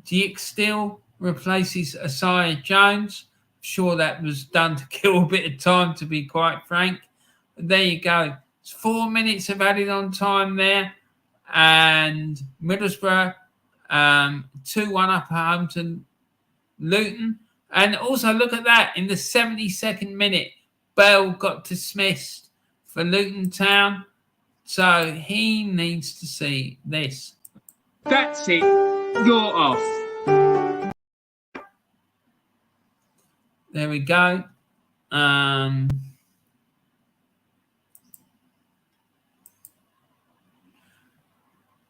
[SPEAKER 1] Dijksteel replaces Isaiah Jones. I'm sure that was done to kill a bit of time, to be quite frank. But there you go. It's 4 minutes of added on time there. And Middlesbrough 2-1 up at home to Luton. And also look at that. In the 72nd minute, Bale got dismissed for Luton Town. So he needs to see this.
[SPEAKER 2] That's it. You're off.
[SPEAKER 1] There we go.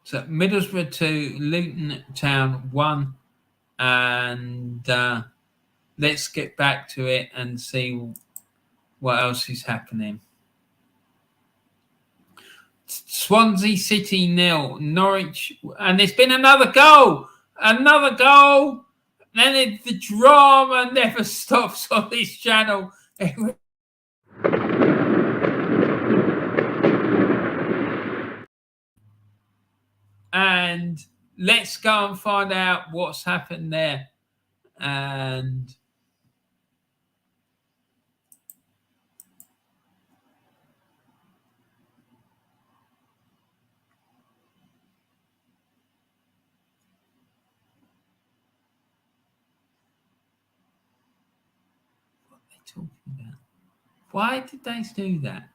[SPEAKER 1] So Middlesbrough 2, Luton Town 1. And let's get back to it and see what else is happening. Swansea City 0, Norwich, and there's been another goal. Then the drama never stops on this channel. And let's go and find out what's happened there. And talking about. Why did they do that?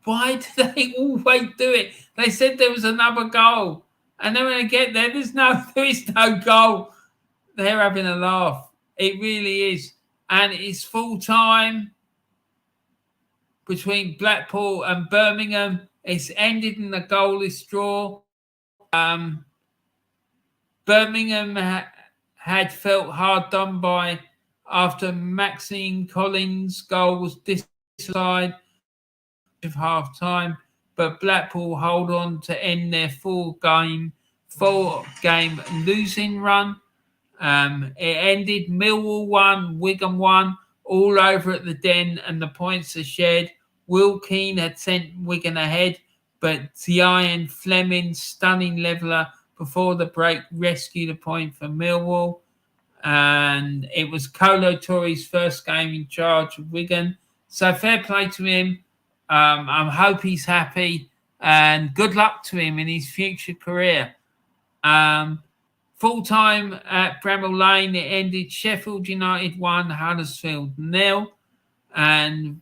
[SPEAKER 1] Why do they always do it? They said there was another goal. And then when they get there, there is no goal. They're having a laugh. It really is. And it's full time. between Blackpool and Birmingham. It's ended in a goalless draw. Birmingham had felt hard done by after Maxine Collins' goal was disallowed of half time, but Blackpool hold on to end their four-game losing run. It ended Millwall 1, Wigan 1, all over at the Den, and the points are shared. Will Keane had sent Wigan ahead, but Zion Fleming's stunning leveller before the break rescued a point for Millwall. And it was Kolo Touré's first game in charge of Wigan. So fair play to him. I hope he's happy, and good luck to him in his future career. Full time at Bramall Lane, it ended Sheffield United 1, Huddersfield 0. And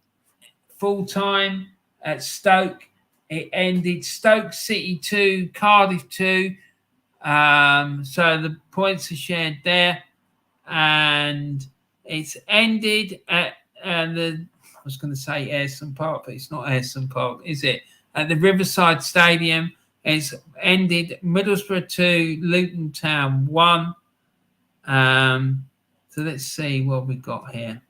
[SPEAKER 1] full time at Stoke, it ended Stoke City 2, Cardiff 2. So the points are shared there. And it's ended at I was going to say Ayresome Park, but it's not Ayresome Park, is it? At the Riverside Stadium, it's ended Middlesbrough 2, Luton Town 1. So let's see what we got here.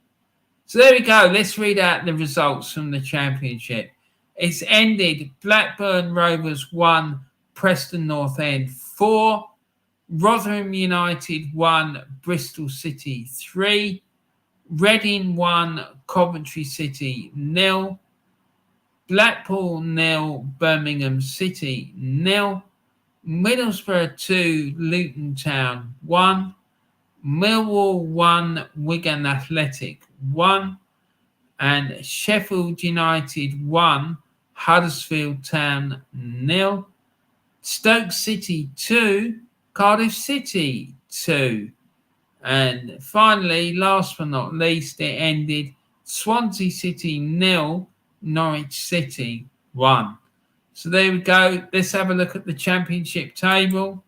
[SPEAKER 1] So there we go. Let's read out the results from the Championship. It's ended Blackburn Rovers 1, Preston North End 4, Rotherham United 1, Bristol City 3, Reading 1, Coventry City 0, Blackpool 0, Birmingham City 0, Middlesbrough 2, Luton Town 1, Millwall 1, Wigan Athletic 1, and Sheffield United 1, Huddersfield Town 0, Stoke City 2, Cardiff City 2. And finally, last but not least, it ended Swansea City 0, Norwich City 1. So there we go. Let's have a look at the Championship table.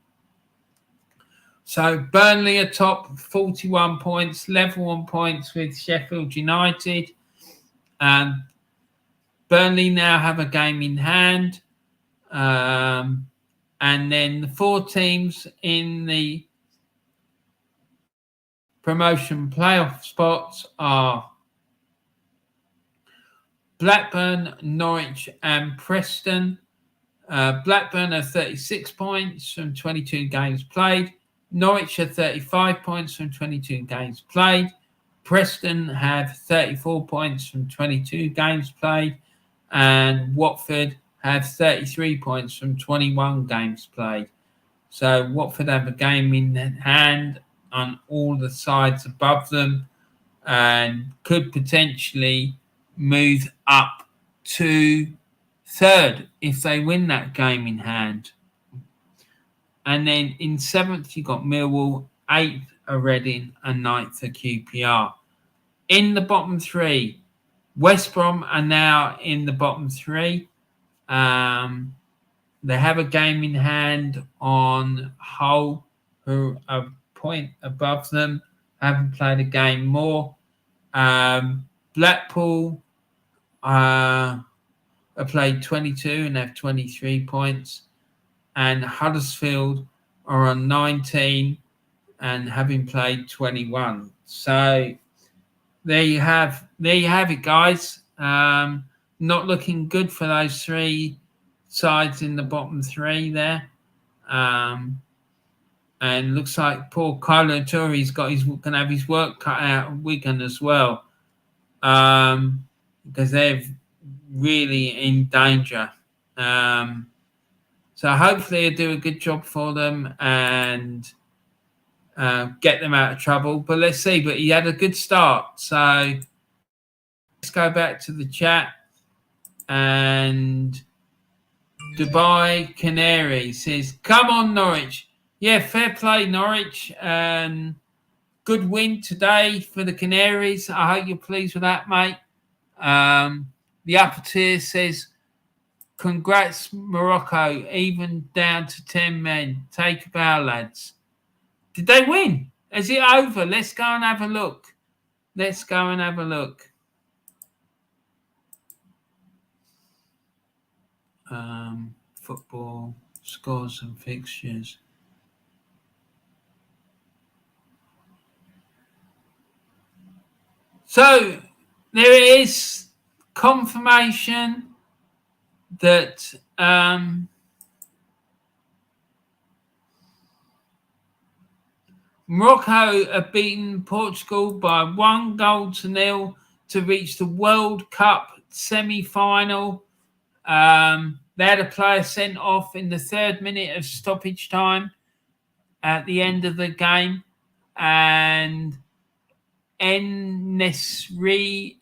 [SPEAKER 1] So Burnley are top, 41 points, level on points with Sheffield United. Burnley now have a game in hand. And then the four teams in the promotion playoff spots are Blackburn, Norwich and Preston. Blackburn have 36 points from 22 games played. Norwich have 35 points from 22 games played. Preston have 34 points from 22 games played. And Watford have 33 points from 21 games played. So Watford have a game in hand on all the sides above them and could potentially move up to third if they win that game in hand. And then in seventh, you've got Millwall, eighth are Reading, and ninth are QPR. In the bottom three, West Brom are now in the bottom three. They have a game in hand on Hull, who are a point above them, haven't played a game more. Blackpool have played 22 and have 23 points. And Huddersfield are on 19 and having played 21. So there you have it, guys. Not looking good for those three sides in the bottom three there. And looks like poor Kolo Touré's going to have his work cut out of Wigan as well. Because they're really in danger. So hopefully he'll do a good job for them and get them out of trouble. But let's see. But he had a good start. So let's go back to the chat. And Dubai Canary says, come on, Norwich. Yeah, fair play, Norwich. Good win today for the Canaries. I hope you're pleased with that, mate. The upper tier says, congrats, Morocco, even down to 10 men. Take a bow, lads. Did they win? Is it over? Let's go and have a look. Football scores and fixtures. So there is confirmation that Morocco have beaten Portugal by 1-0 to reach the World Cup semi-final. They had a player sent off in the 3rd minute of stoppage time at the end of the game, and En-Nesyri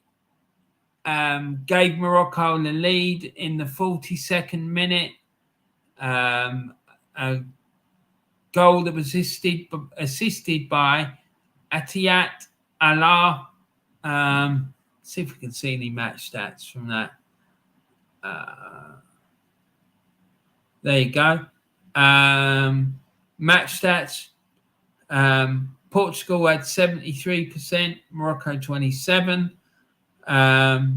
[SPEAKER 1] gave Morocco the lead in the 42nd minute. A goal that was assisted by Atiyat Allah. See if we can see any match stats from that. There you go. Match stats. Portugal had 73%, Morocco 27%.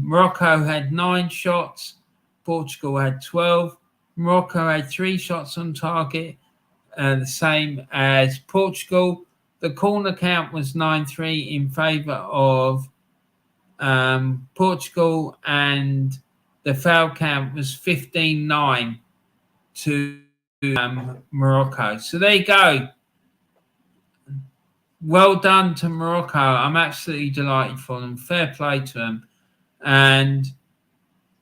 [SPEAKER 1] Morocco had 9 shots, Portugal had 12. Morocco had 3 shots on target, the same as Portugal. The corner count was 9-3 in favour of Portugal, and the foul count was 15-9 to Morocco. So there you go. Well done to Morocco. I'm absolutely delighted for them. Fair play to them. And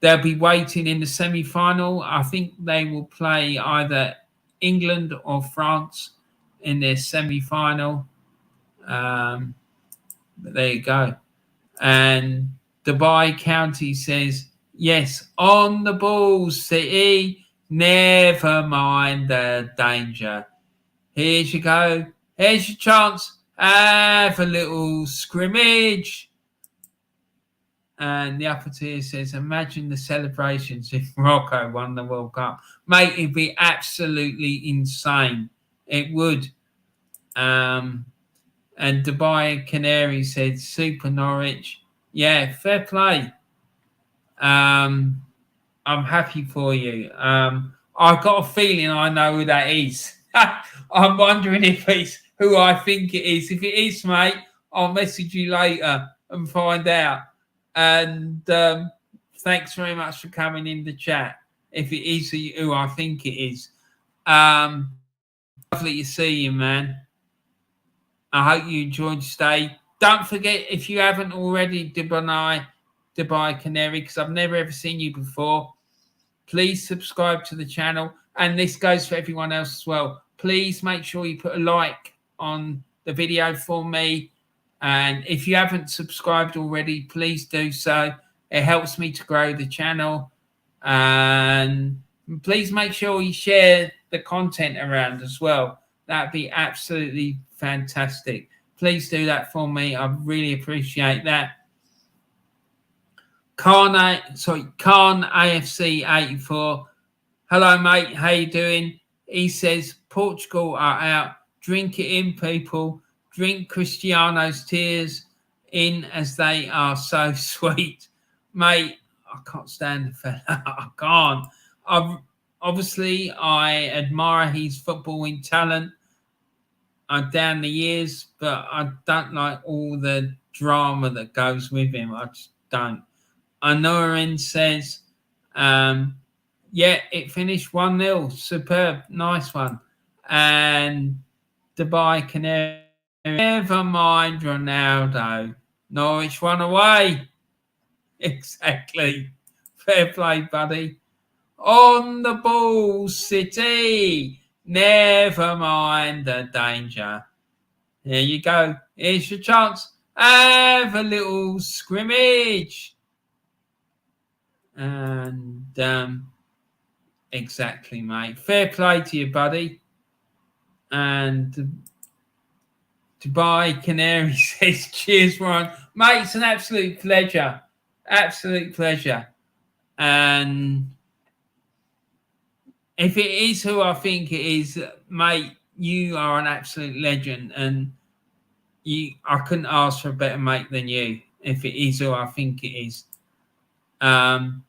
[SPEAKER 1] they'll be waiting in the semi-final. I think they will play either England or France in their semi-final. But there you go. And Dubai County says, yes, on the ball, City. Never mind the danger. Here you go. Here's your chance. Have a little scrimmage. And the upper tier says, imagine the celebrations if Morocco won the World Cup. Mate, it'd be absolutely insane. It would. And Dubai Canary said, Super Norwich. Yeah, fair play. I'm happy for you. I've got a feeling I know who that is. I'm wondering if it's who I think it is. If it is, mate, I'll message you later and find out. And thanks very much for coming in the chat. If it is who I think it is. Lovely to see you, man. I hope you enjoyed your stay. Don't forget, if you haven't already, Dubai Canary, because I've never ever seen you before, please subscribe to the channel. And this goes for everyone else as well. Please make sure you put a like on the video for me. And if you haven't subscribed already, please do so. It helps me to grow the channel. And please make sure you share the content around as well. That'd be absolutely fantastic. Please do that for me. I really appreciate that. Khan AFC 84. Hello, mate. How you doing? He says, Portugal are out. Drink it in, people. Drink Cristiano's tears in as they are so sweet. Mate, I can't stand the fella. I can't. Obviously, I admire his footballing talent down the years, but I don't like all the drama that goes with him. I just don't. Anorin says, yeah, it finished 1-0. Superb. Nice one. And Dubai Canary, never mind Ronaldo. Norwich won away. Exactly. Fair play, buddy. On the ball, City. Never mind the danger. Here you go. Here's your chance. Have a little scrimmage. And exactly, mate. Fair play to you, buddy. And Dubai Canary says, cheers, Ron. Mate, it's an absolute pleasure. Absolute pleasure. And if it is who I think it is, mate, you are an absolute legend. And I couldn't ask for a better mate than you if it is who I think it is. And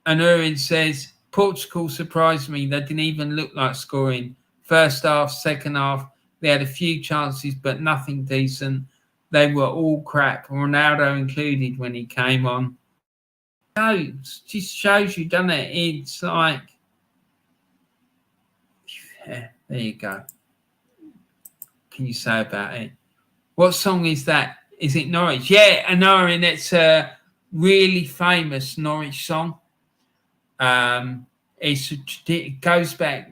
[SPEAKER 1] Urin says, Portugal surprised me. They didn't even look like scoring. First half, second half, they had a few chances, but nothing decent. They were all crap, Ronaldo included when he came on. No, it just shows you, doesn't it? It's like, yeah, there you go. Can you say about it? What song is that? Is it Norwich? Yeah, I know, and it's a really famous Norwich song. It goes back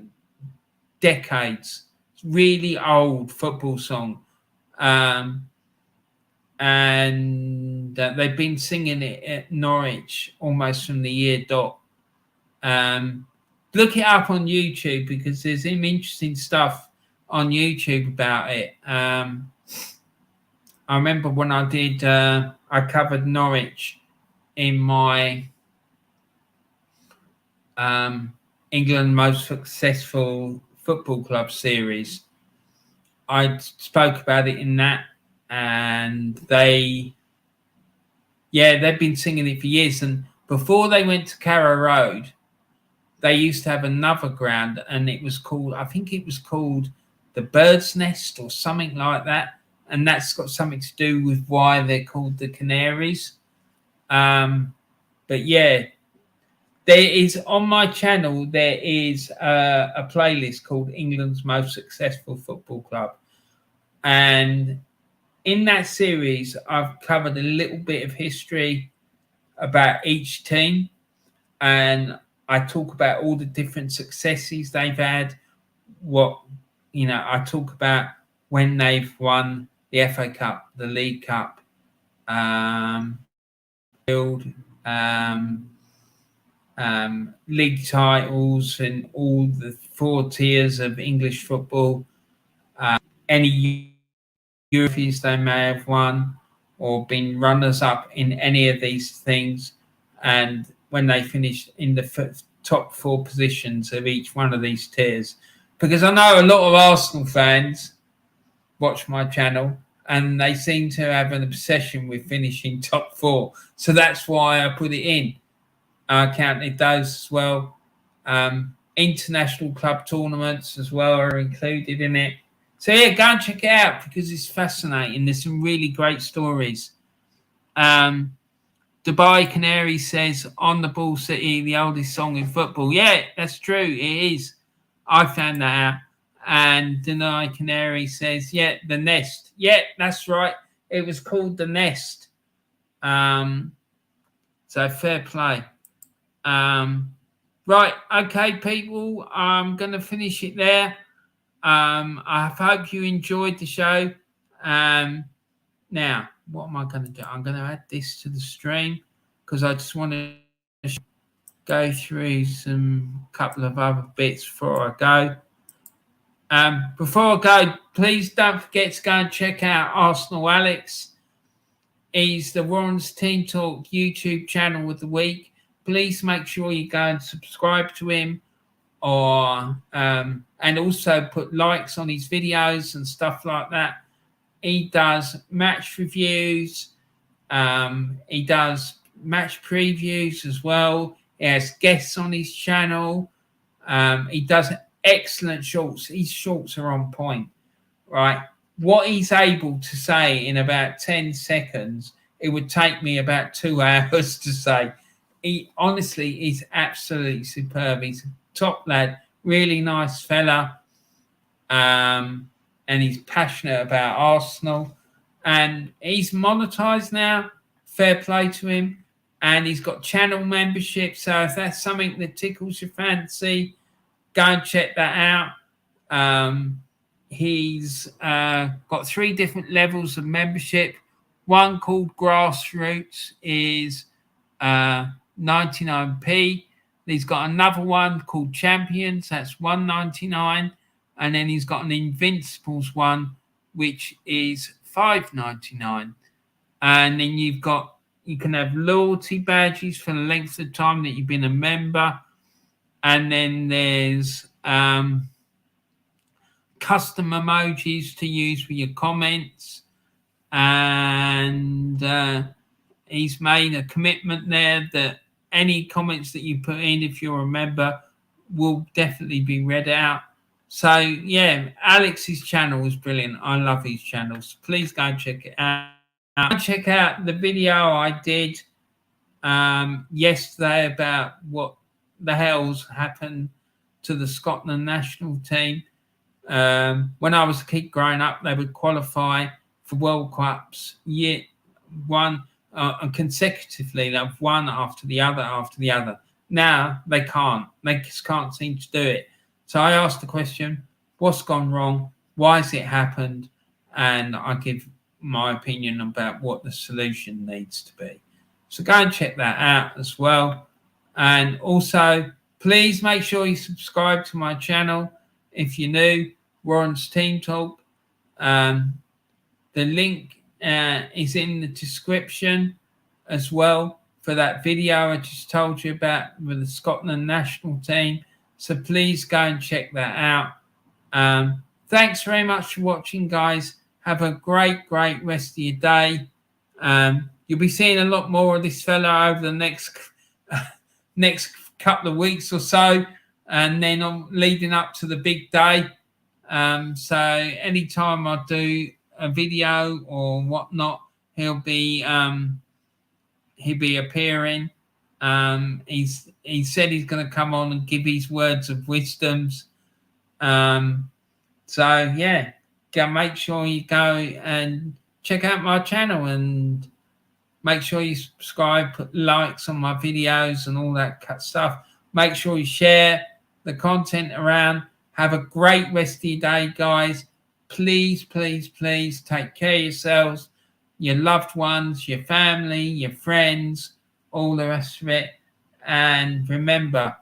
[SPEAKER 1] decades. It's really old football song. And they've been singing it at Norwich almost from the year dot. Look it up on YouTube because there's some interesting stuff on YouTube about it. I remember when I did, I covered Norwich in my England Most Successful Football Club series. I spoke about it in that, and they've been singing it for years. And before they went to Carrow Road, they used to have another ground, and it was called, I think it was called the Bird's Nest or something like that. And that's got something to do with why they're called the Canaries. But yeah, there is on my channel, there is a playlist called England's Most Successful Football Club. And in that series, I've covered a little bit of history about each team. And I talk about all the different successes they've had. I talk about when they've won the FA Cup, the League Cup, league titles and all the 4 tiers of English football, any Europeans they may have won or been runners-up in any of these things, and when they finished in the top 4 positions of each one of these tiers. Because I know a lot of Arsenal fans watch my channel and they seem to have an obsession with finishing top 4. So that's why I put it in. I counted those as well. International club tournaments as well are included in it. So yeah, go and check it out because it's fascinating. There's some really great stories. Dubai Canary says, "On the Ball City, the oldest song in football." Yeah, that's true. It is. I found that out. And Dubai Canary says, "Yeah, The Nest." Yeah, that's right. It was called The Nest. So fair play. Right, okay, people. I'm going to finish it there. I hope you enjoyed the show. Now, what am I going to do? I'm going to add this to the stream because I just want to go through some couple of other bits before I go. Before I go, please don't forget to go and check out Arsenal Alex. He's the Warren's Team Talk YouTube channel of the week. Please make sure you go and subscribe to him, or and also put likes on his videos and stuff like that. He does match reviews. He does match previews as well. He has guests on his channel. He does excellent shorts. His shorts are on point, right? What he's able to say in about 10 seconds, it would take me about 2 hours to say. He honestly is absolutely superb. He's a top lad, really nice fella. And he's passionate about Arsenal. And he's monetized now. Fair play to him. And he's got channel membership. So if that's something that tickles your fancy, go and check that out. He's got 3 different levels of membership. One called Grassroots is 99p. He's got another one called Champions. That's $1.99. And then he's got an Invincibles one, which is $5.99. And then you can have loyalty badges for the length of time that you've been a member. And then there's custom emojis to use for your comments. And he's made a commitment there that any comments that you put in, if you're a member, will definitely be read out. So yeah, Alex's channel is brilliant. I love his channels. Please go and check it out. Check out the video I did yesterday about what the hell's happened to the Scotland national team. When I was a kid growing up, they would qualify for World Cups year one and consecutively. They've won after the other. Now they can't. They just can't seem to do it. So I asked the question, what's gone wrong? Why has it happened? And I give my opinion about what the solution needs to be. So go and check that out as well. And also, please make sure you subscribe to my channel if you're new, Warren's Team Talk. The link is in the description as well for that video I just told you about with the Scotland national team. So please go and check that out. Thanks very much for watching, guys. Have a great rest of your day. You'll be seeing a lot more of this fella over the next couple of weeks or so, and then I'm leading up to the big day. So anytime I do a video or whatnot, he'll be appearing. He said he's going to come on and give his words of wisdoms. So yeah, make sure you go and check out my channel and make sure you subscribe, put likes on my videos and all that stuff. Make sure you share the content around. Have a great rest of your day, guys. Please take care of yourselves, your loved ones, your family, your friends, all the rest of it. And remember,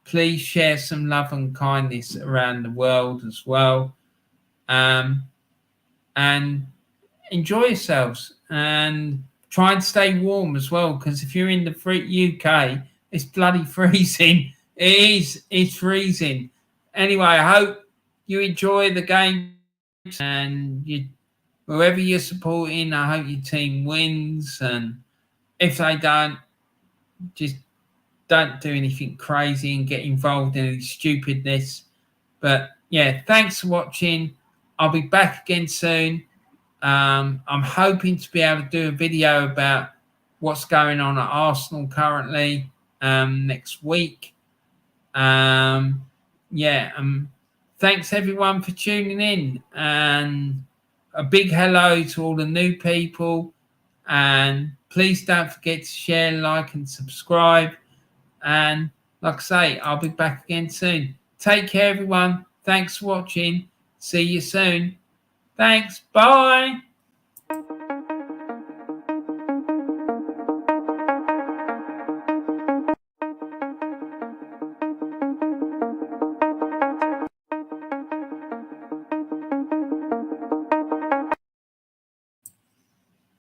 [SPEAKER 1] please share some love and kindness around the world as well. And enjoy yourselves and try and stay warm as well, because if you're in the UK, it's bloody freezing. It's freezing. Anyway, I hope you enjoy the game, and whoever you're supporting, I hope your team wins. And if they don't, just don't do anything crazy and get involved in any stupidness. But yeah, thanks for watching. I'll be back again soon. I'm hoping to be able to do a video about what's going on at Arsenal currently next week. Thanks everyone for tuning in, and a big hello to all the new people. And please don't forget to share, like, and subscribe. And like I say, I'll be back again soon. Take care, everyone. Thanks for watching. See you soon. Thanks. Bye.